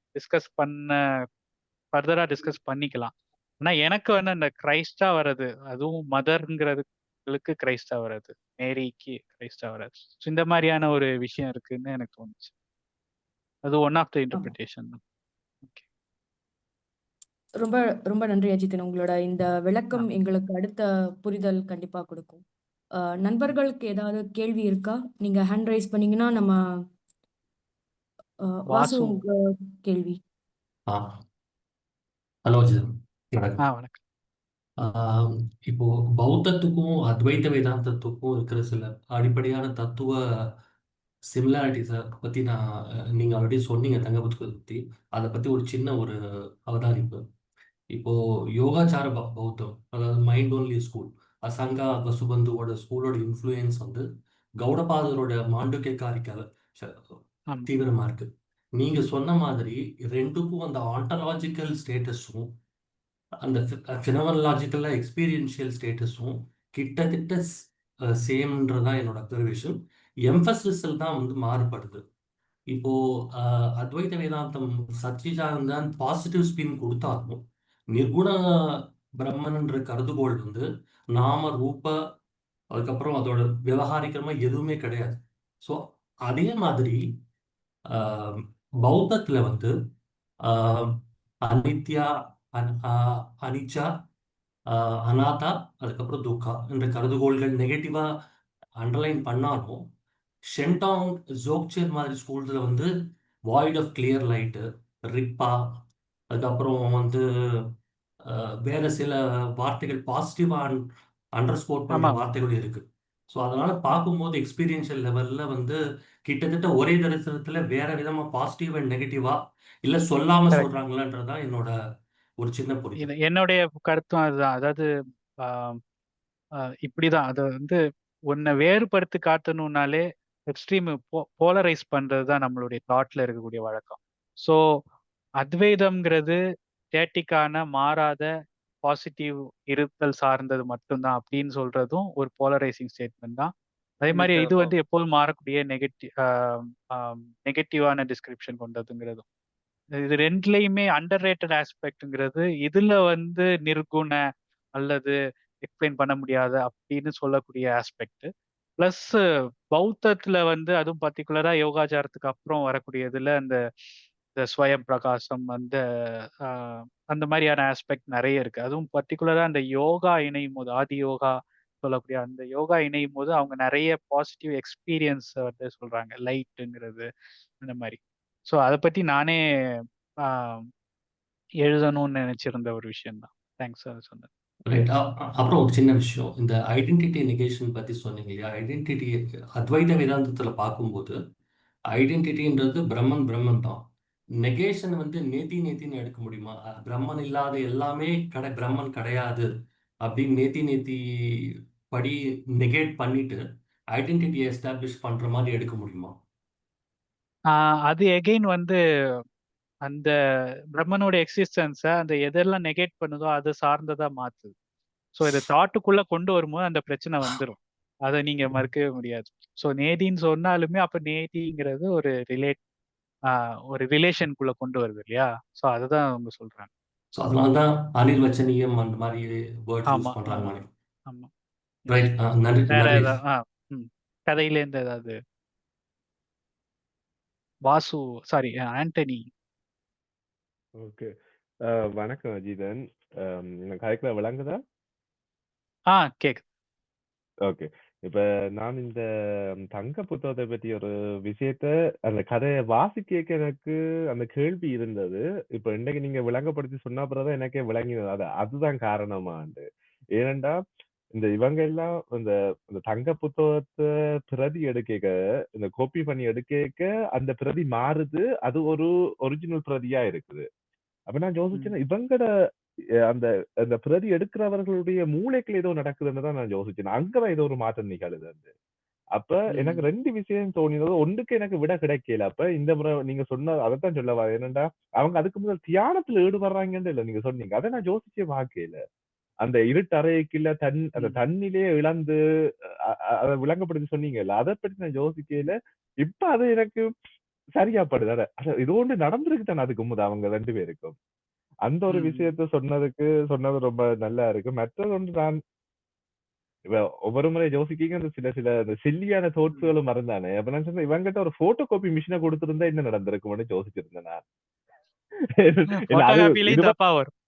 ஃபர்தரா டிஸ்கஸ் பண்ணிக்கலாம். ஆனா எனக்கு வந்து அந்த கிரைஸ்டா வர்றது, அதுவும் மதர்ங்கிறதுக்கு கிரைஸ்டா வர்றது, மேரிக்கு கிரைஸ்டா வர்றது, So இந்த மாதிரியான ஒரு விஷயம் இருக்குன்னு எனக்கு தோணுச்சு. அது ஒன் ஆஃப் த ஆமா. இன்டர்பிரிட்டேஷன் தான். ஓகே. ரொம்ப ரொம்ப நன்றி அஜித்தன். உங்களோட இந்த விளக்கம் எங்களுக்கு அடுத்த புரிதல் கண்டிப்பா கொடுக்கும். நண்பர்களுக்கு ஏதாவது கேள்வி இருக்கா? நீங்க ஹேண்ட் ரைஸ் பண்ணீங்கன்னா நம்ம வாசு வாசு. உங்க கேள்வி. ஆ ஹலோ அஜித், வணக்கம். வணக்கம். இப்போ பௌத்தத்துக்கும் அத்வைத வேதாந்தத்துக்கும் இருக்கிற சில அடிப்படையான தத்துவ சிமிலாரிட்டிஸை பற்றி நீங்கள் ஆல்ரெடி சொன்னீங்க தங்க புத்தகத்தை பற்றி. அதை பற்றி ஒரு சின்ன ஒரு அவதானிப்பு. இப்போ யோகாச்சார பௌத்தம், அதாவது மைண்ட் ஓன்லி ஸ்கூல், அசங்கா வசுபந்துவோட ஸ்கூலோட இன்ஃப்ளூயன்ஸ் வந்து கௌடபாதரோட மாண்டுக்கே காரிக்கால தீவிரமா இருக்கு. நீங்க சொன்ன மாதிரி ரெண்டுக்கும் அந்த ஆண்டலாஜிக்கல் ஸ்டேட்டஸும் அந்த ஃபினோமெனாலஜிக்கலாக எக்ஸ்பீரியன்ஷியல் ஸ்டேட்டஸும் கிட்டத்தட்ட சேம்ன்றதான் என்னோட அப்சர்வேஷன். எம்பசிஸில் தான் வந்து மாறுபடுது. இப்போ அத்வைத வேதாந்தம் சச்சிதானந்தான் பாசிட்டிவ் ஸ்பின் கொடுத்தாலும் நிர்குண பிரம்மன்ன்ற கருதுகோள் வந்து நாம ரூப அதுக்கப்புறம் அதோட விவகாரிகமாக எதுவுமே கிடையாது. ஸோ அதே மாதிரி பௌத்தத்தில் வந்து அனித்யா, அனிச்சா, அனாதா, அதுக்கப்புறம் துக்கா என்ற கருதுகோள்கள் நெகட்டிவா அண்டர்லைன் பண்ணாலும் ஷென்டாங், ஜோக்சர் மாதிரி ஸ்கூல்ஸில் வந்து வாய்ட் ஆஃப் கிளியர் லைட்டு, ரிப்பா, அதுக்கப்புறம் வந்து வேற சில வார்த்தைகள் பாசிட்டிவாக அண்டர்ஸ்கோர் பண்ணுற வார்த்தைகள் இருக்கு. ஸோ அதனால பார்க்கும்போது எக்ஸ்பீரியன்ஷியல் லெவல்ல வந்து கிட்டத்தட்ட ஒரே தரிசனத்தில் வேற விதமா பாசிட்டிவ் அண்ட் நெகட்டிவா இல்லை சொல்லாம சொல்றாங்களான்றதுதான் என்னோட ஒரு சின்ன புரிதல். என்னுடைய கருத்தும் அதுதான். அதாவது இப்படிதான் அது வந்து ஒன்ன வேறுபடுத்தி காட்டணும்னாலே எக்ஸ்ட்ரீம் போலரைஸ் பண்றது தான் நம்மளுடைய தாட்ல இருக்கக்கூடிய வழக்கம். ஸோ அத்வைதம்ங்கிறது ஸ்டேட்டிக்கான மாறாத பாசிட்டிவ் இருத்தல் சார்ந்தது மட்டும்தான் அப்படின்னு சொல்றதும் ஒரு போலரைசிங் ஸ்டேட்மெண்ட் தான். அதே மாதிரி இது வந்து எப்போதும் மாறக்கூடிய நெகட்டிவான டிஸ்கிரிப்ஷன் கொண்டதுங்கிறதும். இது ரெண்டுலயுமே அண்டர் ரேட்டட் ஆஸ்பெக்ட்ங்கிறது இதுல வந்து நிர்குண அல்லது எக்ஸ்பிளைன் பண்ண முடியாத அப்படின்னு சொல்லக்கூடிய ஆஸ்பெக்ட். பிளஸ் பௌத்தத்துல வந்து அதுவும் பர்டிகுலரா யோகாச்சாரத்துக்கு அப்புறம் வரக்கூடியதுல அந்த ஸ்வயம் பிரகாசம் அந்த மாதிரியான ஆஸ்பெக்ட் நிறைய இருக்கு. அதுவும் பர்டிகுலரா அந்த யோகா இணையும் போது, ஆதி யோகா சொல்லக்கூடிய அந்த யோகா இணையும் போது அவங்க நிறைய பாசிட்டிவ் எக்ஸ்பீரியன்ஸ் வந்து சொல்றாங்க, லைட்டுங்கிறது அந்த மாதிரி. ஸோ அதை பத்தி நானே ஆஹ் எழுதணும்னு நினைச்சிருந்த ஒரு விஷயம் தான். தேங்க்ஸ் சார் சொன்னது. ரைட். அப்புறம் ஒரு சின்ன விஷயம், இந்த ஐடென்டிட்டி நெகேஷன் பற்றி சொன்னீங்க இல்லையா? ஐடென்டிட்டி அத்வைத வேதாந்தத்தில் பார்க்கும்போது ஐடென்டிட்டின்றது பிரம்மன் தான். நெகேஷன் வந்து நேத்தின்னு எடுக்க முடியுமா? பிரம்மன் இல்லாத எல்லாமே பிரம்மன் கிடையாது அப்படின்னு நேத்தி படி நெகேட் பண்ணிட்டு ஐடென்டிட்டியை எஸ்டாப்ளிஷ் பண்ற மாதிரி எடுக்க முடியுமா? அது எகெயின் வந்து அந்த பிரம்மனோட எக்ஸிஸ்டன்ஸை அந்த எதெல்லாம் நெகேட் பண்ணுதோ அது சார்ந்ததா மாத்துது. ஸோ இதை தாட்டுக்குள்ள கொண்டு வரும்போது அந்த பிரச்சனை வந்துடும். அதை நீங்க மறுக்கவே முடியாது. ஸோ நேதின்னு சொன்னாலுமே அப்ப நேதிங்கிறது ஒரு ஒரு ரிலேஷனுக்குள்ள கொண்டு வருது இல்லையா? ஸோ அதுதான் அவங்க சொல்றாங்க. ஸோ அதனால தான் அனிர்வச்சனீயம் அந்த மாதிரி வேர்ட்ஸ் ஆமா யூஸ் பண்றாங்க. ஆமா ஆமா. ரைட். நன்றி வேற நன்றி. ஏதாவது கதையிலேருந்து ஏதாவது வாசு சாரி ஆண்டனி. ஓகே. வணக்கம் அஜிதன். கரெக்டா விளங்குதா? கேக்கு. ஓகே. இப்ப நான் இந்த தங்க புத்தகத்தை பத்தி ஒரு விஷயத்த அந்த கதையை வாசிக்க எனக்கு அந்த கேள்வி இருந்தது. இப்ப இன்னைக்கு நீங்க விளங்கப்படுத்தி சொன்ன அப்புறம் எனக்கே விளங்கினது. அதுதான் காரணமாண்டு. ஏனென்றா இந்த இவங்க எல்லாம் இந்த இந்த தங்க புத்தகத்தை பிரதி எடுக்க இந்த காப்பி பண்ணி எடுக்க அந்த பிரதி மாறுது. அது ஒரு ஒரிஜினல் பிரதியா இருக்குது. அப்ப நான் யோசிச்சேன் இவங்கட அந்த அந்த பிரதி எடுக்கிறவர்களுடைய மூளைக்குள்ள ஏதோ நடக்குதுன்னு தான் நான் யோசிச்சேன். அங்கதான் ஏதோ ஒரு மாற்றம் நிகழுது. அப்ப எனக்கு 2 விஷயம் தோணினது. ஒன்றுக்கு எனக்கு விட கிடைக்கல. அப்ப இந்த முறை நீங்க சொன்ன அதைத்தான் சொல்ல வரேன். என்னண்டா அவங்க அதுக்கு முதல் தியானத்துல ஈடுபடுறாங்கன்னு இல்ல நீங்க சொன்னீங்க. அதை நான் யோசிச்சே பார்க்கல. அந்த இருட்டறைக்குள்ள அந்த தண்ணிலேயே இழந்து அதை விளங்கப்படுத்தி சொன்னீங்கல்ல, அதை பத்தி நான் யோசிக்கல. இப்ப அது எனக்கு சரியாப்படுது. இது ஒன்று நடந்திருக்கு தானே அதுக்கு முத அவங்க 2 பேருக்கும். அந்த ஒரு விஷயத்த சொன்னது ரொம்ப நல்லா இருக்கு. மற்றது ஒன்று நான் ஒவ்வொரு முறை யோசிக்கீங்க அந்த சில அந்த சில்லியான தோட்ஸ்களும் மறந்தானே. அப்ப நான் சொன்னேன் இவங்கிட்ட ஒரு போட்டோ காப்பி மிஷினை கொடுத்திருந்தா என்ன நடந்திருக்கும்னு யோசிச்சிருந்தேன் நான். இல்ல அது தப்பா வரும்.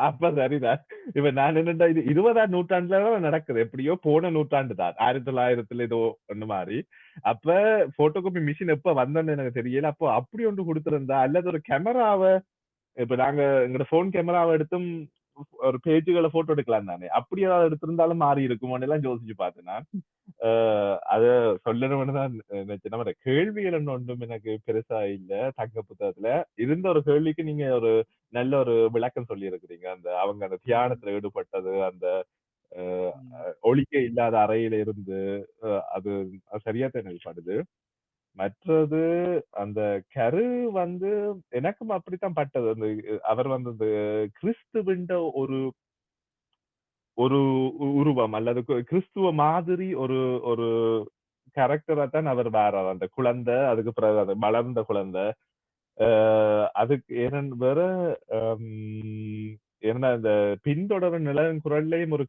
அப்ப சரிதான். இப்ப நான் என்னடா இது 20ஆம் நூற்றாண்டுல நடக்குது. எப்படியோ போன நூற்றாண்டு தான் 1900 ஏதோ ஒண்ணு மாதிரி. அப்ப போட்டோ காப்பி மிஷின் எப்ப வந்தோன்னு எனக்கு தெரியல. அப்போ அப்படி ஒன்று கொடுத்திருந்தா அல்லது ஒரு கேமராவை இப்ப நாங்க எங்களோட போன் கேமராவை எடுத்தும் ஒரு பேஜுகளை போட்டோ எடுக்கலாம் தானே. அப்படி ஏதாவது எடுத்திருந்தாலும் மாறி இருக்குமோன்னு எல்லாம் யோசிச்சு பார்த்தேன் நான். அத சொல்லணும்னு தான் நினைச்சேன். நம்ம கேள்விகள் ஒன்றும் எனக்கு பெருசா இல்ல தங்க புத்தகத்துல. இருந்த ஒரு கேள்விக்கு நீங்க ஒரு நல்ல ஒரு விளக்கம் சொல்லி இருக்கிறீங்க. அந்த அவங்க அந்த தியானத்துல ஈடுபட்டது, அந்த ஒளிக்கை இல்லாத அறையில இருந்து அது சரியா தான் எனக்கு படுது. மற்றது அந்த கரு வந்து எனக்கும் அப்படித்தான் பட்டது. அந்த அவர் வந்து இந்த கிறிஸ்துவின் ஒரு ஒரு உருவம் அல்லது கிறிஸ்துவ மாதிரி ஒரு ஒரு கேரக்டரா தான் அவர் வேறார். அந்த குழந்தை, அதுக்கு பிறகு அது வளர்ந்த குழந்தை. அதுக்கு வேற என்ன இந்த பின்தொடர் நிலவின் குரல்லையும் ஒரு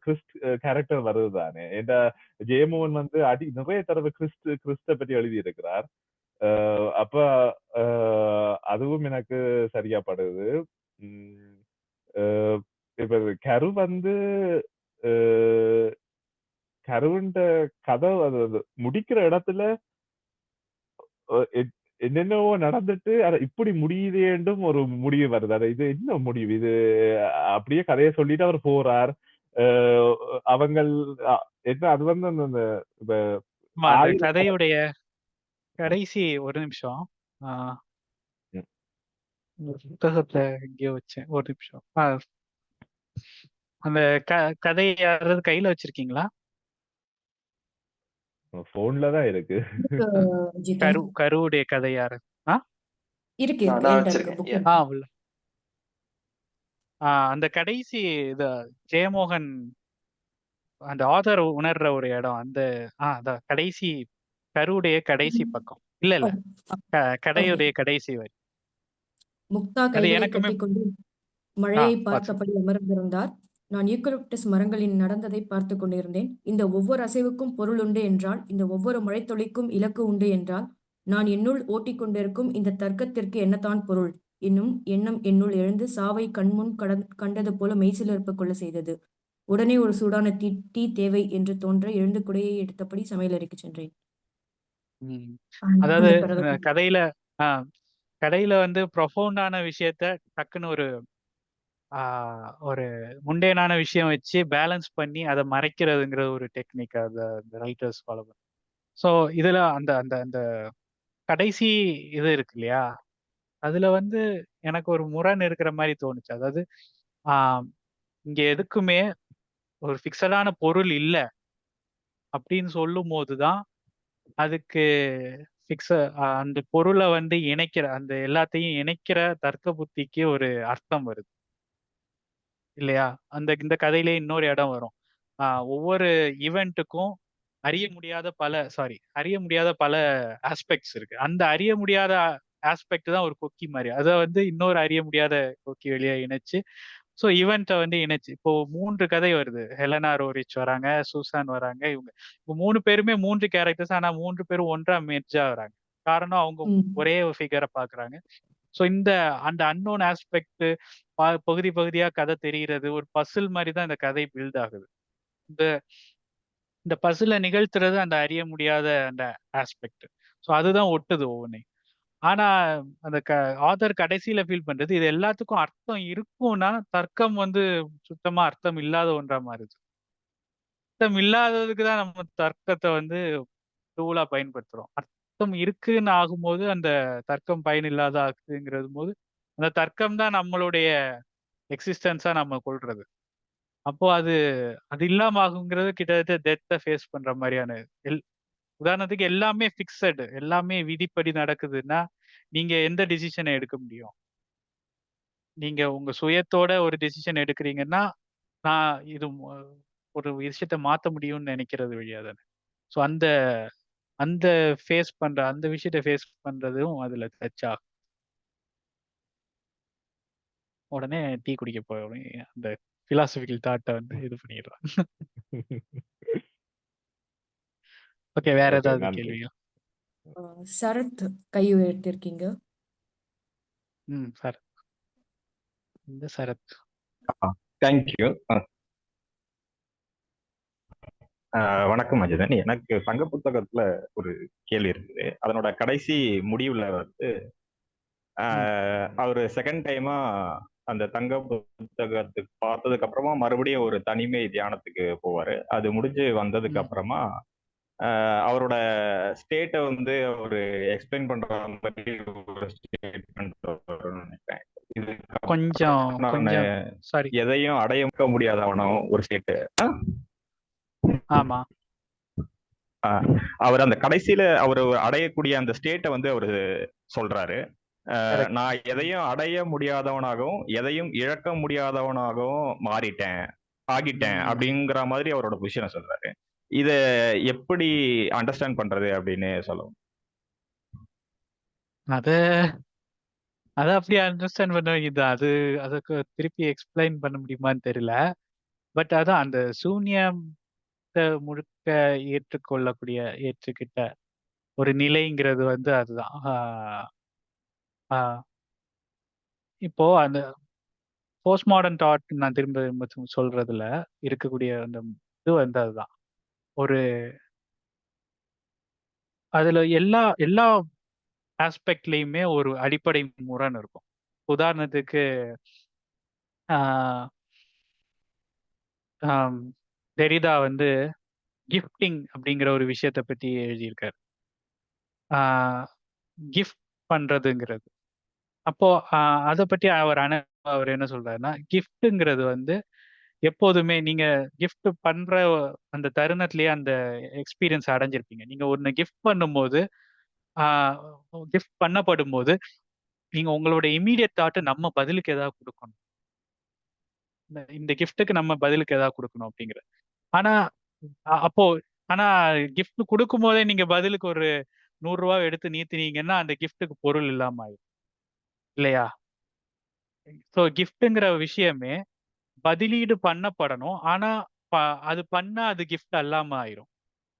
கேரக்டர் வருது தானே. ஏன்னா ஜெயமோகன் வந்து நிறைய தடவை கிறிஸ்த பற்றி எழுதி இருக்கிறார். அப்ப அதுவும் எனக்கு சரியா படுது. இப்ப கரு வந்து கருவுண்ட கதை அது முடிக்கிற இடத்துல என்னென்னவோ நடந்துட்டு இப்படி முடியுதேண்டும் ஒரு முடிவு வருது. இது என்ன முடிவு இது? அப்படியே கதையை சொல்லிட்டு அவர் போறார். அவங்கள் என்ன அது வந்து அந்த கதையுடைய கடைசி ஒரு நிமிஷம் புத்தகத்தை எங்கேயோ வச்சேன். ஒரு நிமிஷம். அந்த கதையை யாராவது கையில வச்சிருக்கீங்களா? போன்ல தான் இருக்கு. இருக்கு, ஜிதன். கருவுடைய கதையாரு ஆ இருக்கு நான் இருக்கு நான் என்கிட்ட இருக்கு வச்சிருக்கேன். புக். ஆ உள்ள அந்த கடைசி இது ஜெயமோகன் அந்த ஆதர் உணர்ற ஒரு இடம் அந்த அதான் கடைசி கருவுடைய கடைசி பக்கம் இல்ல இல்ல ஓகே. கடையுடைய கடைசி வரி முக்தா அது கைகளை எனக்குமே கட்டிக்கொண்டு ஆ மழையை வாட்ஸ்அப் பார்த்தபடி அமர்ந்திருந்தார். நான் யூக்கலிப்டஸ் மரங்களின் நடந்ததை பார்த்து கொண்டிருந்தேன். இந்த ஒவ்வொரு அசைவுக்கும் பொருள் உண்டு என்றால், இந்த ஒவ்வொரு மழைத்துளிக்கும் இலக்கு உண்டு என்றால், நான் என்னுள் ஓட்டிக் கொண்டிருக்கும் இந்த தர்க்கத்திற்கு என்னதான் பொருள் என்னும் எண்ணம் என்னுள் எழுந்து சாவை கண்முன் கண்டது போல மெய்சிலிர்ப்பு கொள்ள செய்தது. உடனே ஒரு சூடான டீ தேவை என்று தோன்ற எழுந்து குடையை எடுத்தபடி சமையலறைக்கு சென்றேன். அதாவது அந்த பிறகு கதையில கடையில வந்து ப்ரொஃபவுண்டான விஷயத்த டக்குன்னு ஒரு முண்டேனான விஷயம் வச்சு பேலன்ஸ் பண்ணி அதை மறைக்கிறதுங்கிற ஒரு டெக்னிக் அந்த ரைட்டர்ஸ் ஃபாலோ பண்ண. ஸோ இதுல அந்த அந்த அந்த கடைசி இது இருக்கு இல்லையா, அதுல வந்து எனக்கு ஒரு முரண் இருக்கிற மாதிரி தோணுச்சு. அதாவது இங்க எதுக்குமே ஒரு ஃபிக்ஸடான பொருள் இல்லை அப்படின்னு சொல்லும் போதுதான் அதுக்கு அந்த பொருளை வந்து இணைக்கிற அந்த எல்லாத்தையும் இணைக்கிற தர்க்க புத்திக்கு ஒரு அர்த்தம் வருது இல்லையா. இந்த கதையிலே இன்னொரு இடம் வரும். ஒவ்வொரு ஈவெண்ட்டுக்கும் அறிய முடியாத பல ஆஸ்பெக்ட்ஸ் இருக்கு. அந்த அறிய முடியாத ஆஸ்பெக்ட் தான் ஒரு கொக்கி மாதிரி. அதை வந்து இன்னொரு அறிய முடியாத கொக்கி வெளியே இணைச்சு ஸோ ஈவெண்ட்டை வந்து இணைச்சு இப்போ 3 கதை வருது. ஹெலனா ரோரிச் வராங்க, சூசான் வராங்க. இவங்க 3 பேருமே 3 கேரக்டர்ஸ். ஆனா 3 பேரும் ஒன்றா மெர்ஜா வராங்க. காரணம் அவங்க ஒரே ஃபிகரை பாக்குறாங்க. ஸோ அந்த அன்னோன் ஆஸ்பெக்ட் பகுதி பகுதியா கதை தெரிகிறது. ஒரு பசில் மாதிரி தான் இந்த கதை பில்ட் ஆகுது. இந்த பசிலை நிகழ்த்துறது அந்த அறிய முடியாத அந்த ஆஸ்பெக்ட். ஸோ அதுதான் ஒட்டுது ஒவ்வொன்றையும். ஆனா அந்த ஆதர் கடைசியில ஃபீல் பண்றது இது எல்லாத்துக்கும் அர்த்தம் இருக்கும்னா தர்க்கம் வந்து சுத்தமா அர்த்தம் இல்லாத ஒன்றா மாறுது. அர்த்தம் இல்லாததுக்கு தான் நம்ம தர்க்கத்தை வந்து டூலா பயன்படுத்துறோம். அர்த்தம் இருக்குன்னு ஆகும்போது அந்த தர்க்கம் பயன் இல்லாத ஆகுதுங்கிறது போது அந்த தர்க்கம் தான் நம்மளுடைய எக்ஸிஸ்டன்ஸா நம்ம கொள்றது. அப்போ அது இல்லாம ஆகுங்கிறது கிட்டத்தட்ட டெத்தை ஃபேஸ் பண்ற மாதிரியான உதாரணத்துக்கு எல்லாமே ஃபிக்ஸடு, எல்லாமே விதிப்படி நடக்குதுன்னா நீங்க எந்த டிசிஷனை எடுக்க முடியும்? நீங்க உங்க சுயத்தோட ஒரு டிசிஷன் எடுக்கிறீங்கன்னா நான் ஒரு விஷயத்த மாத்த முடியும்னு நினைக்கிறது வழியா தானே. ஸோ அந்த அந்த அந்த விஷயத்த ஃபேஸ் பண்றதும் அதுல டச் ஆகும். உடனே டீ குடிக்க போய் அந்த பிலாசபிக்கல் தாட்டை வந்து இது பண்ணிடுறான். ஓகே, வேற ஏதாவது கேள்விகள்? சரத் கை உயர்த்திருக்கீங்க. சரத், இந்த சரத். தேங்க்யூ. வணக்கம் அஜிதன். எனக்கு சங்க புத்தகத்துல ஒரு கேள்வி இருக்குது. அதனோட கடைசி முடிவுல வந்து அவரு செகண்ட் டைமா அந்த தங்க புத்தகத்துக்கு பார்த்ததுக்கு அப்புறமா மறுபடியும் ஒரு தனிமை தியானத்துக்கு போவாரு. அது முடிஞ்சு வந்ததுக்கு அப்புறமா அவரோட ஸ்டேட்டை வந்து ஒரு எக்ஸ்பிளைன் பண்ற மாதிரி ஒரு ஸ்டேட்மெண்ட் நினைக்கிறேன். இது கொஞ்சம் சாரி, எதையும் அடைய முடியாதவனோ ஒரு ஸ்டேட். ஆமா, அவர் அந்த கடைசியில அவர் அடையக்கூடிய அந்த ஸ்டேட்டை வந்து அவரு சொல்றாரு. நான் எதையும் அடைய முடியாதவனாகவும் எதையும் இழக்க முடியாதவனாகவும் ஆகிட்டேன் அப்படிங்கிற மாதிரி அவரோட பொசிஷனை சொல்றாரு. இத எப்படி அண்டர்ஸ்டாண்ட் பண்றது அப்படின்னு சொல்லுவோம். அதை அப்படி அண்டர்ஸ்டாண்ட் பண்ண வேண்டியது. அதுக்கு திருப்பி எக்ஸ்பிளைன் பண்ண முடியுமான்னு தெரியல. பட் அதான் அந்த சூன்யம் முழுக்க ஏற்றுக்கிட்ட ஒரு நிலைங்கிறது வந்து அதுதான். இப்போ அந்த போஸ்ட் மாடர்ன் தாட் நான் திரும்ப சொல்றதுல இருக்கக்கூடிய அந்த இது வந்து அதுதான். அதுல எல்லா ஆஸ்பெக்ட்லயுமே ஒரு அடிப்படை முரண் இருக்கும். உதாரணத்துக்கு டெரிடா வந்து கிஃப்டிங் அப்படிங்கிற ஒரு விஷயத்தை பத்தி எழுதியிருக்காரு. கிஃப்ட் பண்றதுங்கிறது. அப்போ அதை பற்றி அவர் என்ன சொல்றாருன்னா, கிஃப்ட்டுங்கிறது வந்து எப்போதுமே நீங்க கிஃப்ட் பண்ற அந்த தருணத்திலேயே அந்த எக்ஸ்பீரியன்ஸ் அடைஞ்சிருப்பீங்க. நீங்க ஒண்ணு கிஃப்ட் பண்ணும்போது, கிஃப்ட் பண்ணப்படும் போது நீங்க உங்களோட இமீடியட் தாட் நம்ம பதிலுக்கு ஏதாவது கொடுக்கணும். இந்த கிஃப்ட்டுக்கு நம்ம பதிலுக்கு ஏதாவது கொடுக்கணும் அப்படிங்கிற. ஆனா அப்போ ஆனா கிஃப்ட் கொடுக்கும் போதே நீங்க பதிலுக்கு ஒரு 100 ரூபாய் எடுத்து நீத்தினீங்கன்னா அந்த கிஃப்ட்டுக்கு பொருள் இல்லாம ஆயிடும் இல்லையா? ஸோ கிஃப்ட்டுங்கிற விஷயமே பதிலீடு பண்ணப்படணும். ஆனா அது பண்ணா அது கிஃப்ட் அல்லாம ஆயிரும்.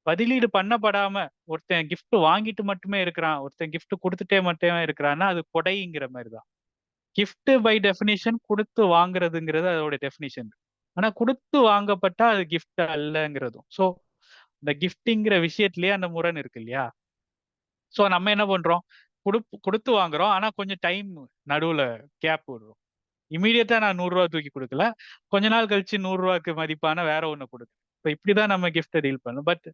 பதிலீடு பண்ணப்படாம ஒருத்தன் கிஃப்ட் வாங்கிட்டு மட்டுமே இருக்கிறான், ஒருத்தன் கிஃப்ட் கொடுத்துட்டே மட்டுமே இருக்கிறான்னா அது கொடைங்கிற மாதிரி தான். கிஃப்ட் பை டெஃபினிஷன் கொடுத்து வாங்குறதுங்கிறது அதோட டெஃபினிஷன். ஆனா கொடுத்து வாங்கப்பட்டா அது கிஃப்ட் அல்லங்கிறதும். ஸோ இந்த கிஃப்டிங்கிற விஷயத்திலேயே அந்த முரண் இருக்கு இல்லையா? ஸோ நம்ம என்ன பண்றோம், கொடுத்து வாங்குறோம். ஆனா கொஞ்சம் டைம் நடுவுல கேப் விடுறோம். இமீடியட்டா நான் 100 ரூபாய் தூக்கி கொடுக்கல, கொஞ்ச நாள் கழிச்சு 100 ரூபாய்க்கு மதிப்பான வேற ஒண்ணு கொடுக்கு. இப்போ இப்படிதான் நம்ம கிஃப்ட்டை டீல் பண்ணணும். பட்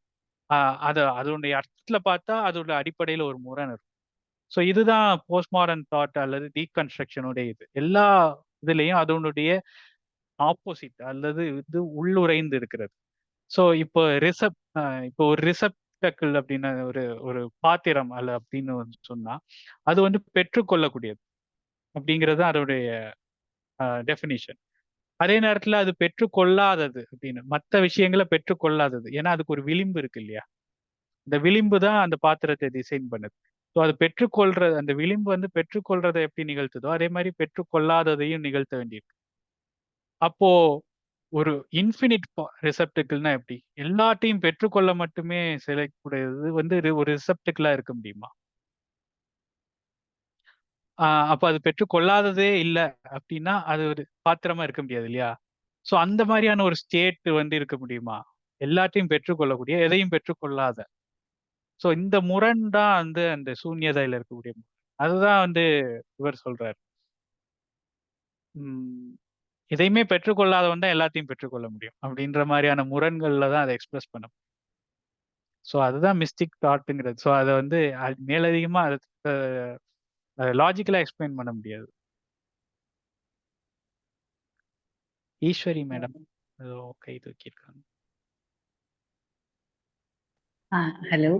அதனுடைய அர்த்தத்துல பார்த்தா அதோட அடிப்படையில ஒரு முரண் இருக்கும். ஸோ இதுதான் போஸ்ட் மாடர்ன் தாட் அல்லது டீகன்ஸ்ட்ரக்ஷனுடைய இது. எல்லா இதுலயும் அதனுடைய ஆப்போசிட் அல்லது இது உள்ளுரைந்து இருக்கிறது. ஸோ இப்போ இப்போ ஒரு ரிசப்டக்கிள் அப்படின்னு ஒரு பாத்திரம் அல்ல அப்படின்னு சொன்னா அது வந்து பெற்றுக்கொள்ளக்கூடியது அப்படிங்கிறது அதோடைய டெஃபினிஷன். அதே நேரத்துல அது பெற்றுக்கொள்ளாதது அப்படின்னு மற்ற விஷயங்களை பெற்றுக்கொள்ளாதது. ஏன்னா அதுக்கு ஒரு விளிம்பு இருக்கு இல்லையா? இந்த விளிம்பு தான் அந்த பாத்திரத்தை டிசைன் பண்ணுது. ஸோ அது பெற்றுக்கொள்றது, அந்த விளிம்பு வந்து பெற்றுக்கொள்றதை எப்படி நிகழ்த்துதோ அதே மாதிரி பெற்றுக்கொள்ளாததையும் நிகழ்த்த வேண்டியிருக்கு. அப்போ ஒரு இன்ஃபினிட் ரிசப்டிக்கிள்னா எப்படி? எல்லாத்தையும் பெற்றுக்கொள்ள மட்டுமே செய்யக்கூடியது வந்து ஒரு ரிசப்டிக்கிளா இருக்க முடியுமா? அப்ப அது பெற்றுக்கொள்ளாததே இல்லை அப்படின்னா அது ஒரு பாத்திரமா இருக்க முடியாது இல்லையா? ஸோ அந்த மாதிரியான ஒரு ஸ்டேட் வந்து இருக்க முடியுமா? எல்லாத்தையும் பெற்றுக்கொள்ளக்கூடிய, எதையும் பெற்றுக்கொள்ளாத. ஸோ இந்த முரண் தான் வந்து அந்த சூன்யதையில இருக்கக்கூடிய முரண். அதுதான் வந்து இவர் சொல்றாரு. எதையுமே பெற்றுக்கொள்ளாதவன் தான் எல்லாத்தையும் பெற்றுக்கொள்ள முடியும் அப்படின்ற மாதிரியான முரண்கள்ல தான் அதை எக்ஸ்பிரஸ் பண்ண. ஸோ அதுதான் மிஸ்டிக் தாட்டுங்கிறது. ஸோ அதை வந்து மேலதிகமா அதை லாஜிக்கலா எக்ஸ்பிளைன் பண்ண முடியாது. ஈஸ்வரி மேடம் ஏதோ கை தூக்கியிருக்காங்க. ஹலோ.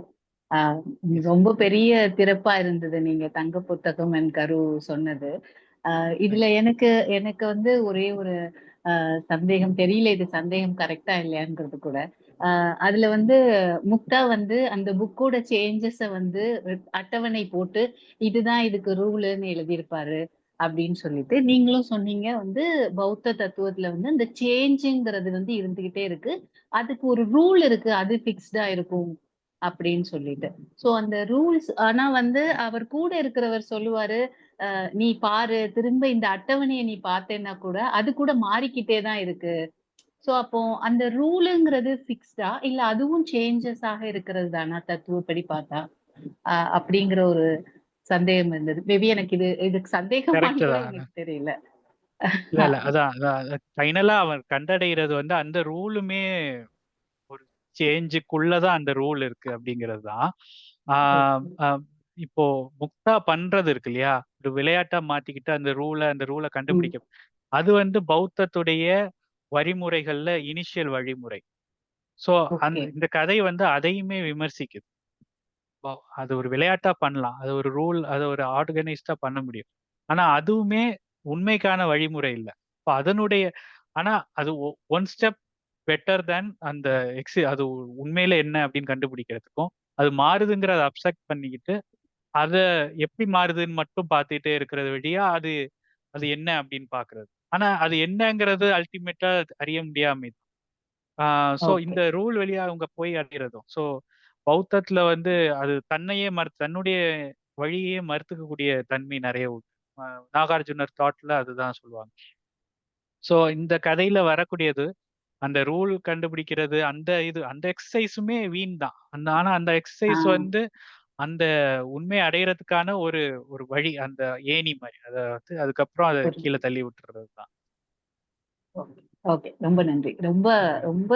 ரொம்ப பெரிய திறப்பா இருந்தது நீங்க தங்க புத்தகம் என் கரு சொன்னது. இதுல எனக்கு எனக்கு வந்து ஒரே ஒரு சந்தேகம், தெரியல இது சந்தேகம் கரெக்டா இல்லையான்றது கூட. அதுல வந்து முக்தா வந்து அந்த புக்கோட சேஞ்சஸ வந்து அட்டவணை போட்டு இதுதான் இதுக்கு ரூல்னு எழுதியிருப்பாரு அப்படின்னு சொல்லிட்டு நீங்களும் சொன்னீங்க வந்து பௌத்த தத்துவத்துல வந்து அந்த சேஞ்சுங்கிறது வந்து இருந்துகிட்டே இருக்கு, அதுக்கு ஒரு ரூல் இருக்கு, அது பிக்ஸ்டா இருக்கும் அப்படின்னு சொல்லிட்டு. சோ அந்த ரூல்ஸ் ஆனா வந்து அவர் கூட இருக்கிறவர் சொல்லுவாரு, நீ பாரு திரும்ப இந்த அட்டவணையை நீ பார்த்தேன்னா கூட அது கூட மாறிக்கிட்டே தான் இருக்கு. சோ அப்போ அந்த ரூலுங்கிறது பிக்ஸ்டா இல்ல அதுவும் சேஞ்சஸ் ஆக இருக்கிறது தானா தத்துவப்படி பார்த்தா? அப்படிங்கிற ஒரு சந்தேகம் இருந்தது. மேபி எனக்கு இதுக்கு சந்தேகமான்னு கூட எனக்கு தெரியல. இல்ல அதான் ஃபைனலா அவர் கண்டடைகிறது வந்து அந்த ரூலுமே ஒரு சேஞ்சுக்குள்ளதான் அந்த ரூல் இருக்கு அப்படிங்கிறது தான். இப்போ முக்தா பண்றது இருக்கு இல்லையா, ஒரு விளையாட்டா மாத்திக்கிட்டு அந்த ரூலை கண்டுபிடிக்க, அது வந்து பௌத்தத்துடைய வழிமுறைகள்ல இனிஷியல் வழிமுறை. சோ இந்த கதை வந்து அதையுமே விமர்சிக்குது. அது ஒரு விளையாட்டா பண்ணலாம், அது ஒரு ரூல், அது ஒரு ஆர்கனைஸ்டா பண்ண முடியும். ஆனா அதுவுமே உண்மைக்கான வழிமுறை இல்லை. இப்போ அதனுடைய ஆனா அது ஒன் ஸ்டெப் பெட்டர் தேன் அந்த அது உண்மையில என்ன அப்படின்னு கண்டுபிடிக்கிறதுக்கும், அது மாறுதுங்கிறத அப்செக்ட் பண்ணிக்கிட்டு அதை எப்படி மாறுதுன்னு மட்டும் பார்த்துட்டே இருக்கிறது வழியா அது அது என்ன அப்படின்னு பாக்குறது. ஆனா அது என்னங்கிறது அல்டிமேட்டா அறிய முடியாம. சோ இந்த ரூல் வழியா அவங்க போய் அடைகிறதும். சோ பௌத்தத்துல வந்து அது தன்னுடைய வழியே மறுத்துக்கக்கூடிய தன்மை நிறைய உண்டு. நாகார்ஜுனர் தாட்ல அதுதான் சொல்லுவாங்க. சோ இந்த கதையில வரக்கூடியது அந்த ரூல் கண்டுபிடிக்கிறது, அந்த எக்ஸசைஸுமே வீண் தான். ஆனா அந்த எக்ஸசைஸ் வந்து அந்த உண்மை அடையறதுக்கான ஒரு ஒரு வழி, அந்த ஏணி மாதிரி. அதை வந்து அதுக்கப்புறம் அதை கீழே தள்ளி விட்டுறது தான். ஓகே, ரொம்ப நன்றி. ரொம்ப ரொம்ப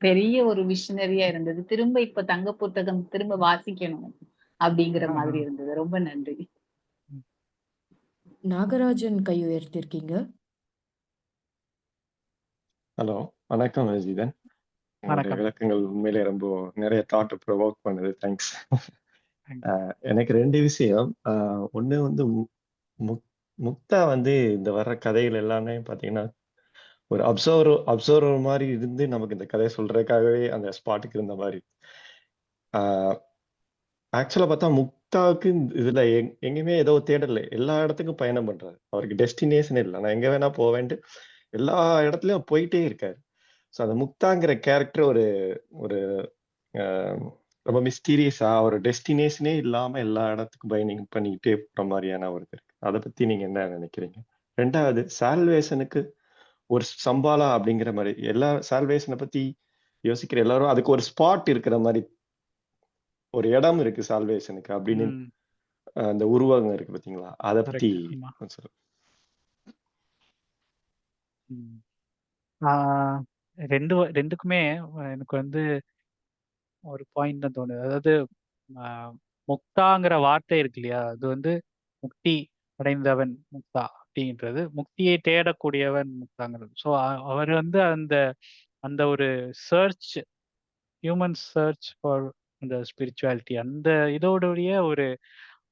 பெரிய ஒரு விஷனரியா இருந்தது. திரும்ப இப்ப தங்க புத்தகம் திரும்ப வாசிக்கணும் அப்படிங்கிற மாதிரி இருந்தது. ரொம்ப நன்றி. நாகராஜன் கை உயர்த்திருக்கீங்க. ஹலோ, வணக்கம் அஜிதன். உங்களுடைய வணக்கம். விளக்கங்கள் உண்மையிலே ரொம்ப நிறைய தாட் ப்ரொவோக் பண்ணுது. தேங்க்ஸ். Thank you. எனக்கு 2 விஷயம். ஒண்ணு வந்து முக்தா வந்து இந்த வர்ற கதைகள் எல்லாமே பார்த்தீங்கன்னா, ஒரு அப்சர்வர் மாரி இருந்து நமக்கு இந்த கதைய சொல்றதுக்காகவே அந்த ஸ்பாட்டுக்கு இருந்த மாரி. ஆ ஆக்சுவலா பார்த்தா முக்தாவுக்கு இதுல எங்கேயுமே ஏதோ தேடல் இல்ல. எல்லா இடத்துக்கும் பயணம் பண்றாரு. அவருக்கு டெஸ்டினேஷனே இல்ல. நான் எங்க வேணா போவேன்ட்டு எல்லா இடத்துலயும் போயிட்டே இருக்காரு. ஸோ அந்த முக்தாங்கிற கேரக்டர் ஒரு ஒரு அ ரொம்ப மிஸ்டீரியஸா ஒரு டெஸ்டினேஷனே இல்லாம எல்லா இடத்துக்கும் பயணிங் பண்ணிக்கிட்டே போற மாரியான ஒரு இது இருக்கு. அத பத்தி நீங்க என்ன நினைக்கிறீங்க? 2வது சால்வேஷனுக்கு ஒரு சம்பாலா அப்படிங்கிற மாரி எல்லா சால்வேஷன பத்தி யோசிக்கிற எல்லாரும் அதுக்கு ஒரு ஸ்பாட் இருக்கிற மாரி ஒரு இடம் இருக்கு சால்வேஷனுக்கு அப்படின்னு ம். அந்த உருவகம் இருக்கு பார்த்தீங்களா? அத பத்தி கரெக்ட். ஆமா. கொஞ்சம் சொல்லுங்க. ம். ஆ 2க்குமே எனக்கு வந்து ஒரு பாயிண்ட் தான் தோணுது. அதாவது ஆ முக்தாங்கிற வார்த்தை இருக்கு இல்லையா? அது வந்து முக்தி அடைந்தவன் முக்தா அப்படின்றது. முக்தியை தேடக்கூடியவன் முக்தாங்கிறது. ஸோ அவர் வந்து அந்த அந்த ஒரு சர்ச் ஹியூமன் சர்ச் ஃபார் இந்த ஸ்பிரிச்சுவாலிட்டி அந்த இதோடைய ஒரு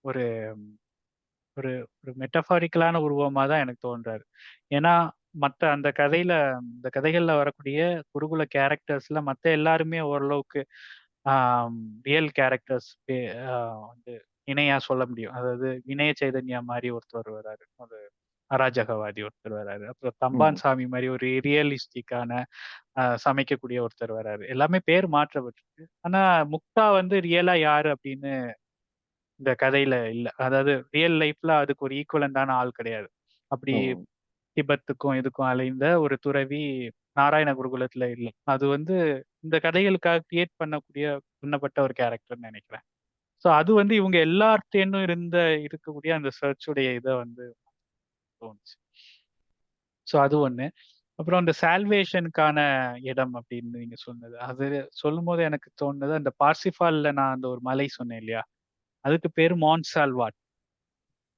ஒரு ஒரு ஒரு மெட்டஃபாரிக்கலான உருவமா தான் எனக்கு தோன்றாரு. ஏன்னா, மத்த அந்த கதையில இந்த கதைகள்ல வரக்கூடிய குருகுல கேரக்டர்ஸ்ல மத்த எல்லாருமே ஓரளவுக்கு ஆம் ரியல் கேரக்டர்ஸ் வந்து இணையா சொல்ல முடியும். அதாவது வினய சைதன்யா மாரி ஒருத்தர் வராரு. ஒரு அராஜகவாதி ஒருத்தர் வராரு. அப்புறம் தம்பான் ம். சாமி மாரி ஒரு ரியலிஸ்டிக்கான சமைக்கக்கூடிய ஒருத்தர் வராரு. எல்லாமே பேர் மாற்றப்பட்டிருக்கு. ஆனா, முக்தா வந்து ரியலா யாரு அப்படின்னு இந்த கதையில இல்ல. அதாவது ரியல் லைஃப்ல அதுக்கு ஒரு ஈக்குவலன்டான ஆள் கிடையாது. அப்படி ம். திபெத்துக்கும் இதுக்கும் அலைந்த ஒரு துறவி நாராயண குருகுலத்துல இல்ல. அது வந்து இந்த கதைகளுக்காக பண்ணப்பட்ட ஒரு கேரக்டர்ன்னு நெனைக்கிறேன். ஸோ அது வந்து இவங்க எல்லார்ட்டேந்தும் இருக்கக்கூடிய அந்த சர்ச்சுடைய இத வந்து தோணுச்சு. ஸோ அது ஒண்ணு. அப்புறம் அந்த சால்வேஷனுக்கான இடம் அப்படின்னு நீங்க சொன்னது. அது சொல்லும்போது எனக்கு தோணுனது அந்த பார்சிஃபால்ல நான் அந்த ஒரு மலை சொன்னேன் இல்லையா? அதுக்கு பேரு Monsalvat.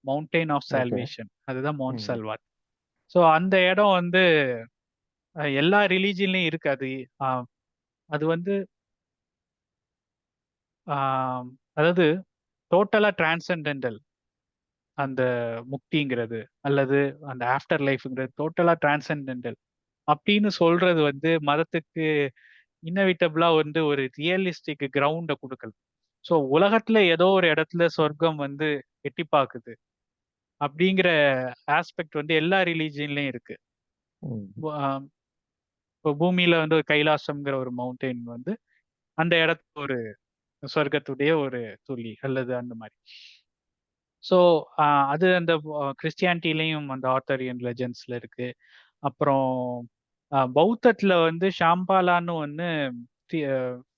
Mountain of okay. Salvation. அதுதான் மவுண்ட் ம். சால்வாட். ஸோ அந்த இடம் வந்து எல்லா ரிலிஜியன்லயும் இருக்கு. அ அது வந்து ஆ அதாவது டோட்டலா டிரான்சென்டென்டல் அந்த முக்திங்கிறது, அல்லது அந்த ஆஃப்டர் லைஃப்ங்கிறது டோட்டலா டிரான்சென்டென்டல் அப்படின்னு சொல்றது வந்து மதத்துக்கு இன்னவிட்டபிளா வந்து ஒரு ரியலிஸ்டிக் கிரவுண்ட குடுக்கல. ஸோ உலகத்துல ஏதோ ஒரு இடத்துல சொர்க்கம் வந்து எட்டி பாக்குது அப்படிங்கிற ஆஸ்பெக்ட் வந்து எல்லா ரிலிஜியன்லயும் இருக்கு. ம். ஆ இப்போ பூமியில வந்து ஒரு கைலாசம்ங்கிற ஒரு மவுண்டெயின் வந்து அந்த இடத்துல ஒரு சொர்க்கத்துடைய ஒரு துளி அல்லது அந்த மாதிரி. ஸோ அது அந்த கிறிஸ்டியானிட்டிலையும் அந்த ஆர்த்தரியன் லெஜெண்ட்ஸ்ல இருக்கு. அப்புறம் பௌத்தத்துல வந்து ஷாம்பாலான்னு ஒன்று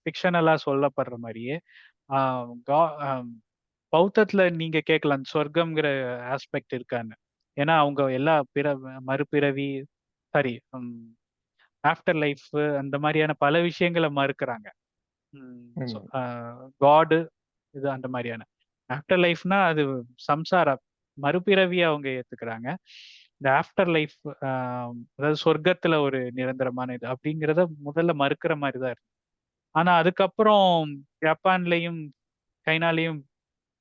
ஃபிக்ஷனலா சொல்லப்படுற மாதிரியே பௌத்தத்துல நீங்க கேட்கலாம் சொர்க்கம்ங்கிற ஆஸ்பெக்ட் இருக்கான்னு. ஏன்னா அவங்க எல்லா மறுபிறவி சாரி ஆஃப்டர் லைஃப் அந்த மாதிரியான பல விஷயங்களை மறுக்கிறாங்க. ம். காடு இது அந்த மாதிரியான ஆஃப்டர் லைஃப்னா அது சம்சாரா மறுபிறவி அவங்க ஏத்துக்கிறாங்க. இந்த ஆஃப்டர் லைஃப் அதாவது சொர்க்கத்துல ஒரு நிரந்தரமான இது அப்படிங்கிறத முதல்ல மறுக்கிற மாதிரி தான் இருக்கு. ஆனா அதுக்கப்புறம் ஜப்பான்லயும் சைனாலையும்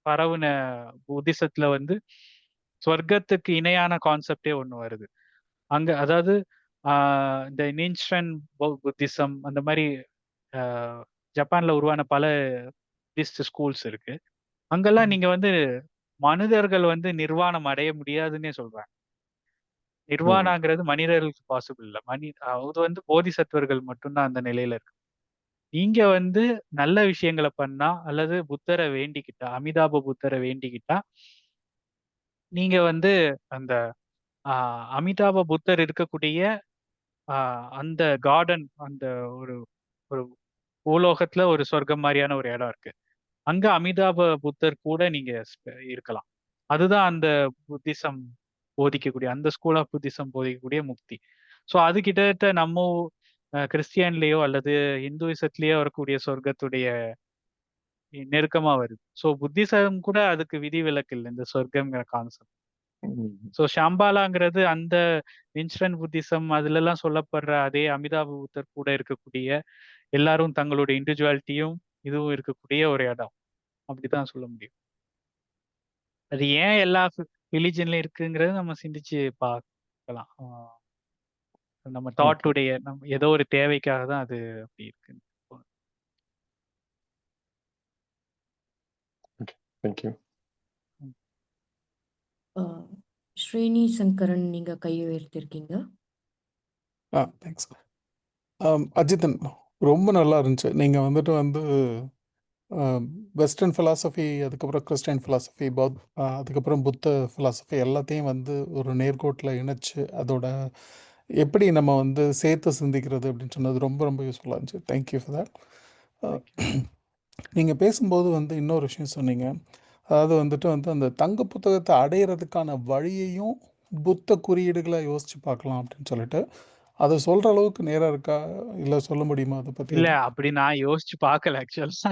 பரவுன புத்திசத்துல வந்து சொர்க்கத்துக்கு இணையான கான்செப்டே ஒண்ணு வருது அங்க. அதாவது இந்த நின்ஸ்டன் புத்திசம் அந்த மாதிரி ஜப்பான்ல உருவான பல புத்திஸ்ட் ஸ்கூல்ஸ் இருக்கு. அங்கெல்லாம் நீங்க வந்து மனிதர்கள் வந்து நிர்வாணம் அடைய முடியாதுன்னே சொல்றாங்க. ம். நிர்வாணாங்கிறது மனிதர்களுக்கு பாசிபிள் இல்ல. அது வந்து போதிசத்துவர்கள் மட்டும்தான் அந்த நிலையில இருக்கு. நீங்க வந்து நல்ல விஷயங்களை பண்ணா அல்லது புத்தரை வேண்டிக்கிட்டா, அமிதாப புத்தரை வேண்டிக்கிட்டா, நீங்க வந்து அந்த அமிதாப புத்தர் இருக்கக்கூடிய அந்த கார்டன் அந்த ஒரு ஒரு பூலோகத்துல ஒரு சொர்க்கம் மாதிரியான ஒரு இடம் இருக்கு. அங்க அமிதாப புத்தர் கூட நீங்க இருக்கலாம். அதுதான் அந்த புத்திசம் போதிக்கக்கூடிய அந்த school of Buddhism போதிக்கக்கூடிய Mukti. So அது கிட்டத்தட்ட நம்ம கிறிஸ்டியன்லயோ அல்லது இந்துவிசத்திலேயோ வரக்கூடிய சொர்க்கத்துடைய நெருக்கமா வருது. ஸோ புத்திசம் கூட அதுக்கு விதிவிலக்கு இல்லை இந்த சொர்க்கம்ங்கிற கான்செப்ட். ஸோ ஷாம்பாலாங்கிறது அந்த வின்ஸ்டன் புத்திசம் அதுலலாம் சொல்லப்படுற அதே அமிதாப் புத்தர் கூட இருக்கக்கூடிய எல்லாரும் தங்களோட இண்டிவிஜுவாலிட்டியும் இதுவும் இருக்கக்கூடிய ஒரு இடம். அப்படிதான் சொல்ல முடியும். அது ஏன் எல்லா ரிலிஜன்லயும் இருக்குங்கிறது நம்ம சிந்திச்சு பார்க்கலாம். நம்ம ஓகே தாட்டுடைய ஏதோ ஒரு தேவைக்காக தான் அது அப்படி இருக்கு. Okay thank you. ஸ்ரீனி சங்கரன், நீங்க கை உயர்த்திருக்கீங்க. தேங்க்ஸ். அஜித்தன், ரொம்ப நல்லா இருந்துச்சு. நீங்கள் வந்து வெஸ்டர்ன் ஃபிலாசபி, அதுக்கப்புறம் கிறிஸ்டியன் ஃபிலாசபி, அதுக்கப்புறம் புத்த ஃபிலாசபி எல்லாத்தையும் ஒரு நேர்கோட்டில் இணைச்சு அதோட எப்படி நம்ம சேர்த்து சிந்திக்கிறது அப்படின்னு சொன்னது ரொம்ப ரொம்ப யூஸ்ஃபுல்லாக இருந்துச்சு. Thank you for that. நீங்கள் பேசும்போது இன்னொரு விஷயம் சொன்னீங்க. அதாவது அந்த தங்க புத்தகத்தை அடையிறதுக்கான வழியையும் புத்த குறியீடுகளை யோசிச்சு பார்க்கலாம் அப்படின்னு சொல்லிட்டு, அதை சொல்கிற அளவுக்கு நேரம் இருக்கா, இல்லை சொல்ல முடியுமா அதை பற்றி? இல்ல அப்படி நான் யோசிச்சு பார்க்கல ஆக்சுவலா.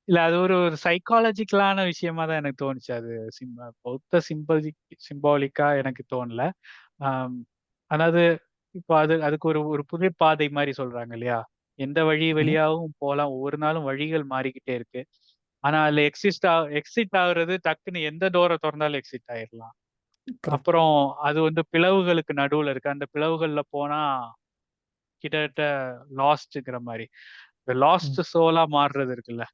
இல்ல அது ஒரு சைக்காலஜிக்கலான விஷயமா தான் எனக்கு தோணுச்சு. அது பௌத்த சிம்பாலிக்கா எனக்கு தோணல. அதாவது இப்போ அதுக்கு ஒரு புதிய பாதை மாதிரி சொல்றாங்க இல்லையா? எந்த வழி வழியாகவும் போகலாம். ஒவ்வொரு நாளும் வழிகள் மாறிக்கிட்டே இருக்கு. ஆனா அதுல எக்ஸிட் ஆகுறது டக்குன்னு எந்த டோரை திறந்தாலும் எக்ஸிட் ஆயிடலாம். அப்புறம் அது பிளவுகளுக்கு நடுவுல இருக்கு. அந்த பிளவுகள்ல போனா கிட்டத்தட்ட லாஸ்ட்ங்கிற மாதிரி லாஸ்ட் சோலா மாறுறது இருக்குல்ல,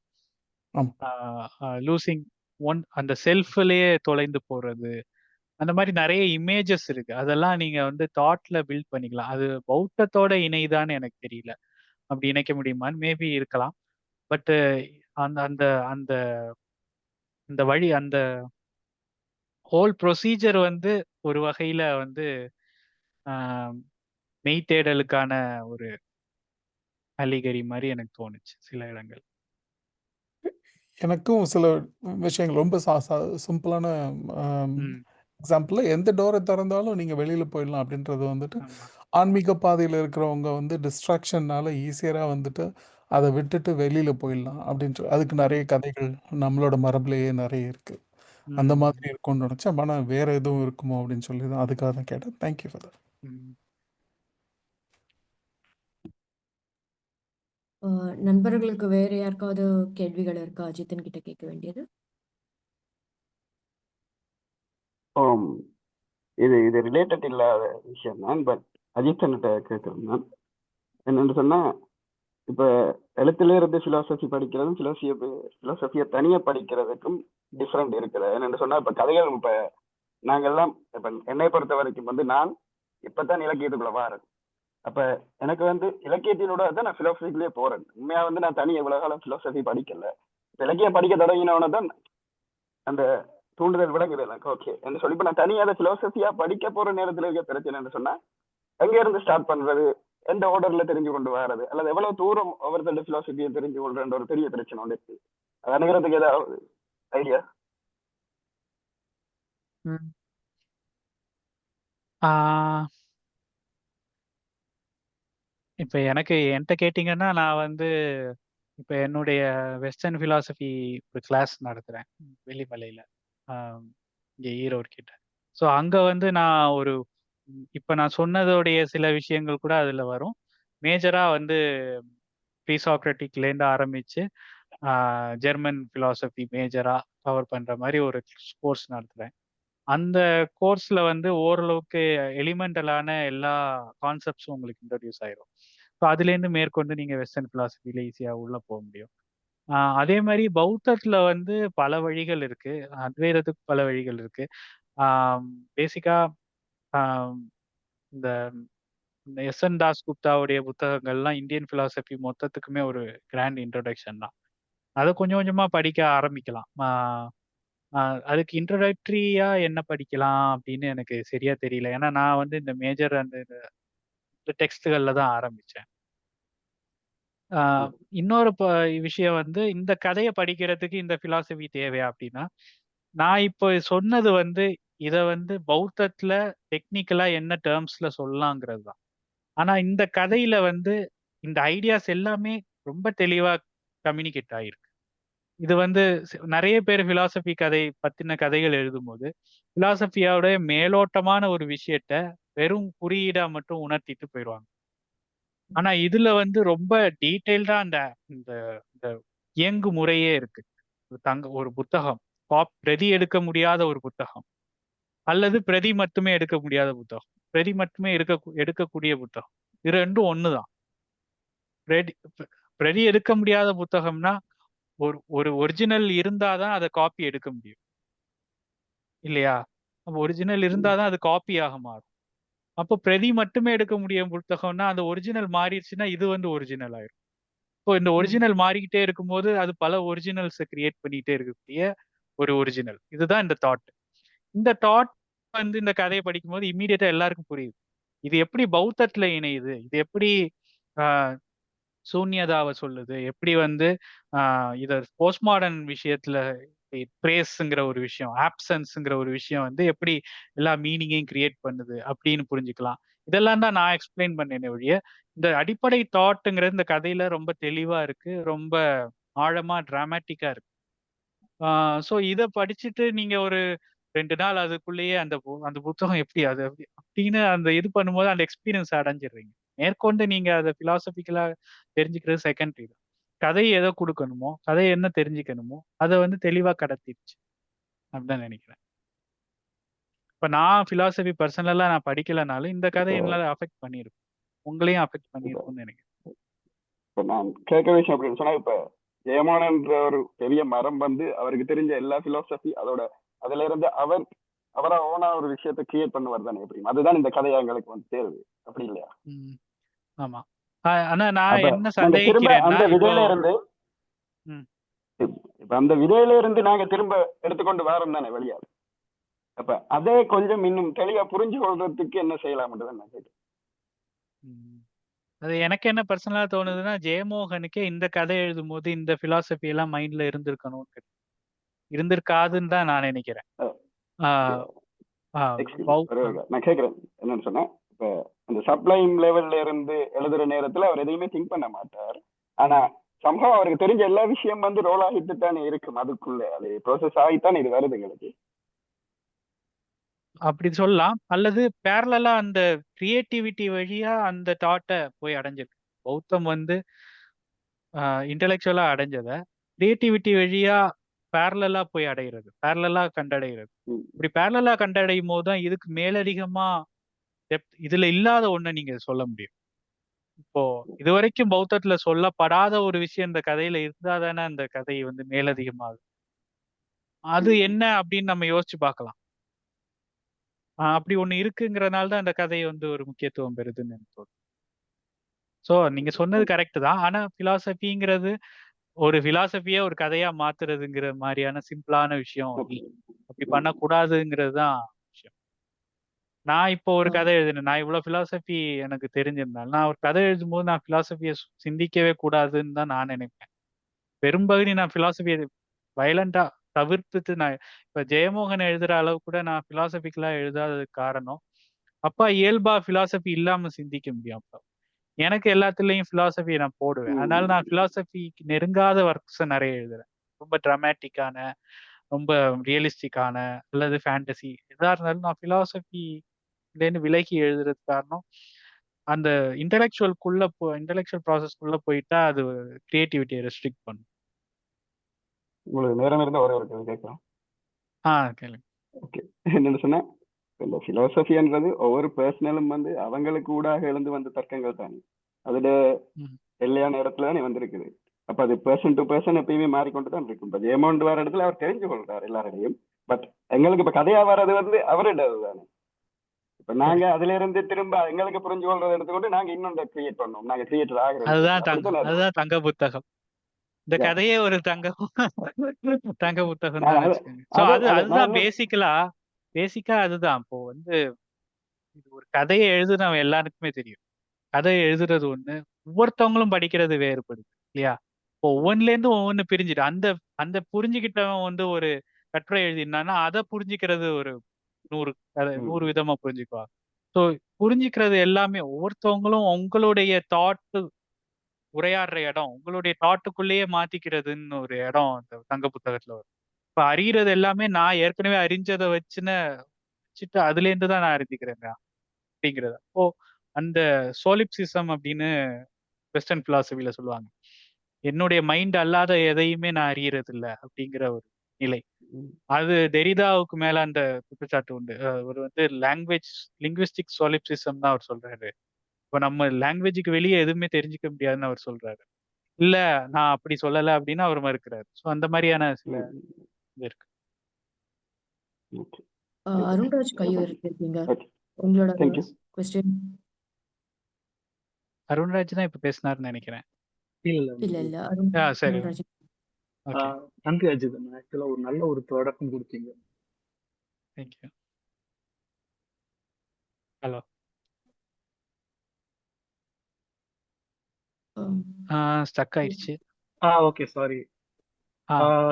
லூசிங் ஒன், அந்த செல்ஃப்லயே தொலைந்து போறது, அந்த மாதிரி நிறைய இமேஜஸ் இருக்கு. அதெல்லாம் நீங்க தாட்ல பில்ட் பண்ணிக்கலாம். அது பௌத்தத்தோட இணைதான்னு எனக்கு தெரியல. அப்படி இணைக்க முடியுமான்னு மேபி இருக்கலாம். பட் அந்த அந்த அந்த அந்த வழி, அந்த ஹோல் ப்ரொசீஜர் ஒரு வகையில மெய் தேடலுக்கான ஒரு அலிகரி மாதிரி எனக்கு தோணுச்சு சில இடங்கள். எனக்கும் சில விஷயங்கள் ரொம்ப சிம்பிளான எக்ஸாம்பிள், எந்த டோரை திறந்தாலும் நீங்கள் வெளியில் போயிடலாம் அப்படின்றது ஆன்மீக பாதையில் இருக்கிறவங்க டிஸ்ட்ராக்ஷன்னால ஈஸியராக அதை விட்டுட்டு வெளியில் போயிடலாம் அப்படின்ற அதுக்கு நிறைய கதைகள் நம்மளோட மரபுலேயே நிறைய இருக்குது. அந்த மாதிரி இருக்கும்னு நினச்சேன். ஆனால் வேறு எதுவும் இருக்குமோ அப்படின்னு சொல்லி தான் அதுக்காக தான் கேட்டேன். Thank you for that. நண்பர்களுக்கு வேற யாருக்காவது கேள்விகள் இருக்கா அஜித்தன் கிட்ட கேட்க வேண்டியது? இது ரிலேட்டட் இல்லாத விஷயம் தான். பட் அஜித்தன்கிட்ட கேட்குறேன். என்னென்னு சொன்னா, இப்ப எழுத்துல இருந்து பிலாசபி படிக்கிறதும் பிலாசபியை தனியா படிக்கிறதுக்கும் டிஃப்ரெண்ட் இருக்குது. என்னென்னு சொன்னா, இப்ப கதைகள் இப்ப நாங்கெல்லாம் இப்ப என்னை பொறுத்த வரைக்கும் நான் இப்பதான் இலக்கியத்துக்குள்ள வாரேன். அப்ப எனக்கு இலக்கியத்தினோட தான் நான் பிலாசபிக்குள்ளேயே போறேன். உண்மையா நான் தனியாக இவ்வளவு காலம் பிலாசபி படிக்கல. இலக்கியம் படிக்க தொடங்கினவன தான் அந்த தூண்டுதல் விளங்குது எனக்கு. ஓகே என்று சொல்லி இப்ப நான் தனியாக அதை பிலாசபியா படிக்க போற நேரத்துல இருக்க பிரச்சனைன்னு சொன்னா, எங்க இருந்து ஸ்டார்ட் பண்றது, எந்த ஆர்டர்ல தெரிஞ்சு கொண்டு வர்றது, அல்லது எவ்வளவு தூரம் ஒவ்வொருத்தருடைய பிலாசபியை தெரிஞ்சு கொள்றன்ற ஒரு பெரிய பிரச்சனை ஒன்று இருக்கு. அது அணுகிறதுக்கு ஏதாவது ஐடியா? இப்போ என்கிட்ட கேட்டிங்கன்னா, நான் இப்போ என்னுடைய வெஸ்டர்ன் ஃபிலாசபி ஒரு கிளாஸ் நடத்துகிறேன் வெள்ளிமலையில், இங்கே ஈரோடு கிட்ட. ஸோ அங்கே நான் இப்போ நான் சொன்னதோடைய சில விஷயங்கள் கூட அதில் வரும். மேஜராக ப்ரீசாக்ரட்டிக்லேருந்து ஆரம்பித்து ஜெர்மன் ஃபிலாசபி மேஜராக கவர் பண்ணுற மாதிரி ஒரு கோர்ஸ் நடத்துகிறேன். அந்த கோர்ஸில் ஓரளவுக்கு எலிமெண்டலான எல்லா கான்செப்ட்ஸும் உங்களுக்கு இன்ட்ரடியூஸ் ஆயிரும். ஸோ அதுலேருந்து மேற்கொண்டு நீங்கள் வெஸ்டர்ன் ஃபிலாசபியில் ஈஸியாக உள்ளே போக முடியும். அதே மாதிரி பௌத்தத்தில் பல வழிகள் இருக்குது, அத்வைதத்துக்கு பல வழிகள் இருக்குது. பேசிக்காக இந்த எஸ்என் தாஸ்குப்தாவுடைய புத்தகங்கள்லாம் இந்தியன் ஃபிலாசபி மொத்தத்துக்குமே ஒரு கிராண்ட் இன்ட்ரடக்ஷன் தான். அதை கொஞ்சம் கொஞ்சமாக படிக்க ஆரம்பிக்கலாம். அதுக்கு இன்ட்ரோடக்டரியா என்ன படிக்கலாம் அப்படின்னு எனக்கு சரியா தெரியல. ஏன்னா நான் இந்த மேஜர் இந்த டெக்ஸ்ட்டுகளில் தான் ஆரம்பித்தேன். இன்னொரு விஷயம் இந்த கதையை படிக்கிறதுக்கு இந்த ஃபிலாசபி தேவையா அப்படின்னா, நான் இப்போ சொன்னது இதை பௌத்தத்தில் டெக்னிக்கலாக என்ன டேர்ம்ஸில் சொல்லலாங்கிறது தான். ஆனால் இந்த கதையில் இந்த ஐடியாஸ் எல்லாமே ரொம்ப தெளிவாக கம்யூனிகேட் ஆகிருக்கு. இது வந்து நிறைய பேர் பிலாசபி கதை பத்தின கதைகள் எழுதும்போது பிலாசபியோட மேலோட்டமான ஒரு விஷயத்த வெறும் குறியீடா மட்டும் உணர்த்திட்டு போயிடுவாங்க. ஆனா இதுல வந்து ரொம்ப டீட்டெயில்டா அந்த இந்த இந்த இயங்கு முறையே இருக்கு. ஒரு புத்தகம் பிரதி எடுக்க முடியாத ஒரு புத்தகம் அல்லது பிரதி மட்டுமே எடுக்க முடியாத புத்தகம், பிரதி மட்டுமே எடுக்கக்கூடிய புத்தகம், இது ரெண்டும் ஒண்ணுதான். பிரதி பிரதி எடுக்க முடியாத புத்தகம்னா ஒரு ஒரிஜினல் இருந்தாதான் அதை காப்பி எடுக்க முடியும் இல்லையா? அப்போ ஒரிஜினல் இருந்தாதான் அது காப்பியாக மாறும். அப்போ பிரதி மட்டுமே எடுக்க முடியும் புத்தகம்னா அந்த ஒரிஜினல் மாறிடுச்சுன்னா இது வந்து ஒரிஜினல் ஆயிரும். இப்போ இந்த ஒரிஜினல் மாறிக்கிட்டே இருக்கும்போது அது பல ஒரிஜினல்ஸை கிரியேட் பண்ணிக்கிட்டே இருக்கக்கூடிய ஒரு ஒரிஜினல். இதுதான் இந்த தாட். இந்த தாட் வந்து இந்த கதையை படிக்கும்போது இம்மீடியட்டா எல்லாருக்கும் புரியுது. இது எப்படி பௌத்தத்துல இணையுது, இது எப்படி ஆஹ் சூன்யதாவை சொல்லுது, எப்படி வந்து இத போஸ்ட் மாடர்ன் விஷயத்துல ட்ரேஸ்ங்கிற ஒரு விஷயம், ஆப்சன்ஸ்ங்கிற ஒரு விஷயம் வந்து எப்படி எல்லா மீனிங்கையும் கிரியேட் பண்ணுது அப்படின்னு புரிஞ்சுக்கலாம். இதெல்லாம் தான் நான் எக்ஸ்பிளைன் பண்ணேனே ஒழிய இந்த அடிப்படை தாட்டுங்கிறது இந்த கதையில ரொம்ப தெளிவா இருக்கு, ரொம்ப ஆழமா டிராமாட்டிக்கா இருக்கு. ஸோ இதை படிச்சுட்டு நீங்க ஒரு 2 நாள் அதுக்குள்ளேயே அந்த புத்தகம் எப்படி அது அப்படின்னு அந்த இது பண்ணும்போது அந்த எக்ஸ்பீரியன்ஸ் அடைஞ்சிடுறீங்க. மேற்கொண்டு நீங்க அதை பிலாசபிக்கலா தெரிஞ்சுக்கிறது செகண்டரி தான். கதை எதை கொடுக்கணுமோ, கதை என்ன தெரிஞ்சுக்கணுமோ அதை வந்து தெளிவா கடத்திடுச்சு அப்படிதான் நினைக்கிறேன். இப்ப நான் பிலாசபி பர்சனலா நான் படிக்கலனாலும் இந்த கதை என்னால அஃபெக்ட் பண்ணியிருக்கும், உங்களையும் அஃபெக்ட் பண்ணியிருக்கும்னு நினைக்கிறேன். இப்ப நான் கேட்க விஷயம் அப்படின்னு சொன்னா, இப்ப ஜெயமானன்ற ஒரு பெரிய மரம் வந்து அவருக்கு தெரிஞ்ச எல்லா பிலாசபி அதோட அதுல இருந்து அவரா ஓனா ஒரு விஷயத்தை கிரியேட் பண்ணுவார் தானே எப்படி? அதுதான் இந்த கதையா எங்களுக்கு வந்து தேர்வு, அப்படி இல்லையா? ஆமா. ஆனா நான் என்ன நாங்க திரும்ப சந்தேகிக்கிறேன்னா அந்த விதையில இருந்து இப்ப அந்த விதையில இருந்து நாங்க திரும்ப எடுத்துக்கொண்டு வரோம் தானே வெளியா. அப்ப அதே கொஞ்சம் இன்னும் தெளிவா புரிஞ்சு கொள்றதுக்கு என்ன செய்யலாம்ன்றதை நான் கேட்டேன். அது எனக்கு என்ன பர்சனலா தோணுதுன்னா, ஜெயமோகனுக்கே இந்த கதை எழுதும் போது இந்த பிலாசபி எல்லாம் மைண்ட்ல இருந்திருக்காதுன்னு தான் நான் நினைக்கிறேன். நான் கேக்குறேன் என்னன்னு சொன்னா, இப்ப அந்த சப்ளைம் லெவல்ல இருந்து எழுதுற நேரத்துல அவர் எதையுமே திங்க் பண்ண மாட்டார். ஆனா சம்பவம் அவருக்கு தெரிஞ்ச எல்லா விஷயம் வந்து ரோல் ஆகிட்டு தானே இருக்கும், அதுக்குள்ள அது ப்ரோசஸ் ஆகித்தானே இது வருது எங்களுக்கு. அப்படி சொல்லலாம். அல்லது பேரலா அந்த கிரியேட்டிவிட்டி வழியா அந்த தாட்டை போய் அடைஞ்சிருக்கு. பௌத்தம் வந்து இன்டெலெக்சுவலா அடைஞ்சத கிரியேட்டிவிட்டி வழியா பேரலா போய் அடைகிறது, பேரலா கண்டடைகிறது. இப்படி பேரலா கண்டடையும் போது தான் இதுக்கு மேலதிகமா இதுல இல்லாத ஒண்ணை நீங்க சொல்ல முடியும். இப்போ இதுவரைக்கும் பௌத்தத்துல சொல்லப்படாத ஒரு விஷயம் இந்த கதையில இருந்தா தானே அந்த கதை வந்து மேலதிகமாகும். அது என்ன அப்படின்னு நம்ம யோசிச்சு பார்க்கலாம். அப்படி ஒண்ணு இருக்குங்கிறதுனால தான் அந்த கதை வந்து ஒரு முக்கியத்துவம் பெறுதுன்னு எனக்கு தோணுது. ஸோ நீங்க சொன்னது கரெக்ட் தான். ஆனா பிலாசபிங்கிறது ஒரு பிலாசபியா ஒரு கதையா மாத்துறதுங்கிற மாதிரியான சிம்பிளான விஷயம் அப்படி பண்ணக்கூடாதுங்கிறது தான் விஷயம். நான் இப்போ ஒரு கதை எழுதினேன், நான் இவ்வளவு பிலாசபி எனக்கு தெரிஞ்சிருந்தாலும் நான் ஒரு கதை எழுதும் போது நான் பிலாசபியை சிந்திக்கவே கூடாதுன்னு தான் நான் நினைப்பேன். பெரும்பகுதி நான் பிலாசபியை வயலண்டா தவிர்த்துட்டு நான் இப்ப ஜெயமோகன் எழுதுற அளவு கூட நான் பிலாசபிக்கலா எழுதாததுக்கு காரணம், அப்பா இயல்பா பிலாசபி இல்லாம சிந்திக்க முடியும். அப்ப எனக்கு எல்லாத்துலயும் பிலாசபியை நான் போடுவேன். அதனால நான் பிலாசபிக்கு நெருங்காத ஒர்க்ஸை நிறைய எழுதுறேன். ரொம்ப டிராமேட்டிக்கான, ரொம்ப ரியலிஸ்டிக்கான அல்லது ஃபேண்டசி எதா இருந்தாலும் நான் பிலாசபிலேருந்து விலகி எழுதுறது காரணம், அந்த இன்டெலெக்சுவல் ப்ராசஸ்க்குள்ள போயிட்டா அது கிரியேட்டிவிட்டியை ரெஸ்ட்ரிக்ட் பண்ணும். உங்களுக்கு நேரம் இருந்தா ஒரே ஒரு கேள்வி கேட்கலாம். கேளுங்க. ஓகே, என்னன்னு சொன்னா, இந்த பிலாசபின்றது ஒவ்வொரு பர்சனலும் வந்து அவங்களுக்கு ஊடாக எழுந்து வந்த தர்க்கங்கள் தானே, அதுல எல்லையான இடத்துல தானே வந்திருக்குது. அப்ப அது பர்சன் டு பர்சன் எப்பயுமே மாறிக்கொண்டு தான் இருக்கும். இப்ப ஜெயமோகன் வர இடத்துல அவர் தெரிஞ்சு கொள்றாரு எல்லாரிடையும். பட் எங்களுக்கு இப்ப கதையா வர்றது வந்து அவரிடம் தானே. இப்ப நாங்க அதுல இருந்து திரும்ப எங்களுக்கு புரிஞ்சு கொள்றதை எடுத்துக்கொண்டு நாங்க இன்னொன்று கிரியேட் பண்ணோம். நாங்க கிரியேட்டர் ஆகிறோம். அதுதான் தங்க புத்தகம். இந்த கதையே ஒரு தங்க புத்தகம் தான் வச்சுக்கோங்க. சோ அதுதான் பேசிக்கா அதுதான். இப்போ வந்து இது ஒரு கதையை எழுதுனவன் எல்லாருக்குமே தெரியும். கதை எழுதுறது ஒண்ணு, ஒவ்வொருத்தவங்களும் படிக்கிறது வேறுபடுது இல்லையா? இப்போ ஒவ்வொன்றுல இருந்து ஒவ்வொன்னு பிரிஞ்சுட்டு அந்த அந்த புரிஞ்சுக்கிட்டவன் வந்து ஒரு கட்டுரை எழுதினான்னா அதை புரிஞ்சுக்கிறது ஒரு 100 விதமா புரிஞ்சுக்குவாங்க. ஸோ புரிஞ்சுக்கிறது எல்லாமே ஒவ்வொருத்தவங்களும் உங்களுடைய தாட்டு உரையாடுற இடம் உங்களுடைய தாட்டுக்குள்ளேயே மாத்திக்கிறதுன்னு ஒரு இடம் அந்த தங்க புத்தகத்துல வரும். இப்ப அறியறது எல்லாமே நான் ஏற்கனவே அறிஞ்சதை வச்சுட்டு அதுல இருந்து தான் நான் அறிஞ்சிக்கிறேன் அப்படிங்கிறது. அப்போ அந்த சோலிப்சிசம் அப்படின்னு வெஸ்டர்ன் பிலாசபில சொல்லுவாங்க. என்னுடைய மைண்ட் அல்லாத எதையுமே நான் அறியறது இல்லை அப்படிங்கிற ஒரு நிலை. அது டெரிடாவுக்கு மேல அந்த குற்றச்சாட்டு உண்டு. அவர் வந்து லிங்குவிஸ்டிக் சோலிப்சிசம் தான் அவர் சொல்றாரு. இப்ப நம்ம லாங்குவேஜுக்கு வெளியே எதுவுமே தெரிஞ்சுக்க முடியாதுன்னு அவர் சொல்றாரு. இல்ல நான் அப்படி சொல்லல அப்படின்னு அவர் மறுக்கிறாரு. ஸோ அந்த மாதிரியான சில இது இருக்கு. அருண்ராஜ் கை உயர்த்திருக்கீங்க. உங்களோட கொஸ்டின். அருண்ராஜ் தான் இப்ப பேசினாருன்னு நினைக்கிறேன். இல்ல சரி. அருண்ராஜ். நன்றி அஜித். ஆக்சுவலா ஒரு நல்ல ஒரு தொடக்கம் கொடுத்தீங்க. தேங்க்யூ. ஹலோ. ஸ்டக் ஆயிடுச்சு. Okay sorry.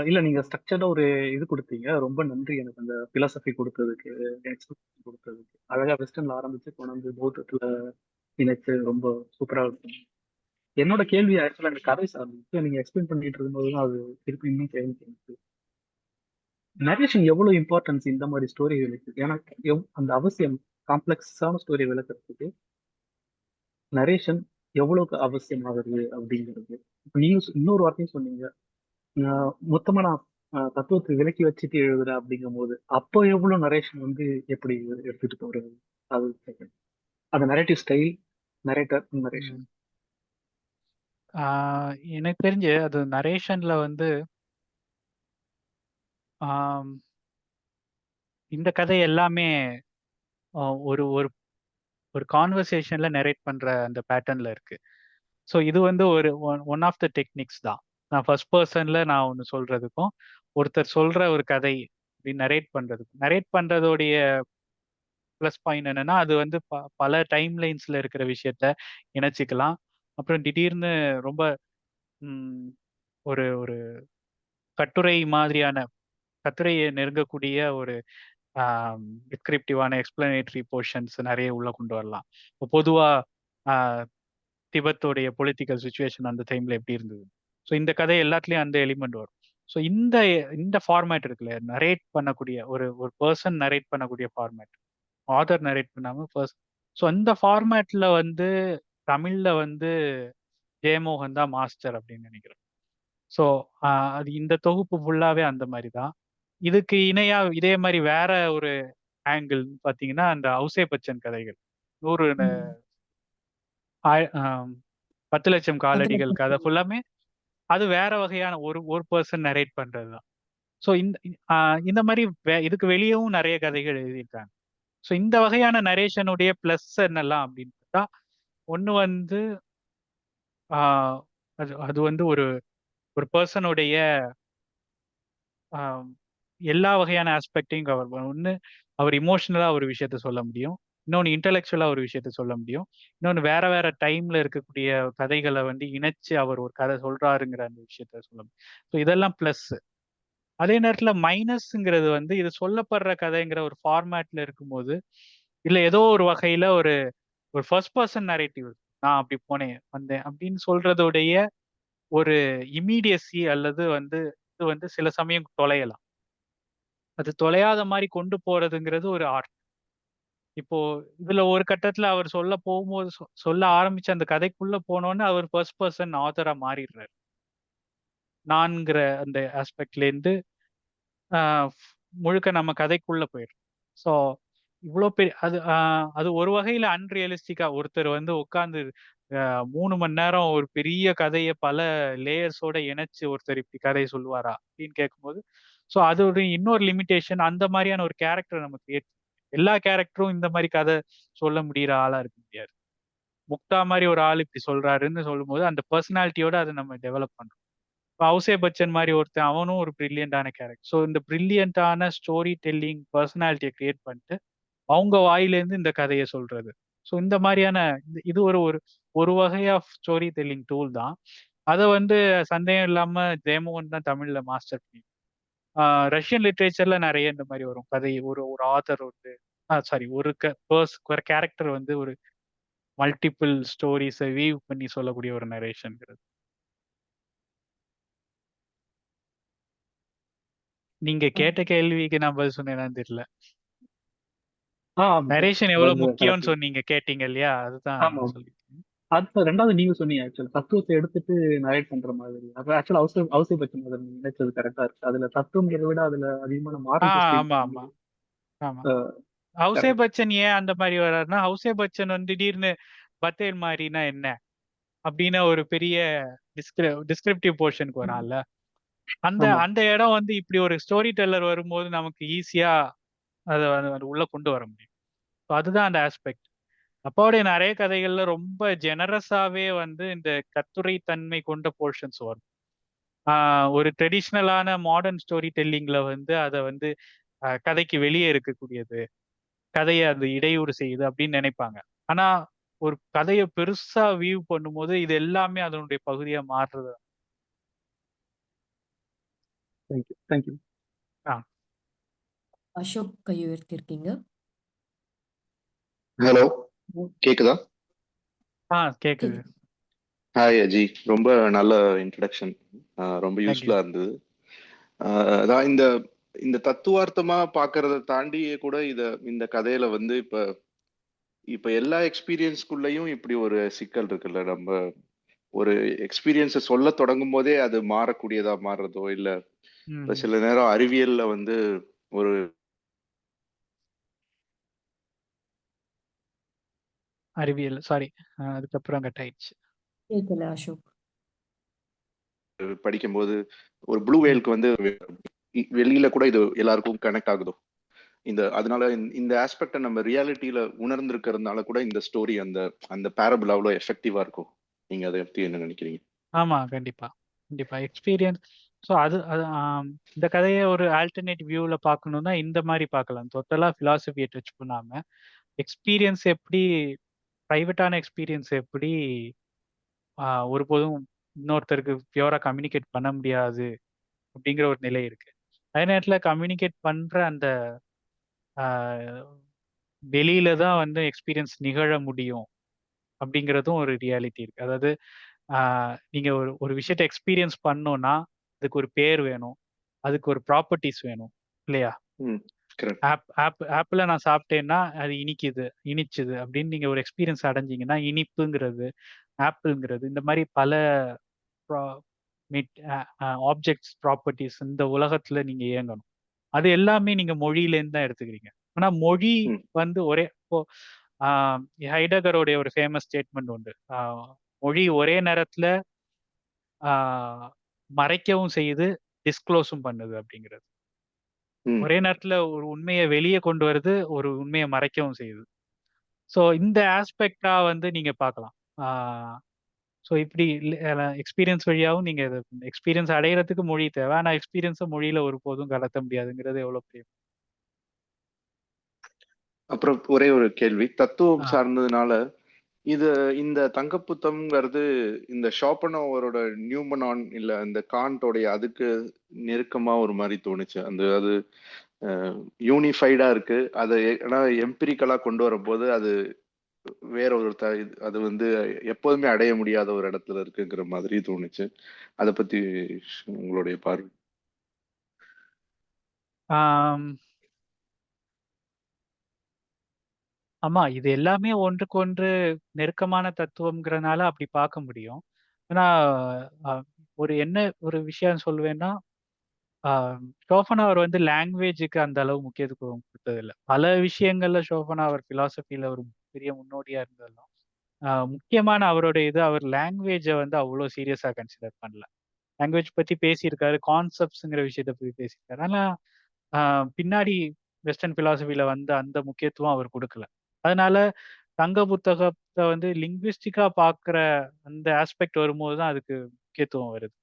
இல்ல நீங்க ஸ்ட்ரக்சர்டா ஒரு இது கொடுத்தீங்க. ரொம்ப நன்றி எனக்கு அந்த பிலாசபி கொடுத்ததுக்கு, எக்ஸ்பிளேஷன் கொடுத்ததுக்கு. அழகா வெஸ்டர்ன்ல ஆரம்பிச்சு கொண்டாந்து பௌத்தத்துல இணைச்சு ரொம்ப சூப்பரா இருக்கும். என்னோட கேள்வி ஆக்சுவலா அந்த கதை சார்ந்து நீங்க எக்ஸ்பிளைன் பண்ணிட்டு இருக்கும்போது தான் அது திருப்பி இன்னும் கேள்வி எனக்கு நரேஷன் எவ்வளவு இம்பார்ட்டன்ஸ் இந்த மாதிரி ஸ்டோரிகளுக்கு. ஏன்னா அந்த அவசியம் காம்ப்ளெக்ஸான ஸ்டோரி விளக்குறதுக்கு நரேஷன் எவ்வளவுக்கு அவசியம் ஆகுது அப்படிங்கிறது. நீங்க இன்னொரு வார்த்தையும் சொன்னீங்க, மொத்தமா நான் தத்துவத்தை விலக்கி வச்சுட்டு எழுதுறேன் அப்படிங்கும் போது அப்போ எவ்வளவு நரேஷன் வந்து எப்படி எடுத்துட்டு போறது, அது அந்த நரேட்டிவ் ஸ்டைல், நரேட்டர், நரேஷன். எனக்கு தெரிஞ்சு அது நரேஷன்ல வந்து இந்த கதை எல்லாமே ஒரு ஒரு ஒரு கான்வர்சேஷன்ல நரேட் பண்ற அந்த பேட்டர்ன்ல இருக்கு. ஸோ இது வந்து ஒரு ஒன் ஆஃப் த டெக்னிக்ஸ் தான். நான் ஃபர்ஸ்ட் பர்சன்ல நான் ஒன்று சொல்றதுக்கும் ஒருத்தர் சொல்ற ஒரு கதை அப்படின்னு நரேட் பண்றதோடைய ப்ளஸ் பாயிண்ட் என்னன்னா அது வந்து பல டைம் லைன்ஸ்ல இருக்கிற விஷயத்த இணைச்சிக்கலாம். அப்புறம் திடீர்னு ரொம்ப ஒரு ஒரு கட்டுரையை நெருங்கக்கூடிய ஒரு டிஸ்கிரிப்டிவான எக்ஸ்பிளனேட்டரி போர்ஷன்ஸ் நிறைய உள்ள கொண்டு வரலாம். இப்போ பொதுவா திபெத்தோடைய பொலிட்டிக்கல் சுச்சுவேஷன் அந்த டைம்ல எப்படி இருந்தது, ஸோ இந்த கதை எல்லாத்துலயும் அந்த எலிமெண்ட் வரும். ஸோ இந்த ஃபார்மேட் இருக்குல்ல, நரேட் பண்ணக்கூடிய ஒரு பர்சன் நரேட் பண்ணக்கூடிய ஃபார்மேட், ஆதர் நரேட் பண்ணாம பர்சன். ஸோ அந்த ஃபார்மேட்ல வந்து தமிழ்ல வந்து ஜெயமோகன் தான் மாஸ்டர் அப்படின்னு நினைக்கிறேன். ஸோ அது இந்த தொகுப்பு ஃபுல்லாவே அந்த மாதிரி தான். இதுக்கு இணையா இதே மாதிரி வேற ஒரு ஆங்கிள் பார்த்தீங்கன்னா அந்த ஔசே பச்சன் கதைகள் 10 லட்சம் காலடிகள் கதை ஃபுல்லாமே அது வேற வகையான ஒரு பர்சன் நரேட் பண்றது தான். ஸோ இந்த மாதிரி இதுக்கு வெளியவும் நிறைய கதைகள் எழுதியிருக்காங்க. ஸோ இந்த வகையான நரேஷனுடைய பிளஸ் என்னெல்லாம் அப்படின்னு பார்த்தா, ஒன்று வந்து அது வந்து ஒரு பர்சனுடைய எல்லா வகையான ஆஸ்பெக்டையும் கவர் பண்ணும். ஒன்று அவர் இமோஷனலாக ஒரு விஷயத்த சொல்ல முடியும், இன்னொன்று இன்டலெக்சுவலாக ஒரு விஷயத்த சொல்ல முடியும், இன்னொன்று வேற வேற டைம்ல இருக்கக்கூடிய கதைகளை வந்து இணைச்சு அவர் ஒரு கதை சொல்றாருங்கிற அந்த விஷயத்த சொல்ல முடியும். ஸோ இதெல்லாம் ப்ளஸ். அதே நேரத்தில் மைனஸ்ங்கிறது வந்து இது சொல்லப்படுற கதைங்கிற ஒரு ஃபார்மேட்ல இருக்கும்போது இல்லை ஏதோ ஒரு வகையில ஒரு ஃபர்ஸ்ட் பர்சன் நரேட்டிவ் நான் அப்படி போனேன் வந்தேன் அப்படின்னு சொல்றதோடைய ஒரு இமீடியசி அல்லது வந்து இது வந்து சில சமயம் தொலையலாம். அது தொலையாத மாதிரி கொண்டு போறதுங்கிறது ஒரு ஆர்ட். இப்போ இதுல ஒரு கட்டத்துல அவர் சொல்ல போகும்போது சொல்ல ஆரம்பிச்ச அந்த கதைக்குள்ள போனோன்னு அவர் ஃபர்ஸ்ட் பர்சன் ஆத்தரா மாறிடுறாரு. நான்கிற அந்த ஆஸ்பெக்ட்ல இருந்து முழுக்க நம்ம கதைக்குள்ள போயிடும். ஸோ இவ்வளோ பெரிய அது ஒரு வகையில அன்ரியலிஸ்டிக்கா ஒருத்தர் வந்து உட்காந்து 3 மணி நேரம் ஒரு பெரிய கதையை பல லேயர்ஸோட இணைச்சு ஒருத்தர் இப்படி கதையை சொல்லுவாரா அப்படின்னு கேட்கும்போது, ஸோ அது ஒரு இன்னொரு லிமிட்டேஷன். அந்த மாதிரியான ஒரு கேரக்டர் நம்ம கிரியேட், எல்லா கேரக்டரும் இந்த மாதிரி கதை சொல்ல முடியற ஆளா இருக்க முடியாது. முக்தா மாதிரி ஒரு ஆள் இப்படி சொல்றாருன்னு சொல்லும்போது அந்த பர்சனாலிட்டியோட அதை நம்ம டெவலப் பண்றோம். இப்போ ஔசே பச்சன் மாதிரி ஒருத்தன், அவனும் ஒரு பிரில்லியண்டான கேரக்டர். ஸோ இந்த பிரில்லியண்டான ஸ்டோரி டெல்லிங் பர்சனாலிட்டியை கிரியேட் பண்ணிட்டு அவங்க வாயிலேருந்து இந்த கதையை சொல்றது. ஸோ இந்த மாதிரியான இது ஒரு வகை ஆஃப் ஸ்டோரி டெல்லிங் டூல் தான். அதை வந்து சந்தேகம் இல்லாம ஜெயமோகன் தான் தமிழ்ல மாஸ்டர் பண்ணி. ரஷ்யன் லிட்ரேச்சர்ல நிறைய இந்த மாதிரி வரும் கதை. ஒரு ஆத்தர் வந்து ஒரு கேரக்டர் வந்து மல்டிபிள் ஸ்டோரிஸை வீவ் பண்ணி சொல்லக்கூடிய ஒரு நரேஷன்ங்கிறது. நீங்க கேட்ட கேள்விக்கு நான் பதில் சொன்னேனான்னு தெரியல. நரேஷன் எவ்வளவு முக்கியம்னு கரெக்ட். சொன்னீங்க, கேட்டீங்க இல்லையா? அதுதான் ஆமா. நான் சொல்லியிருக்கேன். அது ரெண்டாவது நீங்க சொன்னீங்க ஆக்சுவலா தத்துவத்தை எடுத்துட்டு நரேட் பண்ற மாதிரி. அப்ப ஆக்சுவலா அவசியபட்சம் அதை நீங்க நினைச்சது கரெக்டா இருக்கு. அதுல தத்துவங்கிறத விட அதுல அதிகமான மாரல் ஜஸ்டிஃபிகேஷன் ஆமா ஆமா ஆமா. ஹவுசே கரெக்ட். பச்சன் ஏன் அந்த மாதிரி வர்றாருன்னா, ஹவுசே பச்சன் வந்து திடீர்னு பத்தேல் மாதிரினா என்ன அப்படின்னு ஒரு பெரிய டிஸ்கிரிப்டிவ் போர்ஷனுக்கு வரான்ல. அந்த ஆமா. அந்த இடம் வந்து இப்படி ஒரு ஸ்டோரி டெல்லர் வரும்போது நமக்கு ஈஸியா அதை உள்ள கொண்டு வர முடியும். So அதுதான் அந்த ஆஸ்பெக்ட். அப்பாவுடைய நிறைய கதைகள்ல ரொம்ப ஜெனரஸாவே வந்து இந்த கத்துரை தன்மை கொண்ட போர்ஷன்ஸ் வரும். ஒரு ட்ரெடிஷ்னலான மாடர்ன் ஸ்டோரி டெல்லிங்ல வந்து அதை வந்து கதைக்கு வெளியே இருக்கக்கூடியது, கதையை அது இடையூறு செய்யுது அப்படின்னு நினைப்பாங்க. ஆனா ஒரு கதையை பெருசா வியூ பண்ணும்போது இது எல்லாமே அதனுடைய பகுதியா மாறுறது. Thank you thank you. அசோக் கை உயர்த்திருக்கீங்க. ஹலோ, கேக்குதா? கேக்குது. ஹாய் அஜி, ரொம்ப நல்ல இன்ட்ரடக்ஷன், ரொம்ப யூஸ்ஃபுல்லா இருந்தது. அதான் இந்த இந்த தத்துவார்த்தமா பாக்குறத தாண்டியே கூட இந்த கதையில வந்து இப்ப எல்லா எக்ஸ்பீரியன்ஸ்குள்ளயும் இப்படி ஒரு சிக்கல் இருக்குல்ல. நம்ம ஒரு எக்ஸ்பீரியன்ஸை சொல்ல தொடங்கும் போதே அது மாறக்கூடியதா மாறுறதோ இல்ல இப்ப சில நேரம் அறிவியல்ல வந்து ஒரு அறிவியல் சாரி, அதுக்கப்புறம் கட் ஆயிடுச்சு. கேட்கல அசோக். படிக்கும்போது ஒரு ப்ளூ வேலுக்கு வந்து வெளியில கூட இது எல்லாருக்கும் கனெக்ட் ஆகுதோ, அதனால இந்த ஆஸ்பெக்டை நம்ம ரியாலிட்டியில உணர்ந்திருக்கிறதுனால கூட இந்த ஸ்டோரி அந்த அந்த பேரபிள் அவ்வளோ எஃபெக்டிவா இருக்கும். நீங்க அதை பத்தி என்ன நினைக்கிறீங்க? ஆமா, கண்டிப்பா கண்டிப்பா எக்ஸ்பீரியன்ஸ். ஸோ இந்த கதையை ஒரு ஆல்டர்னேட் வியூவில் பார்க்கணும்னா இந்த மாதிரி பார்க்கலாம். டோட்டலாக ஃபிலாசபியை டச் பண்ணாமல் எக்ஸ்பீரியன்ஸ் எப்படி, ப்ரைவேட்டான எக்ஸ்பீரியன்ஸ் எப்படி ஒருபோதும் இன்னொருத்தருக்கு பியூரா கம்யூனிகேட் பண்ண முடியாது அப்படிங்கிற ஒரு நிலை இருக்கு. அதே நேரத்தில் கம்யூனிகேட் பண்ற அந்த வெளியில தான் வந்து எக்ஸ்பீரியன்ஸ் நிகழ முடியும் அப்படிங்கிறதும் ஒரு ரியாலிட்டி இருக்கு. அதாவது நீங்க ஒரு விஷயத்தை எக்ஸ்பீரியன்ஸ் பண்ணோம்னா அதுக்கு ஒரு பேர் வேணும், அதுக்கு ஒரு ப்ராப்பர்ட்டிஸ் வேணும் இல்லையா? ஆப்பிள் நான் சாப்பிட்டேன்னா அது இனிச்சுது அப்படின்னு நீங்க ஒரு எக்ஸ்பீரியன்ஸ் அடைஞ்சிங்கன்னா இனிப்புங்கிறது, ஆப்பிள்ங்கிறது, இந்த மாதிரி பல ஆப்ஜெக்ட்ஸ், ப்ராப்பர்ட்டிஸ் இந்த உலகத்துல நீங்க இயங்கணும். அது எல்லாமே நீங்க மொழியிலேருந்து தான் எடுத்துக்கிறீங்க. ஆனா மொழி வந்து ஒரே இப்போ ஹைடகருடைய ஒரு ஃபேமஸ் ஸ்டேட்மெண்ட் உண்டு. மொழி ஒரே நேரத்துல மறைக்கவும் செய்யுது, டிஸ்க்ளோஸும் பண்ணுது அப்படிங்கிறது. ஒரே நேரத்துல ஒரு உண்மையை வெளியே கொண்டு வருது, ஒரு உண்மையை மறைக்கவும் செய்யுது. ஸோ இந்த ஆஸ்பெக்டா வந்து நீங்க பார்க்கலாம். ஸோ இப்படி எக்ஸ்பீரியன்ஸ் வழியாகவும் நீங்க எக்ஸ்பீரியன்ஸ் அடையிறதுக்கு மொழி தேவை. ஆனா எக்ஸ்பீரியன்ஸை மொழியில ஒருபோதும் கடத்த முடியாதுங்கிறது எவ்வளவு பெரிய. அப்புறம் ஒரே ஒரு கேள்வி, தத்துவம் சார்ந்ததுனால இந்த தங்கப்புத்தம்ங்கிறது இந்த ஷாப்பனோவரோட நியூமனான் இல்ல இந்த காண்டோடைய அதுக்கு நெருக்கமா ஒரு மாதிரி தோணுச்சு. அது யூனிஃபைடா இருக்கு. அதை ஆனா எம்பிரிக்கலா கொண்டு வரும்போது அது வேற ஒரு அது வந்து எப்போதுமே அடைய முடியாத ஒரு இடத்துல இருக்குங்கிற மாதிரி தோணுச்சு. அதை பத்தி உங்களுடைய பார்வை? ஆமா, இது எல்லாமே ஒன்றுக்கொன்று நெருக்கமான தத்துவம்ங்கிறனால அப்படி பார்க்க முடியும். ஆனா ஒரு விஷயம் சொல்லுவேன்னா, ஷோபனாவர் வந்து லாங்குவேஜுக்கு அந்த அளவு முக்கியத்துவம் கொடுத்ததில்லை. பல விஷயங்கள்ல ஷோபனாவர் பிலாசபியில ஒரு பெரிய முன்னோடியா இருந்தாலும் முக்கியமான அவருடைய அவர் லாங்குவேஜை வந்து அவ்வளோ சீரியஸா கன்சிடர் பண்ணல. லாங்குவேஜ் பத்தி பேசியிருக்காரு, கான்செப்ட்ஸுங்கிற விஷயத்த பத்தி பேசியிருக்காரு. ஆனா பின்னாடி வெஸ்டர்ன் பிலாசபியில வந்து அந்த முக்கியத்துவம் அவர் கொடுக்கல. அதனால தங்க புத்தகத்தை வந்து லிங்குவிஸ்டிக்கா பார்க்குற அந்த ஆஸ்பெக்ட் வரும்போது தான் அதுக்கு முக்கியத்துவம் வருது.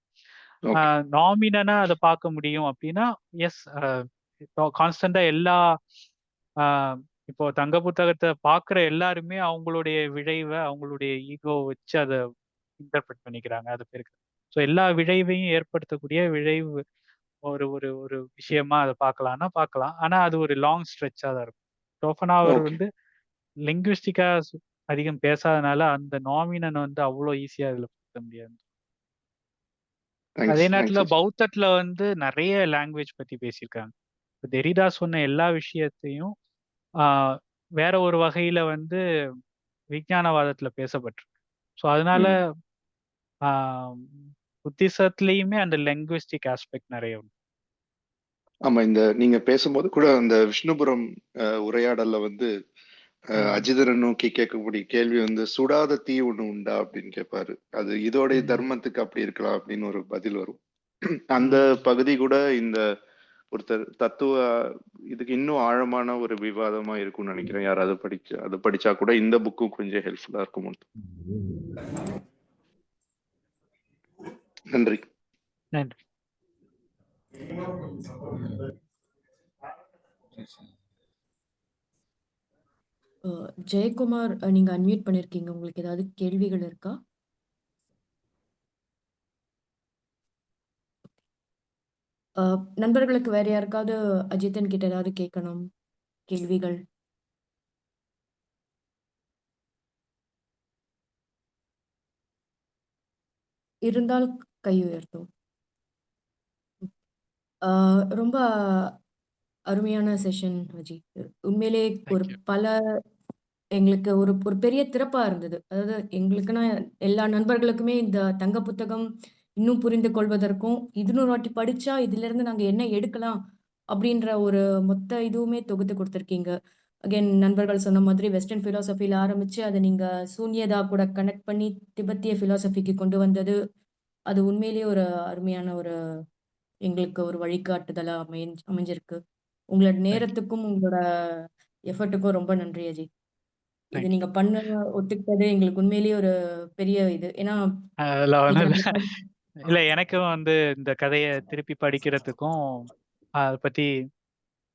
நாமினா அதை பார்க்க முடியும் அப்படின்னா எஸ், கான்ஸ்டண்டா எல்லா இப்போ தங்க புத்தகத்தை பார்க்குற எல்லாருமே அவங்களுடைய விளைவை, அவங்களுடைய ஈகோ வச்சு அதை இன்டர்பிரட் பண்ணிக்கிறாங்க. அது பேருக்கு ஸோ எல்லா விளைவையும் ஏற்படுத்தக்கூடிய விளைவு ஒரு ஒரு ஒரு விஷயமா அதை பார்க்கலாம்னா பார்க்கலாம். ஆனா அது ஒரு லாங் ஸ்ட்ரெச்சா தான் இருக்கும். ஷோபனாவர் வந்து லிங்குவிஸ்டிக்கா அதிகம் பேசாதனால அந்த நாமினன் வந்து அவ்வளோ ஈஸியா இதுல பொருத்த முடியாது. அதே தேங்க்ஸ் நேரத்துல தேங்க்ஸ் பௌத்தத்துல வந்து நிறைய லாங்குவேஜ் பத்தி பேசியிருக்காங்க. இப்ப டெரிடா சொன்ன எல்லா விஷயத்தையும் ஆஹ் வேற ஒரு வகையில வந்து விஞ்ஞானவாதத்துல பேசப்பட்டிருக்கு. ஸோ அதனால ஆஹ் புத்திசத்துலயுமே அந்த லிங்குவிஸ்டிக் ஆஸ்பெக்ட் நிறைய உண்டு. ஆமா, இந்த நீங்க பேசும்போது கூட அந்த விஷ்ணுபுரம் உரையாடல்ல வந்து அஜிதரை நோக்கி கேட்கக்கூடிய கேள்வி வந்து சுடாத தீ ஒண்ணு உண்டா அப்படின்னு கேட்பாரு. அது இதோடைய தர்மத்துக்கு அப்படி இருக்கலாம் அப்படின்னு ஒரு பதில் வரும். அந்த பகுதி கூட இந்த ஒரு தத்துவ இதுக்கு இன்னும் ஆழமான ஒரு விவாதமா இருக்கும்னு நினைக்கிறேன். யாராவது அது படிச்சா கூட இந்த புக்கும் கொஞ்சம் ஹெல்ப்ஃபுல்லா இருக்கும். நன்றி. நன்றி. ஜெயக்குமார், நீங்க அன்மியூட் பண்ணிருக்கீங்க. உங்களுக்கு ஏதாவது கேள்விகள் இருக்கா? நண்பர்களுக்கு வேற யாருக்காவது அஜித்தன் கிட்ட ஏதாவது கேட்கணும் கேள்விகள்? இருந்தால் கை உயர்த்தும். ரொம்ப அருமையான செஷன் அஜித். உண்மையிலே ஒரு எங்களுக்கு ஒரு ஒரு பெரிய திறப்பா இருந்தது. அதாவது எங்களுக்குன்னா எல்லா நண்பர்களுக்குமே இந்த தங்க புத்தகம் இன்னும் புரிந்து கொள்வதற்கும், 200 வாட்டி படிச்சா இதுல இருந்து நாங்க என்ன எடுக்கலாம் அப்படின்ற ஒரு மொத்த இதுவுமே தொகுத்து கொடுத்திருக்கீங்க. அகைன் நண்பர்கள் சொன்ன மாதிரி வெஸ்டர்ன் பிலாசபில ஆரம்பிச்சு அதை நீங்க சூன்யதா கூட கனெக்ட் பண்ணி திபெத்திய பிலாசபிக்கு கொண்டு வந்தது, அது உண்மையிலேயே ஒரு அருமையான ஒரு எங்களுக்கு ஒரு வழிகாட்டுதலா அமைஞ்சிருக்கு. உங்களோட நேரத்துக்கும் உங்களோட எஃபர்ட்டுக்கும் ரொம்ப நன்றி அஜித். இது நீங்க பண்ண ஒத்துக்கிட்டது எங்களுக்கு உண்மையிலேயே ஒரு பெரிய இது. ஏன்னா இல்ல, எனக்கும் வந்து இந்த கதையை திருப்பி படிக்கிறதுக்கும் அதை பத்தி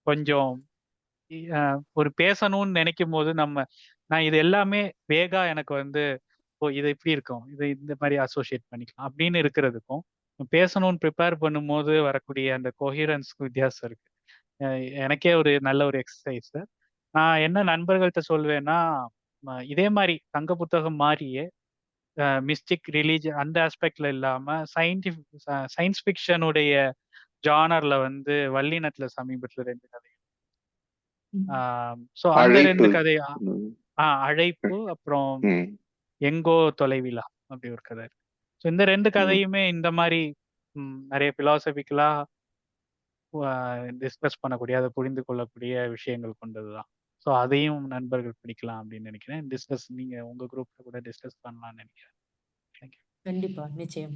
கொஞ்சம் ஒரு பேசணும்னு நினைக்கும் போது நான் இது எல்லாமே வேகா எனக்கு வந்து இது இப்படி இருக்கும், இது இந்த மாதிரி அசோசியேட் பண்ணிக்கலாம் அப்படின்னு இருக்கிறதுக்கும் பேசணும்னு ப்ரிப்பேர் பண்ணும்போது வரக்கூடிய அந்த கோஹிரன்ஸ்க்கு வித்தியாசம் இருக்கு. எனக்கே ஒரு நல்ல ஒரு எக்ஸசைஸ். நான் என்ன நண்பர்கள்ட்ட சொல்வேன்னா, இதே மாதிரி தங்க புத்தகம் மாதிரியே மிஸ்டிக் ரிலீஜன் அந்த ஆஸ்பெக்ட்ல இல்லாம சயின்ஸ் ஃபிக்ஷனுடைய ஜானர்ல வந்து வல்லினத்துல சமீபத்துல 2 கதை. ஸோ அந்த 2 கதை அழைப்பு, அப்புறம் எங்கோ தொலைவிலா அப்படி ஒரு கதை. ஸோ இந்த 2 கதையுமே இந்த மாதிரி நிறைய பிலாசபிக்கலா டிஸ்கஸ் பண்ணக்கூடிய, அதை புரிந்து கொள்ளக்கூடிய விஷயங்கள் கொண்டதுதான். ஸோ அதையும் நண்பர்கள் படிக்கலாம் அப்படின்னு நினைக்கிறேன். நீங்க உங்க குரூப்ல கூட டிஸ்கஸ் பண்ணலாம்னு நினைக்கிறேன். கண்டிப்பா, நிச்சயம்.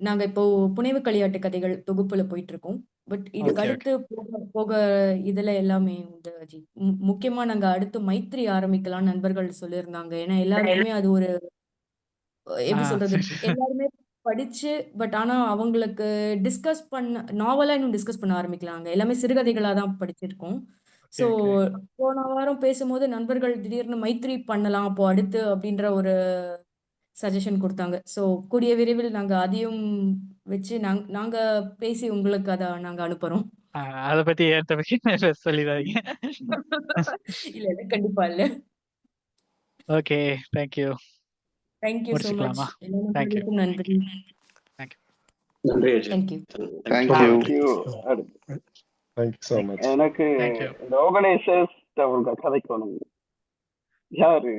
நாங்க இப்போ புனைவு களியாட்டு கதைகள் தொகுப்புல போயிட்டு இருக்கோம். பட் இதுக்கு அடுத்து போக இதுல எல்லாமே உண்டு அஜித். முக்கியமா நாங்க அடுத்து மைத்ரி ஆரம்பிக்கலாம் நண்பர்கள் சொல்லியிருந்தாங்க. ஏன்னா எல்லாருக்குமே அது ஒரு எப்படி சொல்றது, எல்லாருமே படிச்சு பட் ஆனா அவங்களுக்கு டிஸ்கஸ் பண்ண நாவலா இன்னும் டிஸ்கஸ் பண்ண ஆரம்பிக்கலாங்க. எல்லாமே சிறுகதைகளா தான் படிச்சிருக்கோம். ஸோ போன வாரம் பேசும்போது நண்பர்கள் திடீர்னு மைத்ரி பண்ணலாம் அப்போ அடுத்து அப்படின்ற ஒரு சஜஷன் கொடுத்தாங்க. ஸோ கூடிய விரைவில் நாங்க அதையும் வச்சு நாங்க பேசி உங்களுக்கு அதை நாங்க அனுப்புறோம். அதை பத்தி சொல்லிடாதீங்க. இல்ல இல்ல, கண்டிப்பா இல்ல. Okay, thank you. Thank you so much. எல்லா நண்பர்களுக்கும் நன்றி. நன்றி. Thank you so much. எனக்கு இந்த ஆர்கனைசர்ஸ் கதைக்கணும். யாரு